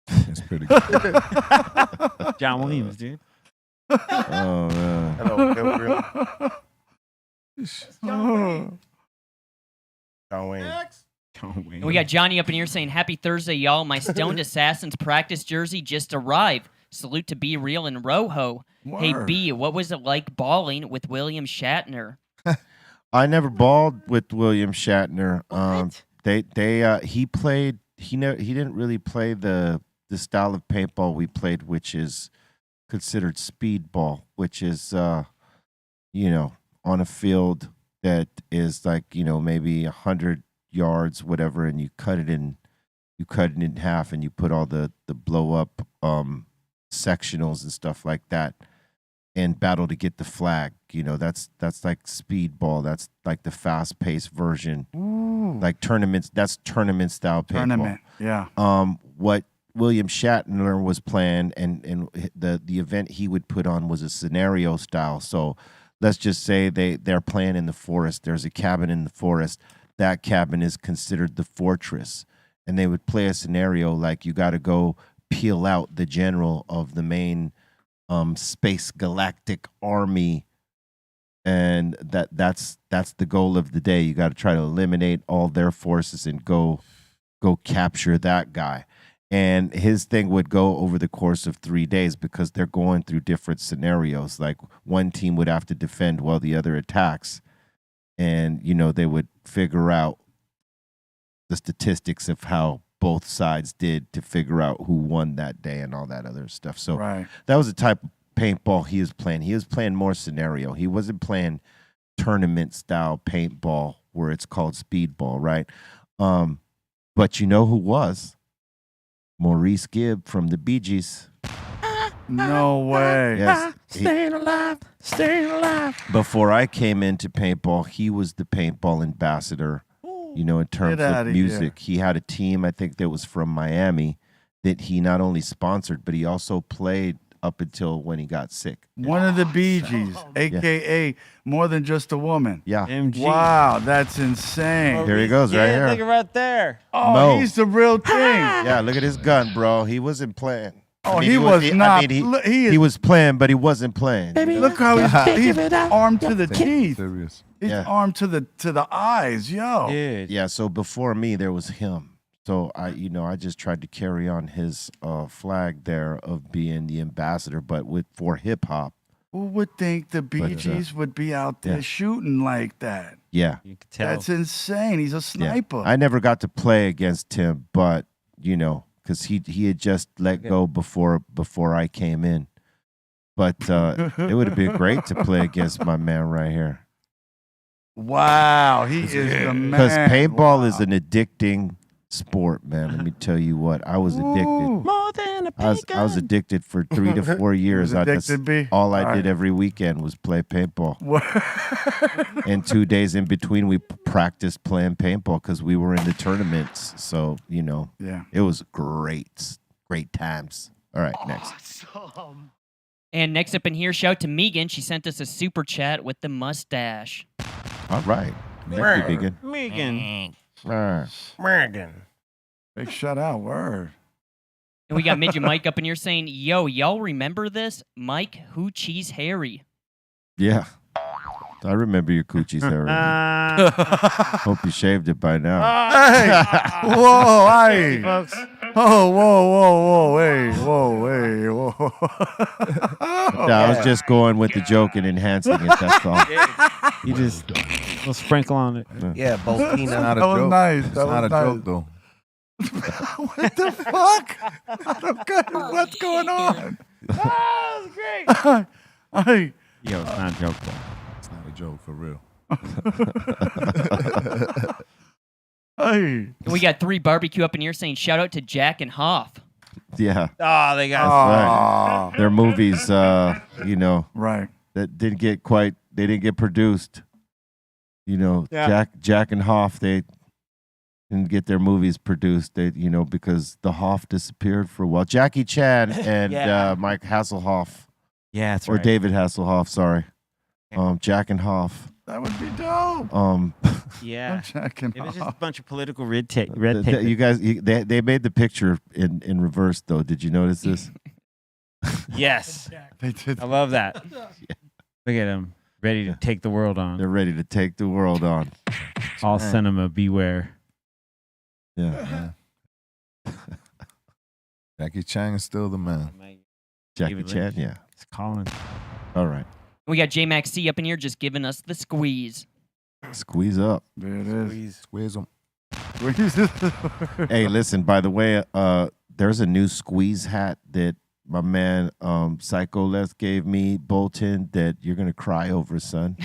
It's pretty good. John Williams, dude. Oh man. Hello, Bill Grill. Oh. John Wayne. And we got Johnny up in here saying, Happy Thursday, y'all. My Stoned Assassins practice jersey just arrived. Salute to Be Real and Rojo. Hey, Word. B, what was it like balling with William Shatner? I never balled with William Shatner. He didn't really play the style of paintball we played, which is considered speedball, which is on a field that is like, maybe 100 yards, whatever, and you cut it in half and you put all the blow up sectionals and stuff like that and battle to get the flag. That's like speedball. That's like the fast paced version. Ooh. Like tournaments, that's tournament style paintball. Tournament. Yeah. What William Shatner was playing and the event he would put on was a scenario style. So let's just say they're playing in the forest. There's a cabin in the forest. That cabin is considered the fortress. And they would play a scenario like you got to go peel out the general of the main space galactic army. And that's the goal of the day. You got to try to eliminate all their forces and go capture that guy. And his thing would go over the course of 3 days because they're going through different scenarios. Like one team would have to defend while the other attacks. And, they would figure out the statistics of how both sides did to figure out who won that day and all that other stuff. So Right. that was the type of paintball he was playing. He was playing more scenario. He wasn't playing tournament style paintball where it's called speedball, right? But you know who was? Maurice Gibb from the Bee Gees. No way. Yes. Staying alive. Before I came into paintball, he was the paintball ambassador, in terms Get of outta music. He had a team, I think, that was from Miami that he not only sponsored, but he also played up until when he got sick. One of the Bee Gees, a.k.a. More Than Just a Woman. Yeah. MG. Wow, that's insane. Here he goes, right Yeah, look here. at right there. Oh, Mo. he's the real thing. Yeah, look at his gun, bro. He wasn't playing. Oh, he was not. Look, he was playing, but he wasn't playing. Look how he's armed to the teeth. Serious. He's Yeah. armed to the eyes, yo. Dude. Yeah, so before me, there was him. So I just tried to carry on his flag there of being the ambassador, but for hip hop. Who would think the Bee Gees would be out there shooting like that? Yeah, You could tell. That's insane. He's a yeah. sniper. I never got to play against him, but because he had just let go before I came in. But it would have been great to play against my man right here. Wow, he is the man. Because paintball is an addicting sport, man. Let me tell you what. I was addicted. More than a I was addicted for 3 to 4 years. addicted, B? All I All did right. every weekend was play paintball. And 2 days in between, we practiced playing paintball because we were in the tournaments. So, Yeah. it was great times. All right, next. Awesome. And next up in here, shout out to Megan. She sent us a super chat with the mustache. All right. Thank you, Megan. Megan. Morgan. Big shout out, word. And we got Midget Mike up in here saying, yo, y'all remember this? Mike Hoochie's Harry. Yeah. I remember your coochies, Harry. Hope you shaved it by now. Hey! Whoa, hey! Oh, whoa, hey, whoa. I was just going with the joke and enhancing it, that's all. You just a little sprinkle on it. Yeah, It's Boltina. not a That was joke. nice. It's That not a was nice. joke, though. What the fuck? I don't get what's going on. Oh, that's great. Hey, Yo, it's not a joke, though. It's not a joke, for real. hey. And we got 3 barbecue up in here saying, shout out to Jack and Hoff. Yeah. Oh, they got Right. Their movies, Right. that didn't get produced. Yeah. Jack and Hoff, they didn't get their movies produced. They, because the Hoff disappeared for a while. Jackie Chan and Yeah. Mike Hasselhoff, Yeah, that's or right. David Hasselhoff, sorry. Jack and Hoff. That would be dope. Yeah. Checking It was just a off. bunch of political red tape. Red tape. You guys, they made the picture in reverse though. Did you notice this? Yes. They did. I love that. Look at them. Ready to take the world on. They're ready to take the world on. All cinema, beware. Yeah. Jackie Chan is still the man. Jackie David Chan, Lynch. yeah. It's Colin. All right. We got J Max C up in here just giving us the squeeze. Squeeze up. There it is. Squeeze him. Hey, listen, by the way, there's a new squeeze hat that my man Psycho Les gave me, Bolton, that you're going to cry over, son.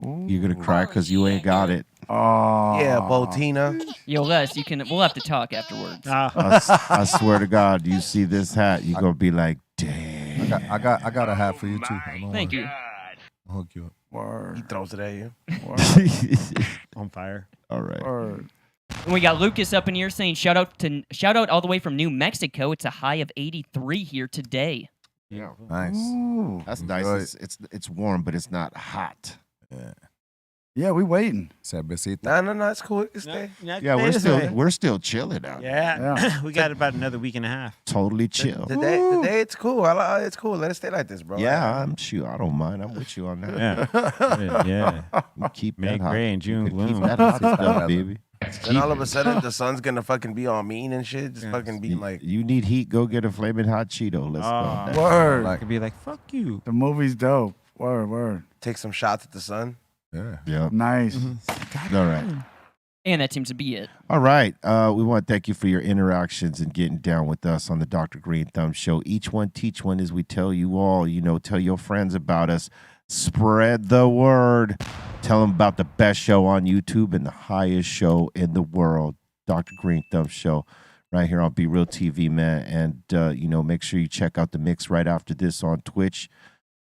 You're going to cry because you ain't got it. Oh. Yeah, Boltina. Yo, Les, we'll have to talk afterwards. I swear to God, you see this hat, you're going to be like, dang. I got a hat for you, too. Don't Thank worry. you. I'll hook you up. He Word. throws it at you. On fire. All right. Word. And we got Lucas up in here saying, shout out all the way from New Mexico. It's a high of 83 here today. Yeah. Nice. Ooh. That's Enjoy nice. It's warm, but it's not hot. Yeah. Yeah, we waiting. Cervecita. No, it's cool. It's stay. Yeah, we're still chilling out. Yeah. We got about another week and a half. Totally chill. Today it's cool. It's cool. Let it stay like this, bro. Yeah, I'm sure. I don't mind. I'm with you on that. Yeah. You keep May that hot. gray and June You can gloom. Keep that hot stuff, baby. Then all of a sudden the sun's gonna fucking be all mean and shit. Just fucking be You, like, you need heat, go get a flaming hot Cheeto. Let's go. Word. I could be like, fuck you. The movie's dope. Word. take some shots at the sun. Yeah. Yep. Nice. All right. And that seems to be it. All right. We want to thank you for your interactions and getting down with us on the Dr. Greenthumb Show. Each one, teach one, as we tell you all. Tell your friends about us. Spread the word. Tell them about the best show on YouTube and the highest show in the world, Dr. Greenthumb Show, right here on BREALTV, man. And, make sure you check out the mix right after this on Twitch.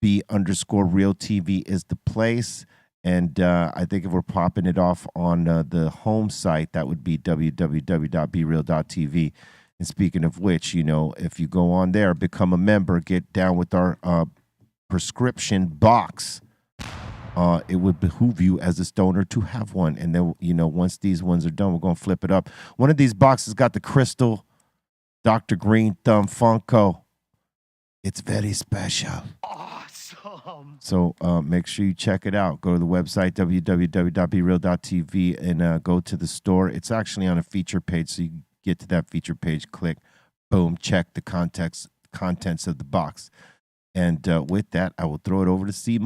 B_RealTV is the place. And I think if we're popping it off on the home site, that would be www.breal.tv. And speaking of which, you know, if you go on there, become a member, get down with our prescription box. It would behoove you as a stoner to have one. And then, you know, once these ones are done, we're going to flip it up. One of these boxes got the crystal Dr. Greenthumb Funko. It's very special. Awesome. So make sure you check it out. Go to the website, www.brealtv, and go to the store. It's actually on a feature page, so you get to that feature page, click, boom, check the contents of the box. And with that, I will throw it over to C-.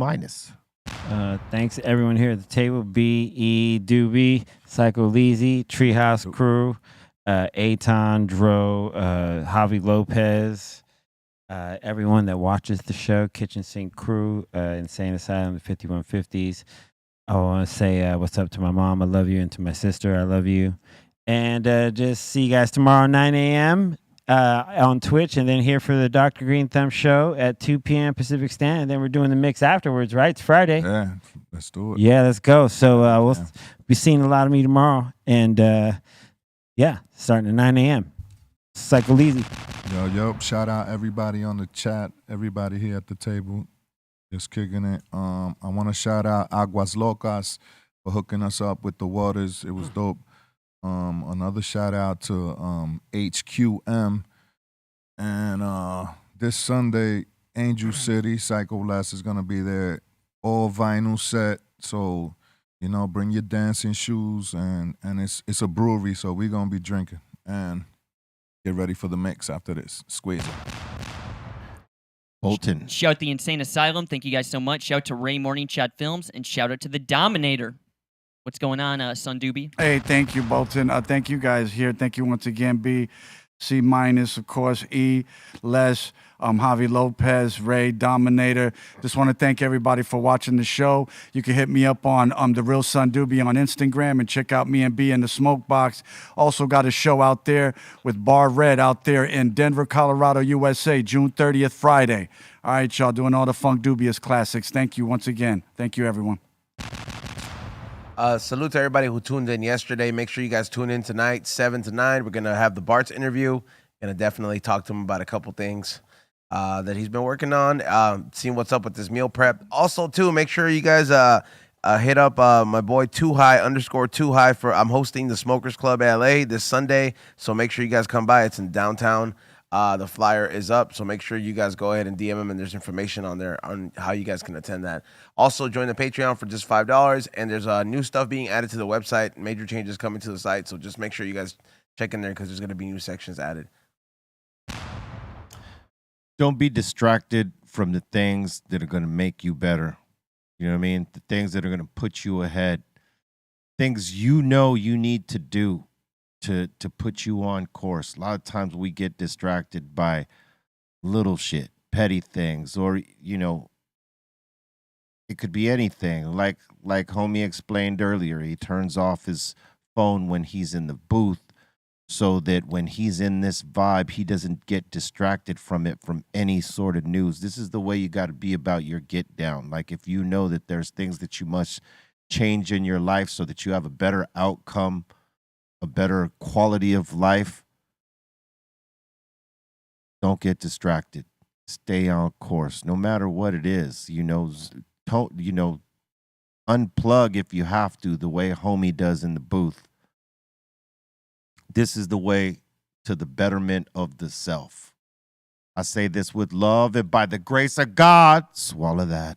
Thanks to everyone here at the table. B.E. Doobie, Psycho Leezy, Treehouse Crew, Aton, Dro, Javi Lopez, everyone that watches the show, Kitchen Sink Crew, Insane Asylum, the 5150s. I want to say what's up to my mom. I love you. And to my sister, I love you. And just see you guys tomorrow, 9 a.m. On Twitch, and then here for the Dr. Greenthumb show at 2 p.m. Pacific Standard. And then we're doing the mix afterwards, right? It's Friday. Yeah, let's do it. Yeah, let's go. So we'll be seeing a lot of me tomorrow. And yeah, starting at 9 a.m. Psycho Leezy. Yo, shout out everybody on the chat, everybody here at the table, just kicking it. I want to shout out Aguas Locas for hooking us up with the waters. It was dope. Another shout out to HQM. And this Sunday, Angel City, Psycho Blast is going to be there. All vinyl set. So, you know, bring your dancing shoes. And it's a brewery, so we're going to be drinking. And get ready for the mix after this. Squeeze it. Bolton. Shout the Insane Asylum. Thank you guys so much. Shout to Ray Morning Chat Films. And shout out to the Dominator. What's going on, Son Doobie? Hey, thank you, Bolton. Thank you guys here. Thank you once again, B, C-, of course, E, Les, Javi Lopez, Ray, Dominator. Just want to thank everybody for watching the show. You can hit me up on The Real Son Doobie on Instagram and check out me and B in the Smoke Box. Also got a show out there with Bar Red out there in Denver, Colorado, USA, June 30th, Friday. All right, y'all, doing all the Funk Dubious classics. Thank you once again. Thank you, everyone. Salute to everybody who tuned in yesterday. Make sure you guys tune in tonight, 7 to 9. We're going to have the Bart's interview. Going to definitely talk to him about a couple things that he's been working on, seeing what's up with this meal prep. Also, too, make sure you guys hit up my boy 2high_2high for I'm hosting the Smokers Club LA this Sunday. So make sure you guys come by. It's in downtown. The flyer is up, so make sure you guys go ahead and DM him, and there's information on there on how you guys can attend that. Also, join the Patreon for just $5, and there's new stuff being added to the website, major changes coming to the site, so just make sure you guys check in there because there's going to be new sections added. Don't be distracted from the things that are going to make you better. You know what I mean? The things that are going to put you ahead. Things you know you need to do to put you on course. A lot of times we get distracted by little shit, petty things, or, you know, it could be anything. Like homie explained earlier, he turns off his phone when he's in the booth so that when he's in this vibe, he doesn't get distracted from it, from any sort of news. This is the way you got to be about your get down. Like, if you know that there's things that you must change in your life so that you have a better outcome, a better quality of life, don't get distracted. Stay on course, no matter what it is. You know, unplug if you have to, the way homie does in the booth. This is the way to the betterment of the self. I say this with love, and by the grace of God, swallow that.